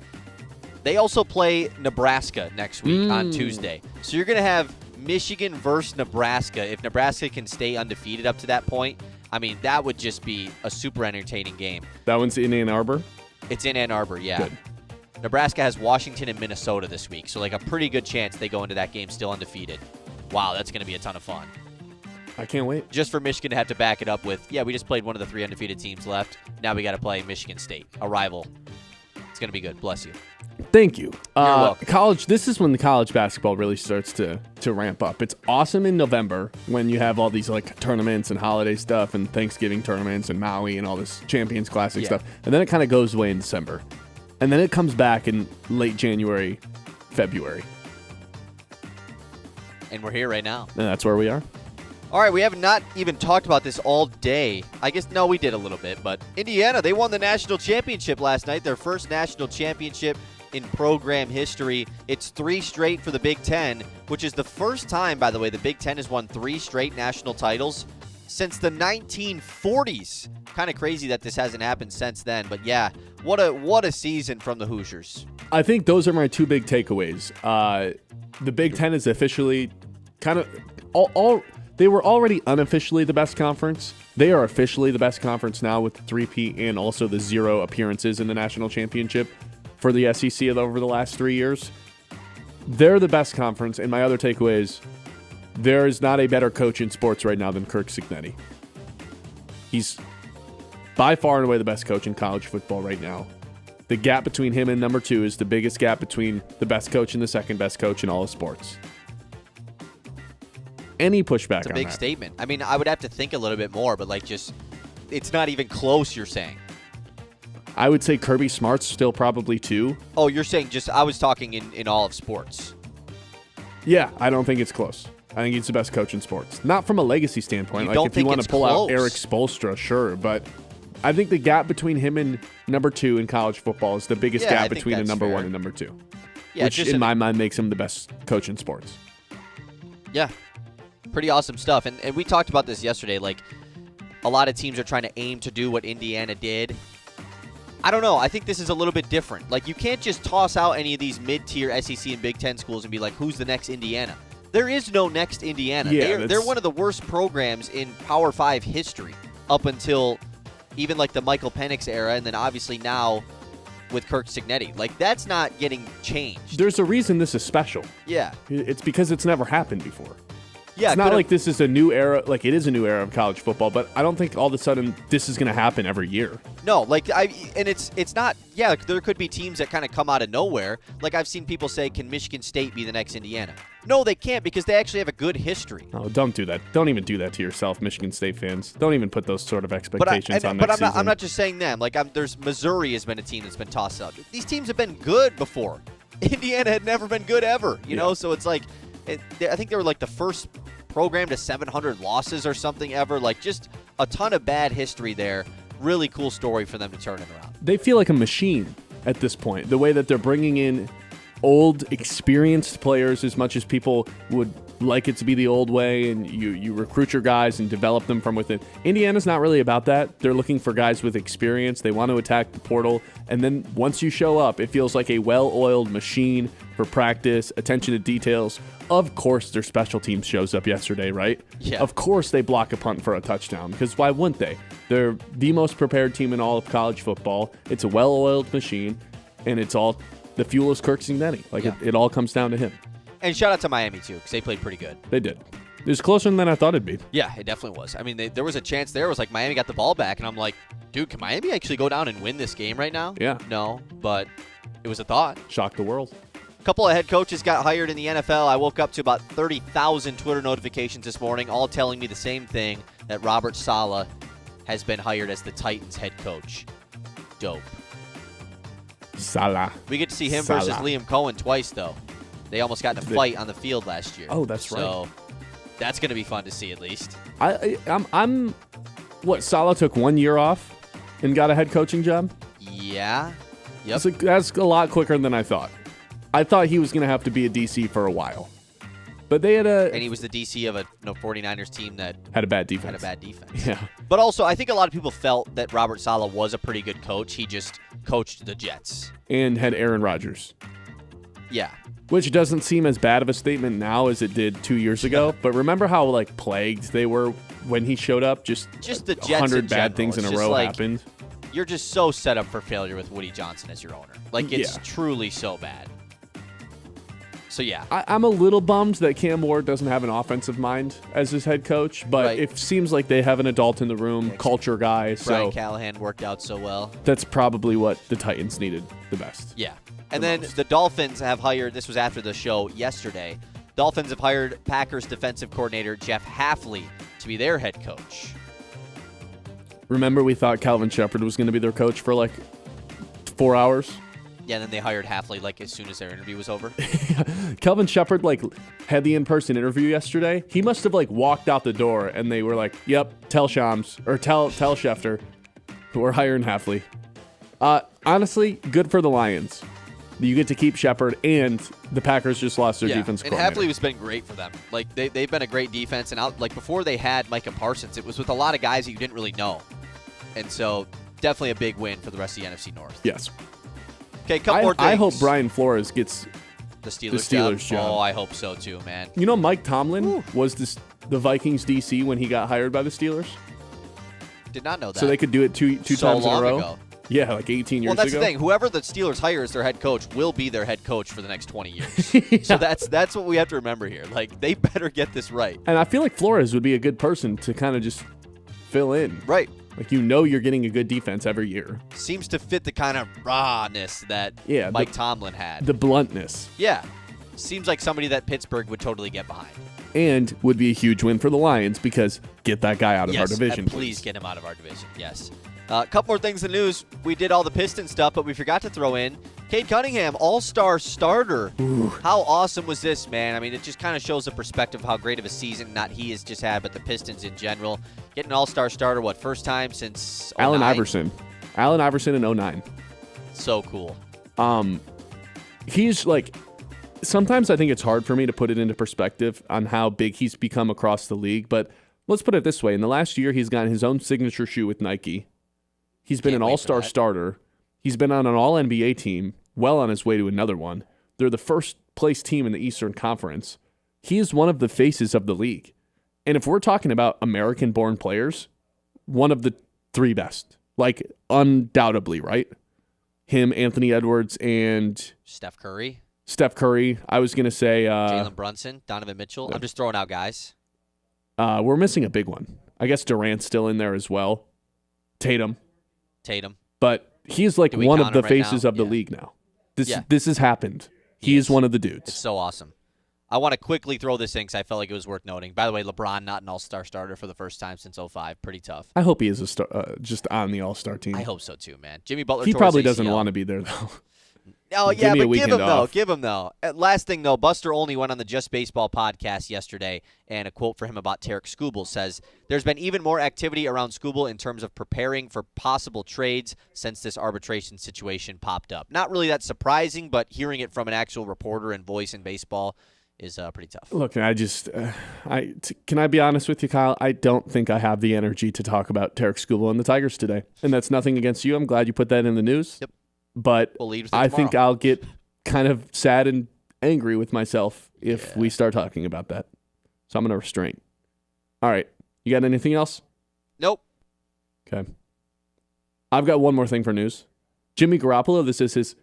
They also play Nebraska next week on Tuesday. So you're going to have Michigan versus Nebraska. If Nebraska can stay undefeated up to that point, I mean, that would just be a super entertaining game. That one's in Ann Arbor? It's in Ann Arbor, yeah. Good. Nebraska has Washington and Minnesota this week, so like a pretty good chance they go into that game still undefeated. Wow, that's going to be a ton of fun. I can't wait. Just for Michigan to have to back it up with, yeah, we just played one of the 3 undefeated teams left. Now we got to play Michigan State, a rival. It's going to be good. Bless you. Thank you. You're welcome. College. This is when the college basketball really starts to ramp up. It's awesome in November when you have all these like tournaments and holiday stuff and Thanksgiving tournaments and Maui and all this Champions Classic stuff. And then it kind of goes away in December. And then it comes back in late January, February. And we're here right now. And that's where we are. All right, we have not even talked about this all day. I guess, no, we did a little bit, but Indiana, they won the national championship last night, their first national championship in program history. It's 3 straight for the Big Ten, which is the first time, by the way, the Big Ten has won 3 straight national titles since the 1940s. Kind of crazy that this hasn't happened since then, but yeah, what a season from the Hoosiers. I think those are my 2 big takeaways. The Big Ten is officially kind of all they were already unofficially the best conference. They are officially the best conference now with the 3-peat and also the 0 appearances in the national championship for the SEC over the last 3 years. They're the best conference, and my other takeaway is there is not a better coach in sports right now than Kirk Cignetti. He's by far and away the best coach in college football right now. The gap between him and number 2 is the biggest gap between the best coach and the second best coach in all of sports. Any pushback on that? It's a big statement. I mean, I would have to think a little bit more, but like just, it's not even close, you're saying. I would say Kirby Smart's still probably 2. Oh, you're saying just, I was talking in all of sports. Yeah, I don't think it's close. I think he's the best coach in sports. Not from a legacy standpoint. You like don't if think you want it's to pull close? out Eric Spoelstra, sure, but I think the gap between him and number 2 in college football is the biggest Yeah, I gap think between a that's number fair. 1 and number 2. Yeah, which just in my mind makes him the best coach in sports. Yeah. Pretty awesome stuff. And we talked about this yesterday. Like, a lot of teams are trying to aim to do what Indiana did. I don't know. I think this is a little bit different. Like, you can't just toss out any of these mid-tier SEC and Big Ten schools and be like, who's the next Indiana? There is no next Indiana. Yeah, they're one of the worst programs in Power 5 history up until even, like, the Michael Penix era, and then obviously now with Kirk Cignetti. Like, that's not getting changed. There's a reason this is special. Yeah. It's because it's never happened before. Yeah, it's not like this is a new era. Like, it is a new era of college football, but I don't think all of a sudden this is going to happen every year. No, like, it's not, yeah, there could be teams that kind of come out of nowhere. Like, I've seen people say, can Michigan State be the next Indiana? No, they can't, because they actually have a good history. Oh, don't do that. Don't even do that to yourself, Michigan State fans. Don't even put those sort of expectations on next season. I'm not just saying them. Like, there's Missouri has been a team that's been tossed up. These teams have been good before. Indiana had never been good ever, you know? So it's like, I think they were like the first program to 700 losses or something ever. Like, just a ton of bad history there. Really cool story for them to turn it around. They feel like a machine at this point. The way that they're bringing in old, experienced players as much as people would like it to be the old way, and you recruit your guys and develop them from within. Indiana's not really about that. They're looking for guys with experience. They want to attack the portal, and then once you show up, it feels like a well-oiled machine for practice, attention to details. Of course their special teams shows up yesterday, right? Yeah. Of course they block a punt for a touchdown, because why wouldn't they? They're the most prepared team in all of college football. It's a well-oiled machine, and it's all the fuel is Kirk Cignetti. Like, it all comes down to him. And shout out to Miami, too, because they played pretty good. They did. It was closer than I thought it'd be. Yeah, it definitely was. I mean, there was a chance there. It was like Miami got the ball back, and I'm like, dude, can Miami actually go down and win this game right now? Yeah. No, but it was a thought. Shocked the world. A couple of head coaches got hired in the NFL. I woke up to about 30,000 Twitter notifications this morning, all telling me the same thing, that Robert Saleh has been hired as the Titans head coach. Dope. Salah. We get to see him versus Liam Cohen twice, though. They almost got in a fight on the field last year. Oh, that's right. So that's going to be fun to see, at least. I'm what, Salah took 1 year off and got a head coaching job? Yeah. Yep. That's a lot quicker than I thought. I thought he was going to have to be a DC for a while. But they had and he was the DC of a 49ers team that had a bad defense. Yeah. But also, I think a lot of people felt that Robert Saleh was a pretty good coach. He just coached the Jets. And had Aaron Rodgers. Yeah. Which doesn't seem as bad of a statement now as it did 2 years ago. But remember how plagued they were when he showed up? Just the Jets 100 bad things in a row happened. You're just so set up for failure with Woody Johnson as your owner. It's truly so bad. So, yeah. I'm a little bummed that Cam Ward doesn't have an offensive mind as his head coach, but it seems like they have an adult in the room, culture guy. Brian Callahan worked out so well. That's probably what the Titans needed the best. Yeah. And then the Dolphins have hired, this was after the show yesterday, Dolphins have hired Packers defensive coordinator Jeff Hafley to be their head coach. Remember we thought Calvin Shepard was going to be their coach for 4 hours? Yeah, and then they hired Hafley as soon as their interview was over. Calvin Shepard had the in-person interview yesterday. He must have walked out the door and they were like, "Yep, tell Shams or tell Schefter, we're hiring Hafley." Honestly, good for the Lions. You get to keep Shepard, and the Packers just lost their defense coordinator. And Hafley has been great for them. They've been a great defense, and before they had Micah Parsons, it was with a lot of guys that you didn't really know, and so definitely a big win for the rest of the NFC North. Yes. Okay, couple more things. I hope Brian Flores gets the Steelers job. Oh, I hope so too, man. You know, Mike Tomlin was the Vikings DC when he got hired by the Steelers. Did not know that. So they could do it two times in a row. Ago. Yeah, 18 years ago. Well, that's the thing. Whoever the Steelers hire as their head coach will be their head coach for the next 20 years. So that's what we have to remember here. They better get this right. And I feel like Flores would be a good person to kind of just fill in. Right. You're getting a good defense every year. Seems to fit the kind of rawness that Mike Tomlin had. The bluntness. Yeah. Seems like somebody that Pittsburgh would totally get behind. And would be a huge win for the Lions because get that guy out of our division. Please get him out of our division. Yes. A couple more things in the news. We did all the Pistons stuff, but we forgot to throw in Cade Cunningham, all-star starter. Ooh. How awesome was this, man? I mean, it just kind of shows the perspective of how great of a season not he has just had, but the Pistons in general. Getting an all-star starter, first time since 09? Allen Iverson. Allen Iverson in 09. So cool. He's sometimes I think it's hard for me to put it into perspective on how big he's become across the league, but let's put it this way. In the last year, he's gotten his own signature shoe with Nike. He's been an all-star starter. He's been on an all-NBA team, well on his way to another one. They're the first-place team in the Eastern Conference. He is one of the faces of the league. And if we're talking about American-born players, one of the three best. Undoubtedly, right? Him, Anthony Edwards, and... Steph Curry. I was going to say... Jalen Brunson, Donovan Mitchell. I'm just throwing out guys. We're missing a big one. I guess Durant's still in there as well. Tatum. But he's one of the faces of the league now. This has happened. He is one of the dudes. It's so awesome. I want to quickly throw this in because I felt like it was worth noting. By the way, LeBron not an all-star starter for the first time since 05. Pretty tough. I hope he is just on the all-star team. I hope so too, man. Jimmy Butler. He probably doesn't want to be there though. Oh, yeah, but give him though. Last thing, though, Buster Olney went on the Just Baseball podcast yesterday, and a quote for him about Tarek Skubal says, "There's been even more activity around Skubal in terms of preparing for possible trades since this arbitration situation popped up." Not really that surprising, but hearing it from an actual reporter and voice in baseball is pretty tough. Look, can I be honest with you, Kyle? I don't think I have the energy to talk about Tarek Skubal and the Tigers today, and that's nothing against you. I'm glad you put that in the news. Yep. But I think I'll get kind of sad and angry with myself if we start talking about that. So I'm going to restrain. All right. You got anything else? Nope. Okay. I've got one more thing for news. Jimmy Garoppolo, this is his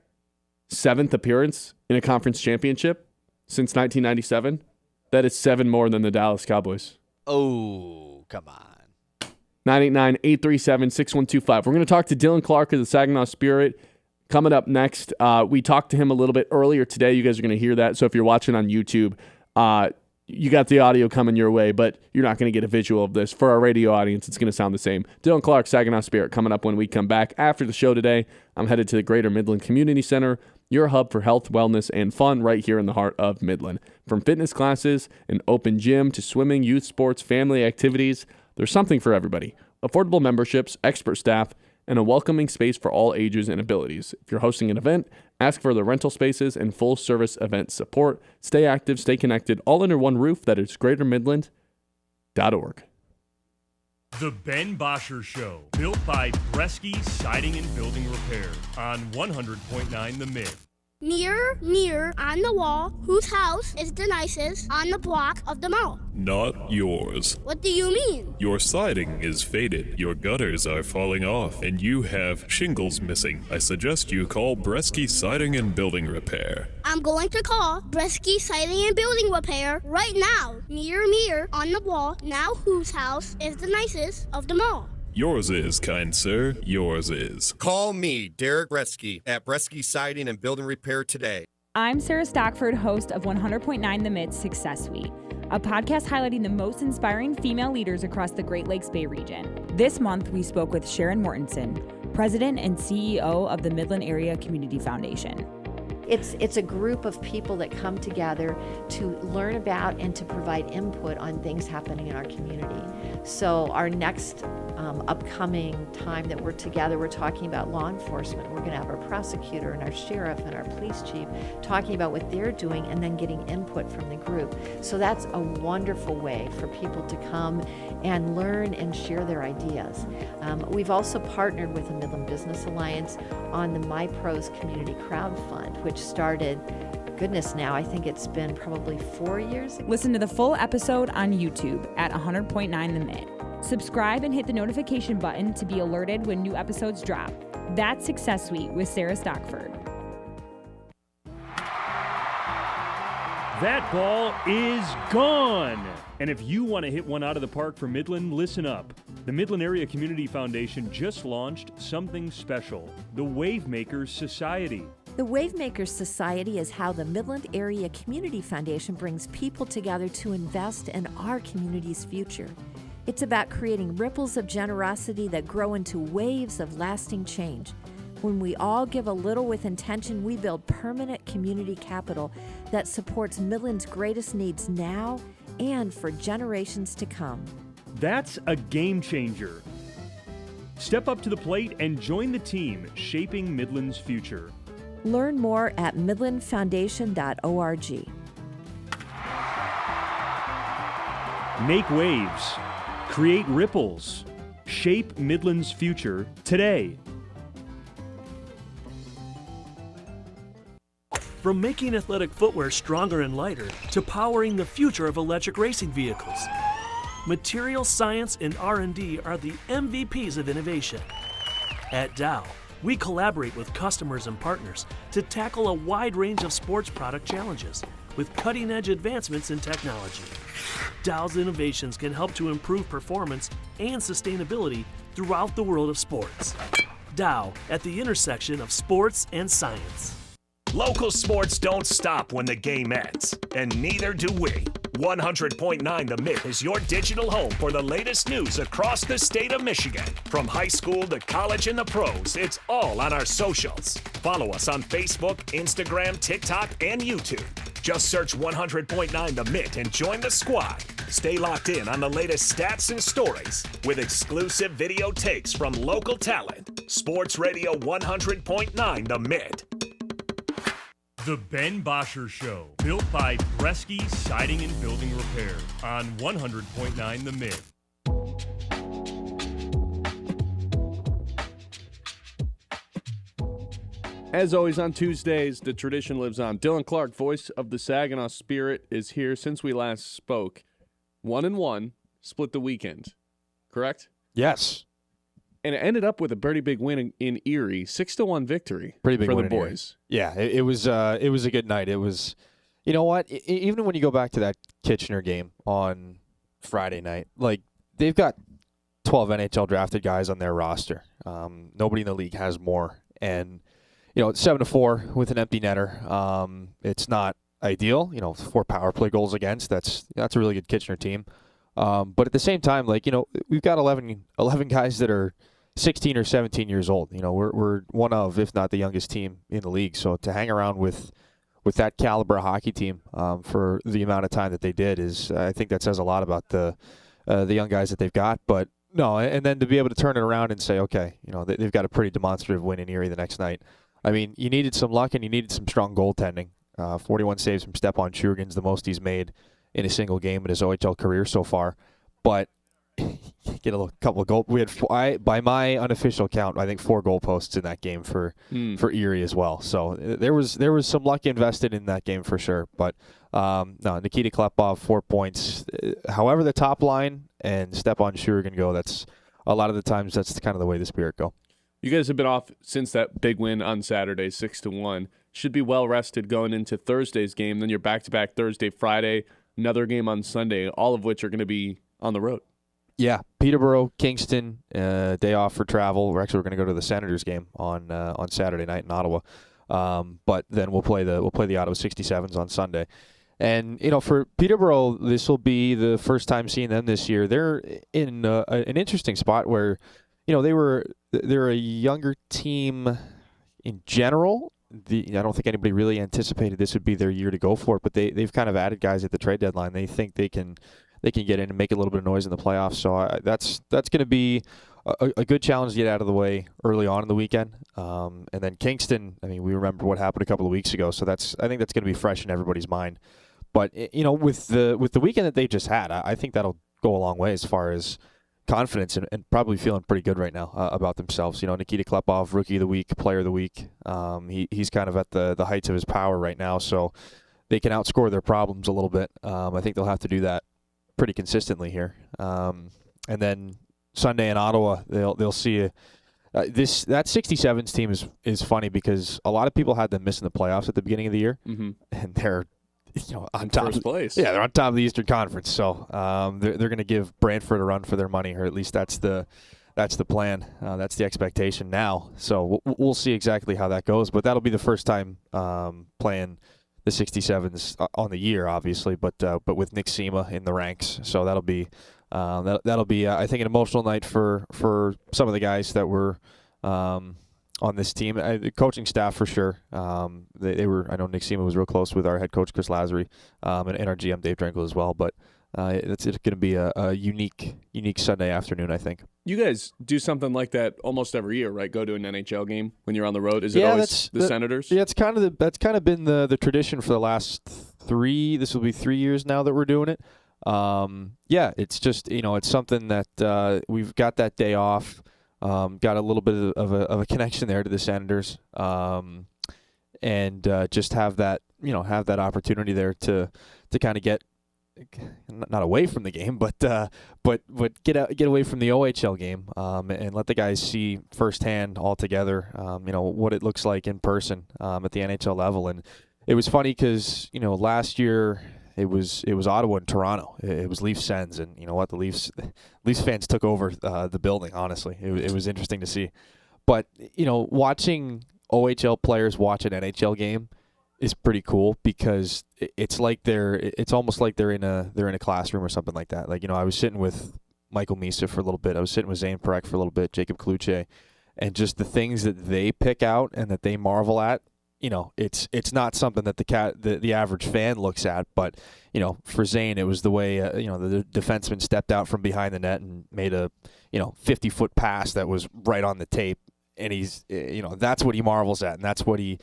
7th appearance in a conference championship since 1997. That is 7 more than the Dallas Cowboys. Oh, come on. 989-837-6125. We're going to talk to Dillon Clark of the Saginaw Spirit. Coming up next, we talked to him a little bit earlier today. You guys are going to hear that. So if you're watching on YouTube, you got the audio coming your way, but you're not going to get a visual of this. For our radio audience, it's going to sound the same. Dillon Clark, Saginaw Spirit, coming up when we come back. After the show today, I'm headed to the Greater Midland Community Center, your hub for health, wellness, and fun right here in the heart of Midland. From fitness classes, an open gym, to swimming, youth sports, family activities, there's something for everybody. Affordable memberships, expert staff, and a welcoming space for all ages and abilities. If you're hosting an event, ask for the rental spaces and full-service event support. Stay active, stay connected, all under one roof. That is greatermidland.org. The Ben Bosscher Show, built by Bresky Siding and Building Repair on 100.9 The Mitt. Mirror, mirror on the wall, whose house is the nicest on the block of the mall? Not yours. What do you mean? Your siding is faded, your gutters are falling off, and you have shingles missing. I suggest you call Bresky Siding and Building Repair. I'm going to call Bresky Siding and Building Repair right now. Mirror, mirror on the wall, now whose house is the nicest of the mall? Yours is, kind sir, yours is. Call me, Derek Bresky, at Bresky Siding and Building Repair today. I'm Sarah Stockford, host of 100.9 The Mitt Success Suite, a podcast highlighting the most inspiring female leaders across the Great Lakes Bay region. This month, we spoke with Sharon Mortensen, President and CEO of the Midland Area Community Foundation. It's a group of people that come together to learn about and to provide input on things happening in our community. So our next upcoming time that we're together, we're talking about law enforcement. We're going to have our prosecutor and our sheriff and our police chief talking about what they're doing and then getting input from the group. So that's a wonderful way for people to come and learn and share their ideas. We've also partnered with the Midland Business Alliance on the My Pros Community Crowd Fund, which started, goodness, now I think it's been probably 4 years ago. Listen to the full episode on YouTube at 100.9 The Mitt. Subscribe and hit the notification button to be alerted when new episodes drop. That's Success Suite with Sarah Stockford. That ball is gone. And if you want to hit one out of the park for Midland, listen up. The Midland Area Community Foundation just launched something special, the Wavemakers Society. The Wavemakers Society is how the Midland Area Community Foundation brings people together to invest in our community's future. It's about creating ripples of generosity that grow into waves of lasting change. When we all give a little with intention, we build permanent community capital that supports Midland's greatest needs now and for generations to come. That's a game changer. Step up to the plate and join the team shaping Midland's future. Learn more at midlandfoundation.org. Make waves. Create ripples. Shape Midland's future today. From making athletic footwear stronger and lighter to powering the future of electric racing vehicles, material science and R&D are the MVPs of innovation. At Dow, we collaborate with customers and partners to tackle a wide range of sports product challenges with cutting-edge advancements in technology. Dow's innovations can help to improve performance and sustainability throughout the world of sports. Dow, at the intersection of sports and science. Local sports don't stop when the game ends, and neither do we. 100.9 The Mitt is your digital home for the latest news across the state of Michigan. From high school to college and the pros, it's all on our socials. Follow us on Facebook, Instagram, TikTok, and YouTube. Just search 100.9 The Mitt and join the squad. Stay locked in on the latest stats and stories with exclusive video takes from local talent. Sports Radio 100.9 The Mitt. The Ben Bosscher Show, built by Bresky Siding and Building Repair on 100.9 The Mitt. As always on Tuesdays, the tradition lives on. Dillon Clark, voice of the Saginaw Spirit, is here since we last spoke. 1-1, split the weekend, correct? Yes. And it ended up with a pretty big win in Erie, 6-1 victory pretty big for win the boys. Yeah, it was a good night. It was, you know what? Even when you go back to that Kitchener game on Friday night, like they've got 12 NHL drafted guys on their roster. Nobody in the league has more, and 7-4 with an empty netter. It's not ideal. 4 power play goals against. That's a really good Kitchener team. But at the same time, we've got 11 guys that are 16 or 17 years old. We're one of, if not the youngest team in the league. So to hang around with that caliber hockey team for the amount of time that they did I think that says a lot about the young guys that they've got. But No, and then to be able to turn it around and say, okay, they've got a pretty demonstrative win in Erie the next night. I mean, you needed some luck and you needed some strong goaltending. 41 saves from Stepan Churgin's the most he's made in a single game in his OHL career so far. But get a couple of goals. We had, by my unofficial count, I think 4 goal posts in that game for Erie as well. So there was some luck invested in that game for sure. But no, Nikita Klepov, 4 points. However, the top line and Stepan Churgin go, that's a lot of the times that's kind of the way the Spirit go. You guys have been off since that big win on Saturday, 6-1. Should be well rested going into Thursday's game. Then you're back-to-back Thursday, Friday, another game on Sunday, all of which are going to be on the road. Yeah, Peterborough, Kingston, day off for travel. We're going to go to the Senators game on Saturday night in Ottawa. But then we'll play the Ottawa 67s on Sunday. And for Peterborough, this will be the first time seeing them this year. They're in an interesting spot where they're a younger team in general. I don't think anybody really anticipated this would be their year to go for it, but they've kind of added guys at the trade deadline. They think they can get in and make a little bit of noise in the playoffs. So that's going to be a good challenge to get out of the way early on in the weekend. And then Kingston, I mean, we remember what happened a couple of weeks ago, so I think that's going to be fresh in everybody's mind. But with the weekend that they just had, I think that'll go a long way as far as confidence and probably feeling pretty good right now about themselves. Nikita Klepov, Rookie of the Week, Player of the Week. He's kind of at the heights of his power right now, so they can outscore their problems a little bit. I think they'll have to do that pretty consistently here. And then Sunday in Ottawa, they'll see that 67s team is funny because a lot of people had them missing the playoffs at the beginning of the year, and they're on top first place. Yeah, they're on top of the Eastern Conference, so they're going to give Brantford a run for their money, or at least that's the plan. That's the expectation now. So we'll see exactly how that goes, but that'll be the first time playing the 67s on the year, obviously, but with Nick Sema in the ranks. So that'll be I think an emotional night for some of the guys that were on this team. The coaching staff for sure. They were. I know Nick Sema was real close with our head coach Chris Lazary, and our GM Dave Drenkel as well. But it's going to be a unique Sunday afternoon, I think. You guys do something like that almost every year, right? Go to an NHL game when you're on the road. Is it always the Senators? Yeah, that's kind of been the tradition for the last 3. This will be 3 years now that we're doing it. Yeah, it's just it's something that we've got that day off. Got a little bit of a connection there to the Senators, and just have that opportunity there to kind of get not away from the game, but get away from the OHL game, and let the guys see firsthand all together, what it looks like in person at the NHL level. And it was funny because last year it was Ottawa and Toronto. It was Leafs Sens, and you know what, the Leafs fans took over the building. Honestly, it was interesting to see. But watching OHL players watch an NHL game is pretty cool because it's almost like they're in a classroom or something like that. Like I was sitting with Michael Misa for a little bit. I was sitting with Zane Perek for a little bit, Jacob Kluche, and just the things that they pick out and that they marvel at. It's not something that the average fan looks at, but for Zane, it was the way the defenseman stepped out from behind the net and made a 50-foot pass that was right on the tape, and he's that's what he marvels at, and that's what he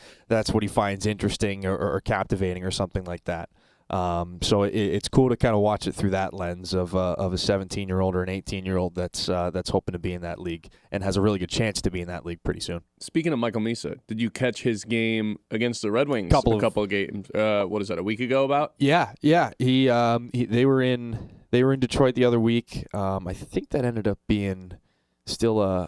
finds interesting or captivating or something like that. So it's cool to kind of watch it through that lens of a 17-year-old or an 18-year-old that's hoping to be in that league and has a really good chance to be in that league pretty soon. Speaking of Michael Misa, did you catch his game against the Red Wings? Couple of games. What is that? A week ago? About? Yeah. They were in Detroit the other week. I think that ended up being still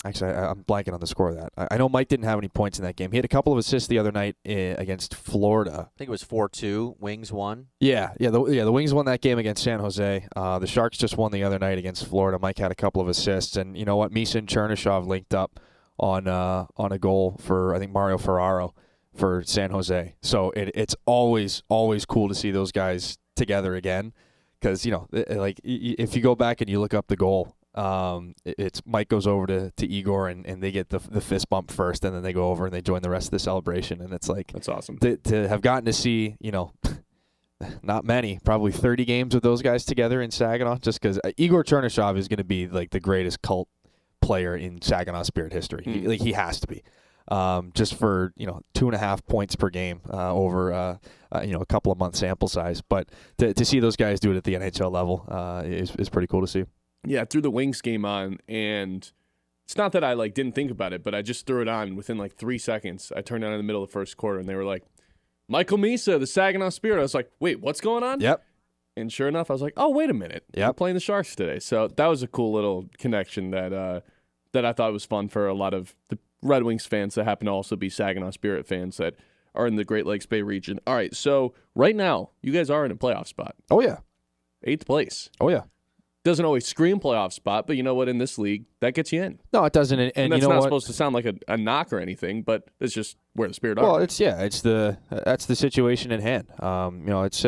Actually, I'm blanking on the score of that. I know Mike didn't have any points in that game. He had a couple of assists the other night against Florida. I think it was 4-2. Wings won. Yeah. The Wings won that game against San Jose. The Sharks just won the other night against Florida. Mike had a couple of assists, and you know what? Misa and Chernyshov linked up on a goal for I think Mario Ferraro for San Jose. So it's always cool to see those guys together again, because like if you go back and you look up the goal. It's Mike goes over to Igor and they get the fist bump first, and then they go over and they join the rest of the celebration, and it's like that's awesome to have gotten to see not many, probably 30 games with those guys together in Saginaw, just because Igor Chernyshov is going to be like the greatest cult player in Saginaw Spirit history. He has to be. Just for 2.5 points per game over a couple of months sample size, but to see those guys do it at the NHL level is pretty cool to see. Yeah, I threw the Wings game on, and it's not that I didn't think about it, but I just threw it on within 3 seconds. I turned it on in the middle of the first quarter, and they were like, Michael Misa, the Saginaw Spirit. I was like, wait, what's going on? Yep. And sure enough, I was like, oh, wait a minute. Yep. We're playing the Sharks today. So that was a cool little connection that I thought was fun for a lot of the Red Wings fans that happen to also be Saginaw Spirit fans that are in the Great Lakes Bay region. All right, so right now, you guys are in a playoff spot. Oh, yeah. 8th place. Oh, yeah. Doesn't always scream playoff spot, but you know what? In this league, that gets you in. No, it doesn't. And that's you know not what? supposed to sound like a knock or anything, but it's just where the Spirit are. Well, that's the situation at hand. It's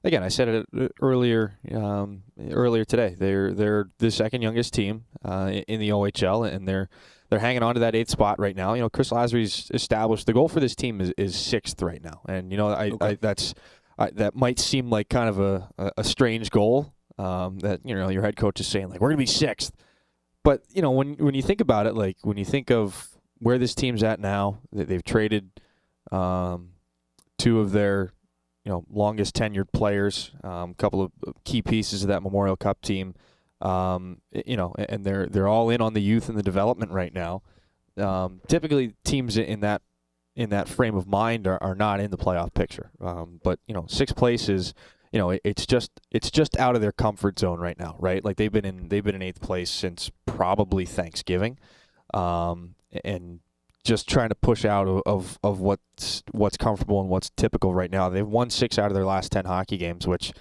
again, I said it earlier today. They're the second youngest team in the OHL, and they're hanging on to that 8th spot right now. Chris Lasry's established the goal for this team is 6th right now, and that might seem like kind of a strange goal. That your head coach is saying we're going to be 6th, but when you think about it, when you think of where this team's at now, they've traded 2 of their longest tenured players, a couple of key pieces of that Memorial Cup team, and they're all in on the youth and the development right now. Typically, teams in that frame of mind are not in the playoff picture, but 6th place is. It's just out of their comfort zone right now, right? They've been in 8th place since probably Thanksgiving, and just trying to push out of what's comfortable and what's typical right now. They've won 6 out of their last 10 hockey games, which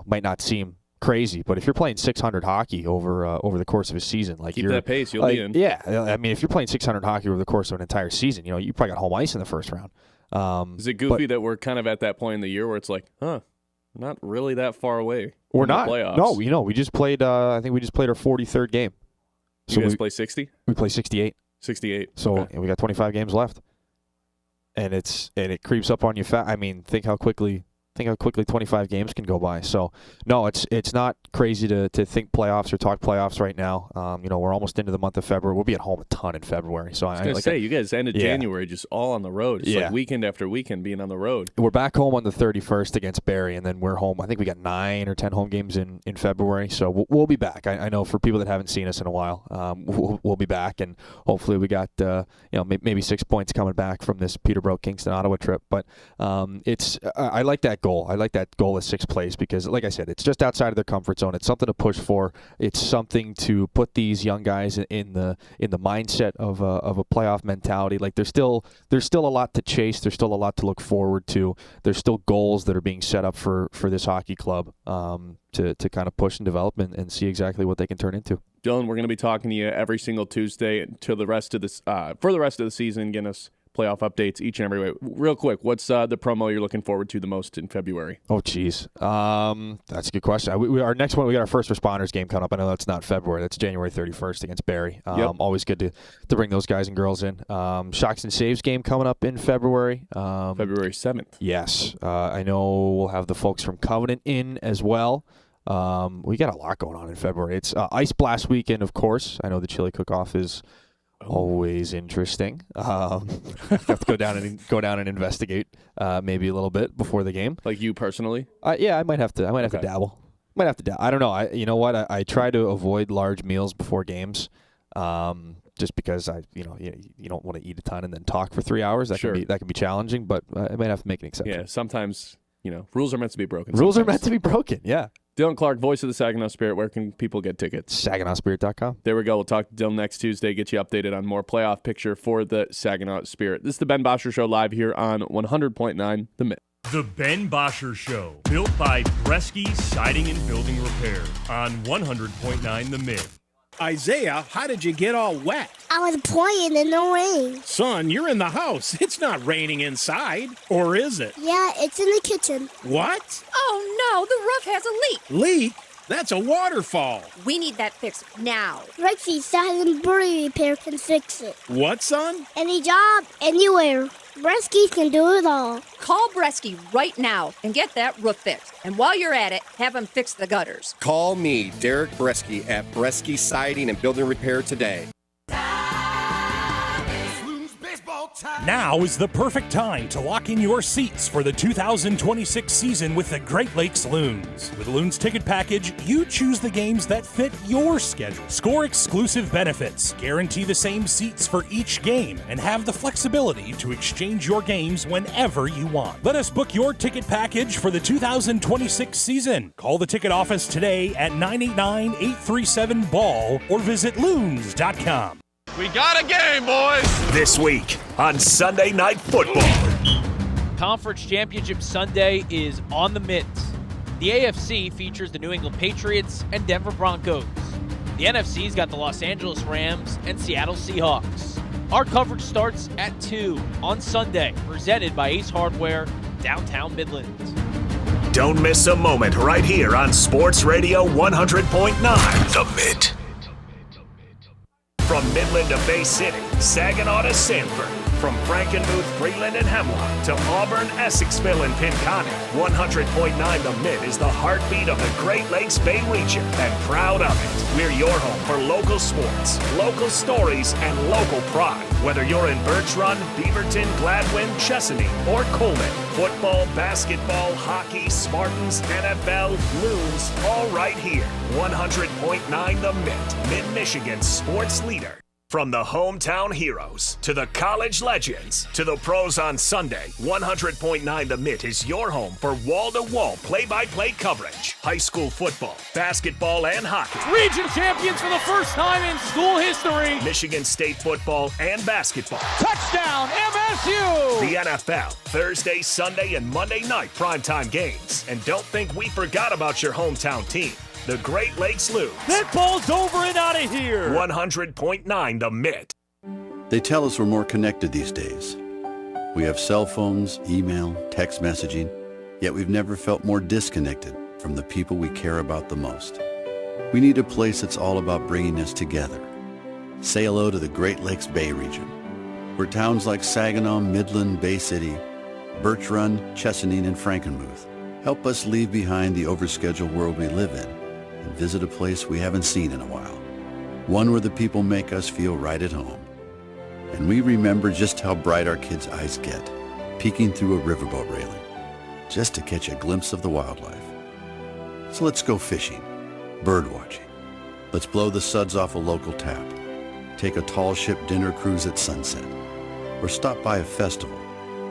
might not seem crazy, but if you're playing 600 hockey over the course of a season, keep that pace, you'll be in. Yeah, I mean, if you're playing 600 hockey over the course of an entire season, you probably got home ice in the first round. Is it goofy that we're kind of at that point in the year where it's not really that far away. We're not. Playoffs. No, we just played. I think we just played our 43rd game. You guys play 60? We play 68. 68. So okay. We got 25 games left, and it creeps up on you fast. I mean, think how quickly 25 games can go by. So no, it's not crazy to think playoffs or talk playoffs right now. We're almost into the month of February. We'll be at home a ton in February. So I was going to say, you guys ended January just all on the road. It's weekend after weekend being on the road. We're back home on the 31st against Barrie, and then we're home. I think we got 9 or 10 home games in February. So we'll be back. I know for people that haven't seen us in a while, we'll be back, and hopefully we got maybe 6 points coming back from this Peterborough, Kingston, Ottawa trip. But I like that goal. I like that goal of 6th place because, like I said, it's just outside of their comfort zone. It's something to push for. It's something to put these young guys in the mindset of a playoff mentality. There's still a lot to chase. There's still a lot to look forward to. There's still goals that are being set up for this hockey club to kind of push and develop and see exactly what they can turn into. Dillon, we're going to be talking to you every single Tuesday for the rest of the season. Getting us playoff updates each and every way. Real quick, what's the promo you're looking forward to the most in February? Oh, geez. That's a good question. Our next one, we got our first responders game coming up. I know that's not February. That's January 31st against Barrie. Always good to bring those guys and girls in. Shocks and Saves game coming up in February. February 7th. Yes. I know we'll have the folks from Covenant in as well. We got a lot going on in February. It's Ice Blast weekend, of course. I know the chili cook-off is always interesting. Have to go down and investigate maybe a little bit before the game. Like you personally? Yeah, I might have to dabble. I don't know. You know what? I try to avoid large meals before games, just because you don't want to eat a ton and then talk for 3 hours. That can be challenging. But I might have to make an exception. Yeah, sometimes rules are meant to be broken. Rules are meant to be broken. Yeah. Dillon Clark, voice of the Saginaw Spirit. Where can people get tickets? SaginawSpirit.com. There we go. We'll talk to Dillon next Tuesday, get you updated on more playoff picture for the Saginaw Spirit. This is the Ben Bosscher Show live here on 100.9 The Mitt. The Ben Bosscher Show, built by Bresky Siding and Building Repair on 100.9 The Mitt. Isaiah, how did you get all wet? I was playing in the rain. Son, you're in the house. It's not raining inside. Or is it? Yeah, it's in the kitchen. What? Oh no, the roof has a leak. Leak? That's a waterfall. We need that fixed now. Rexy Silent Building Repair can fix it. What, son? Any job, anywhere. Bresky can do it all. Call Bresky right now and get that roof fixed. And while you're at it, have him fix the gutters. Call me, Derek Bresky, at Bresky Siding and Building Repair today. Now is the perfect time to lock in your seats for the 2026 season with the Great Lakes Loons. With Loons Ticket Package, you choose the games that fit your schedule. Score exclusive benefits, guarantee the same seats for each game, and have the flexibility to exchange your games whenever you want. Let us book your ticket package for the 2026 season. Call the ticket office today at 989-837-BALL or visit loons.com. We got a game, boys! This week on Sunday Night Football. Conference Championship Sunday is on the Mitt. The AFC features the New England Patriots and Denver Broncos. The NFC's got the Los Angeles Rams and Seattle Seahawks. Our coverage starts at 2 on Sunday, presented by Ace Hardware, downtown Midland. Don't miss a moment right here on Sports Radio 100.9, The Mitt. From Midland to Bay City, Saginaw to Sanford. From Frankenmuth, Freeland, and Hemlock to Auburn, Essexville, and Pinconning, 100.9 The Mitt is the heartbeat of the Great Lakes Bay region, and proud of it. We're your home for local sports, local stories, and local pride. Whether you're in Birch Run, Beaverton, Gladwin, Chesaning, or Coleman, football, basketball, hockey, Spartans, NFL, Loons, all right here. 100.9 The Mitt, Mid-Michigan's sports leader. From the hometown heroes to the college legends to the pros on Sunday, 100.9 The Mitt is your home for wall-to-wall play-by-play coverage. High school football, basketball, and hockey. Region champions for the first time in school history. Michigan State football and basketball. Touchdown, MSU! The NFL, Thursday, Sunday, and Monday night primetime games. And don't think we forgot about your hometown team. The Great Lakes Loons. That ball's over and out of here. 100.9 The Mitt. They tell us we're more connected these days. We have cell phones, email, text messaging, yet we've never felt more disconnected from the people we care about the most. We need a place that's all about bringing us together. Say hello to the Great Lakes Bay region, where towns like Saginaw, Midland, Bay City, Birch Run, Chesaning, and Frankenmuth help us leave behind the overscheduled world we live in and visit a place we haven't seen in a while. One where the people make us feel right at home. And we remember just how bright our kids' eyes get, peeking through a riverboat railing, just to catch a glimpse of the wildlife. So let's go fishing, bird watching. Let's blow the suds off a local tap, take a tall ship dinner cruise at sunset, or stop by a festival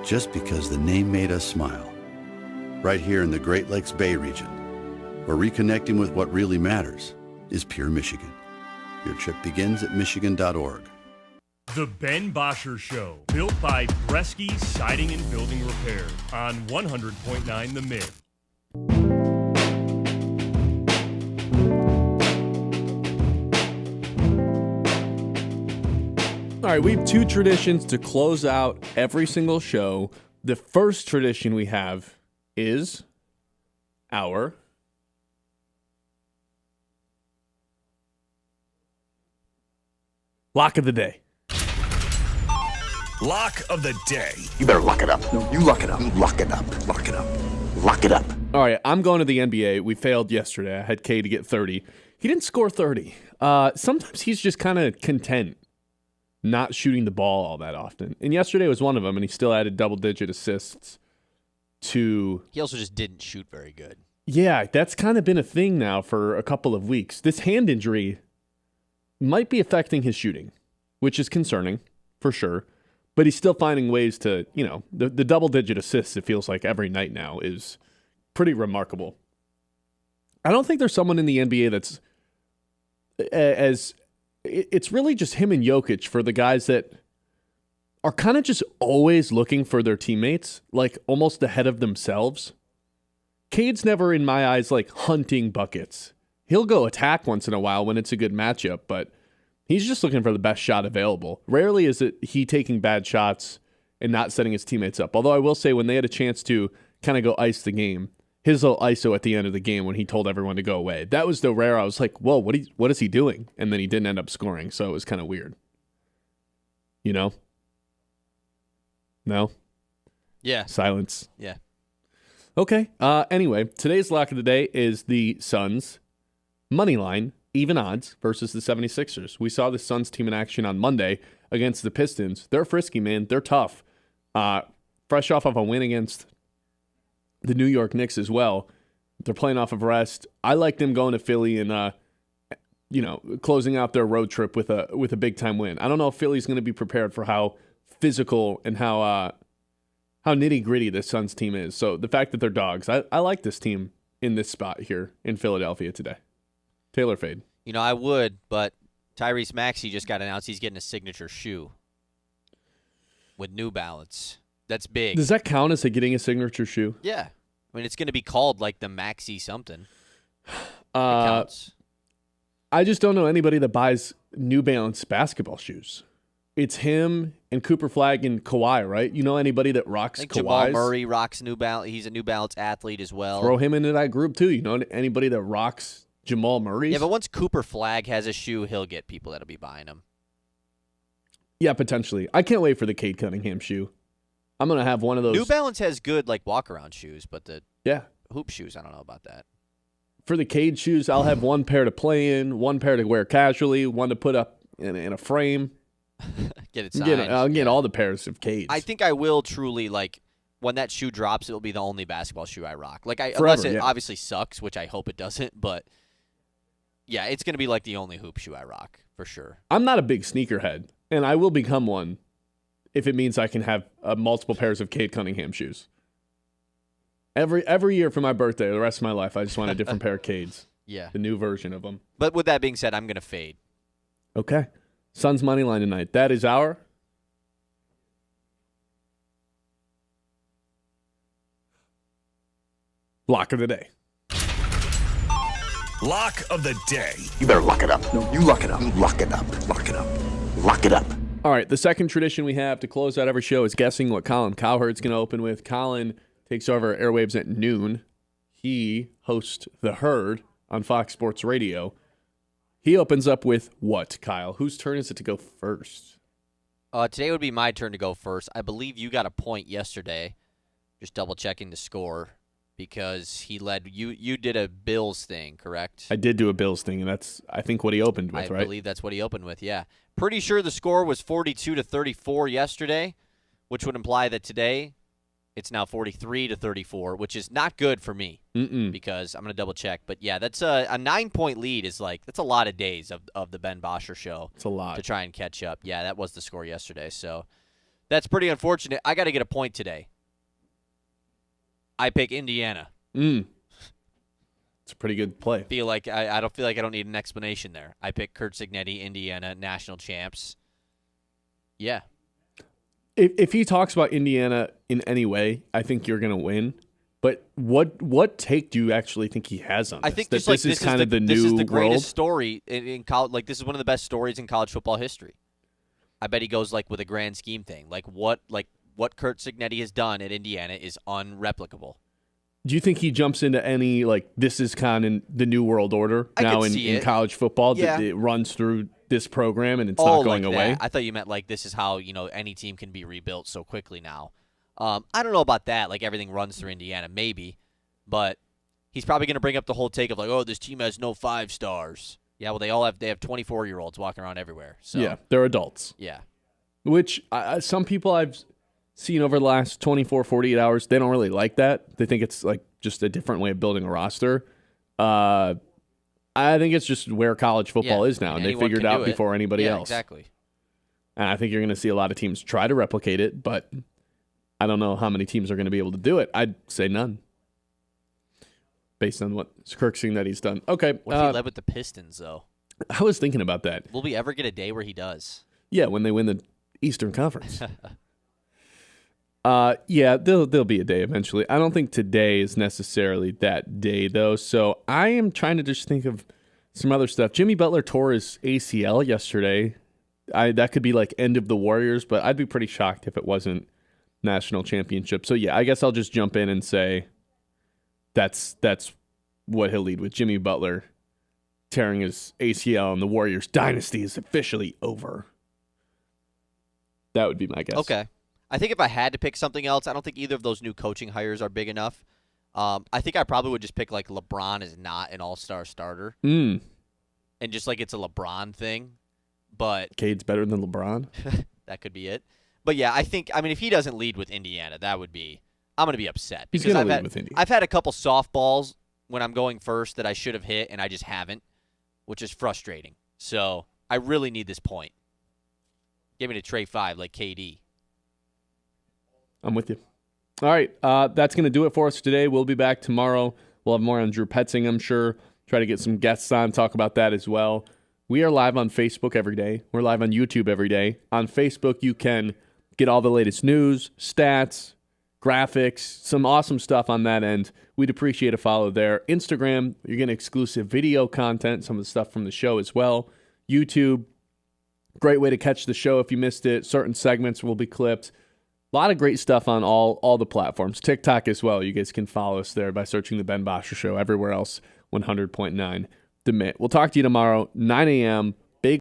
just because the name made us smile. Right here in the Great Lakes Bay region, where reconnecting with what really matters is pure Michigan. Your trip begins at michigan.org. The Ben Bosscher Show, built by Bresky Siding and Building Repair on 100.9 The Mitt. All right, we have two traditions to close out every single show. The first tradition we have is our Lock of the Day. Lock of the Day. You better lock it up. No, you lock it up. Lock it up. Lock it up. Lock it up. All right, I'm going to the NBA. We failed yesterday. I had K to get 30. He didn't score 30. Sometimes he's just kind of content not shooting the ball all that often. And yesterday was one of them, and he still added double-digit assists to... He also just didn't shoot very good. Yeah, that's kind of been a thing now for a couple of weeks. This hand injury might be affecting his shooting, which is concerning for sure. But he's still finding ways to, the double-digit assists, it feels like every night now, is pretty remarkable. I don't think there's someone in the NBA that's it's really just him and Jokic for the guys that are kind of just always looking for their teammates, like almost ahead of themselves. Cade's never, in my eyes, like hunting buckets. He'll go attack once in a while when it's a good matchup, but he's just looking for the best shot available. Rarely is it he taking bad shots and not setting his teammates up. Although I will say when they had a chance to kind of go ice the game, his little ISO at the end of the game when he told everyone to go away, that was the rare. I was like, whoa, what is he doing? And then he didn't end up scoring, so it was kind of weird. No? Yeah. Silence. Yeah. Okay. Anyway, today's lock of the day is the Suns money line, even odds, versus the 76ers. We saw the Suns team in action on Monday against the Pistons. They're frisky, man. They're tough. Fresh off of a win against the New York Knicks as well. They're playing off of rest. I like them going to Philly and closing out their road trip with a big time win. I don't know if Philly's going to be prepared for how physical and how nitty gritty this Suns team is. So the fact that they're dogs, I like this team in this spot here in Philadelphia today. Taylor fade. I would, but Tyrese Maxey just got announced he's getting a signature shoe with New Balance. That's big. Does that count as getting a signature shoe? Yeah. I mean, it's going to be called like the Maxey something. It counts. I just don't know anybody that buys New Balance basketball shoes. It's him and Cooper Flagg and Kawhi, right? You know anybody that rocks Kawhi's? Jamal Murray rocks New Balance. He's a New Balance athlete as well. Throw him into that group too. You know anybody that rocks Jamal Murray? Yeah, but once Cooper Flagg has a shoe, he'll get people that'll be buying them. Yeah, potentially. I can't wait for the Cade Cunningham shoe. I'm going to have one of those. New Balance has good walk-around shoes, but the hoop shoes, I don't know about that. For the Cade shoes, I'll have one pair to play in, one pair to wear casually, one to put up in a frame. Get it signed. I'll get all the pairs of Cades. I think I will truly, when that shoe drops, it'll be the only basketball shoe I rock. Forever, unless it obviously sucks, which I hope it doesn't, but yeah, it's going to be the only hoop shoe I rock, for sure. I'm not a big sneakerhead, and I will become one if it means I can have multiple pairs of Cade Cunningham shoes. Every year for my birthday, the rest of my life, I just want a different pair of Cades. Yeah. The new version of them. But with that being said, I'm going to fade. Okay. Suns money line tonight. That is our lock of the day. Lock of the day. You better lock it up. No, you lock it up. You lock it up. Lock it up. Lock it up. All right, the second tradition we have to close out every show is guessing what Colin Cowherd's going to open with. Colin takes over airwaves at noon. He hosts The Herd on Fox Sports Radio. He opens up with what, Kyle? Whose turn is it to go first? Today would be my turn to go first. I believe you got a point yesterday. Just double-checking the score because he led. You did a Bills thing, correct? I did do a Bills thing, and that's, I think, what he opened with, right? I believe that's what he opened with, yeah. Pretty sure the score was 42-34 yesterday, which would imply that today it's now 43-34, which is not good for me because I'm going to double check. But yeah, that's a 9-point lead is that's a lot of days of the Ben Bosscher show. It's a lot to try and catch up. Yeah, that was the score yesterday. So that's pretty unfortunate. I got to get a point today. I pick Indiana. It's a pretty good play. I don't feel like I don't need an explanation there. I pick Curt Cignetti, Indiana, national champs. Yeah. If he talks about Indiana in any way, I think you're going to win. But what take do you actually think he has on this? I think this is kind of the new world? This is the greatest story in college. This is one of the best stories in college football history. I bet he goes with a grand scheme thing. What Curt Cignetti has done at Indiana is unreplicable. Do you think he jumps into any this is kind of the new world order now in college football? Yeah. That it runs through this program and it's not going away? I thought you meant this is how any team can be rebuilt so quickly now. I don't know about that. Everything runs through Indiana, maybe, but he's probably going to bring up the whole take of this team has no 5 stars. Yeah, well they have 24-year-olds walking around everywhere. So yeah, they're adults. Yeah, which some people I've seen over the last 24, 48 hours, they don't really like that. They think it's just a different way of building a roster. I think it's just where college football is now, and they figured it out before anybody else. Exactly. And I think you're going to see a lot of teams try to replicate it, but I don't know how many teams are going to be able to do it. I'd say none, based on what Kirk saying that he's done. Okay. What if he led with the Pistons, though? I was thinking about that. Will we ever get a day where he does? Yeah, when they win the Eastern Conference. Yeah, there'll be a day eventually. I don't think today is necessarily that day, though. So I am trying to just think of some other stuff. Jimmy Butler tore his ACL yesterday. That could be end of the Warriors, but I'd be pretty shocked if it wasn't national championship. So yeah, I guess I'll just jump in and say that's what he'll lead with. Jimmy Butler tearing his ACL and the Warriors dynasty is officially over. That would be my guess. Okay. I think if I had to pick something else, I don't think either of those new coaching hires are big enough. I think I probably would just pick like LeBron is not an all-star starter. And just like it's a LeBron thing. But Cade's better than LeBron? That could be it. But yeah, I mean, if he doesn't lead with Indiana, I'm going to be upset. He's going to lead with Indiana. I've had a couple softballs when I'm going first that I should have hit, and I just haven't, which is frustrating. So I really need this point. Give me to Trey 5 like KD. I'm with you. All right, that's going to do it for us today. We'll be back tomorrow. We'll have more on Drew Petzing, I'm sure. Try to get some guests on, talk about that as well. We are live on Facebook every day. We're live on YouTube every day. On Facebook, you can get all the latest news, stats, graphics, some awesome stuff on that end. We'd appreciate a follow there. Instagram, you're getting exclusive video content, some of the stuff from the show as well. YouTube, great way to catch the show if you missed it. Certain segments will be clipped. A lot of great stuff on all the platforms. TikTok as well. You guys can follow us there by searching the Ben Bosscher Show. Everywhere else, 100.9 The Mitt. We'll talk to you tomorrow, 9 a.m.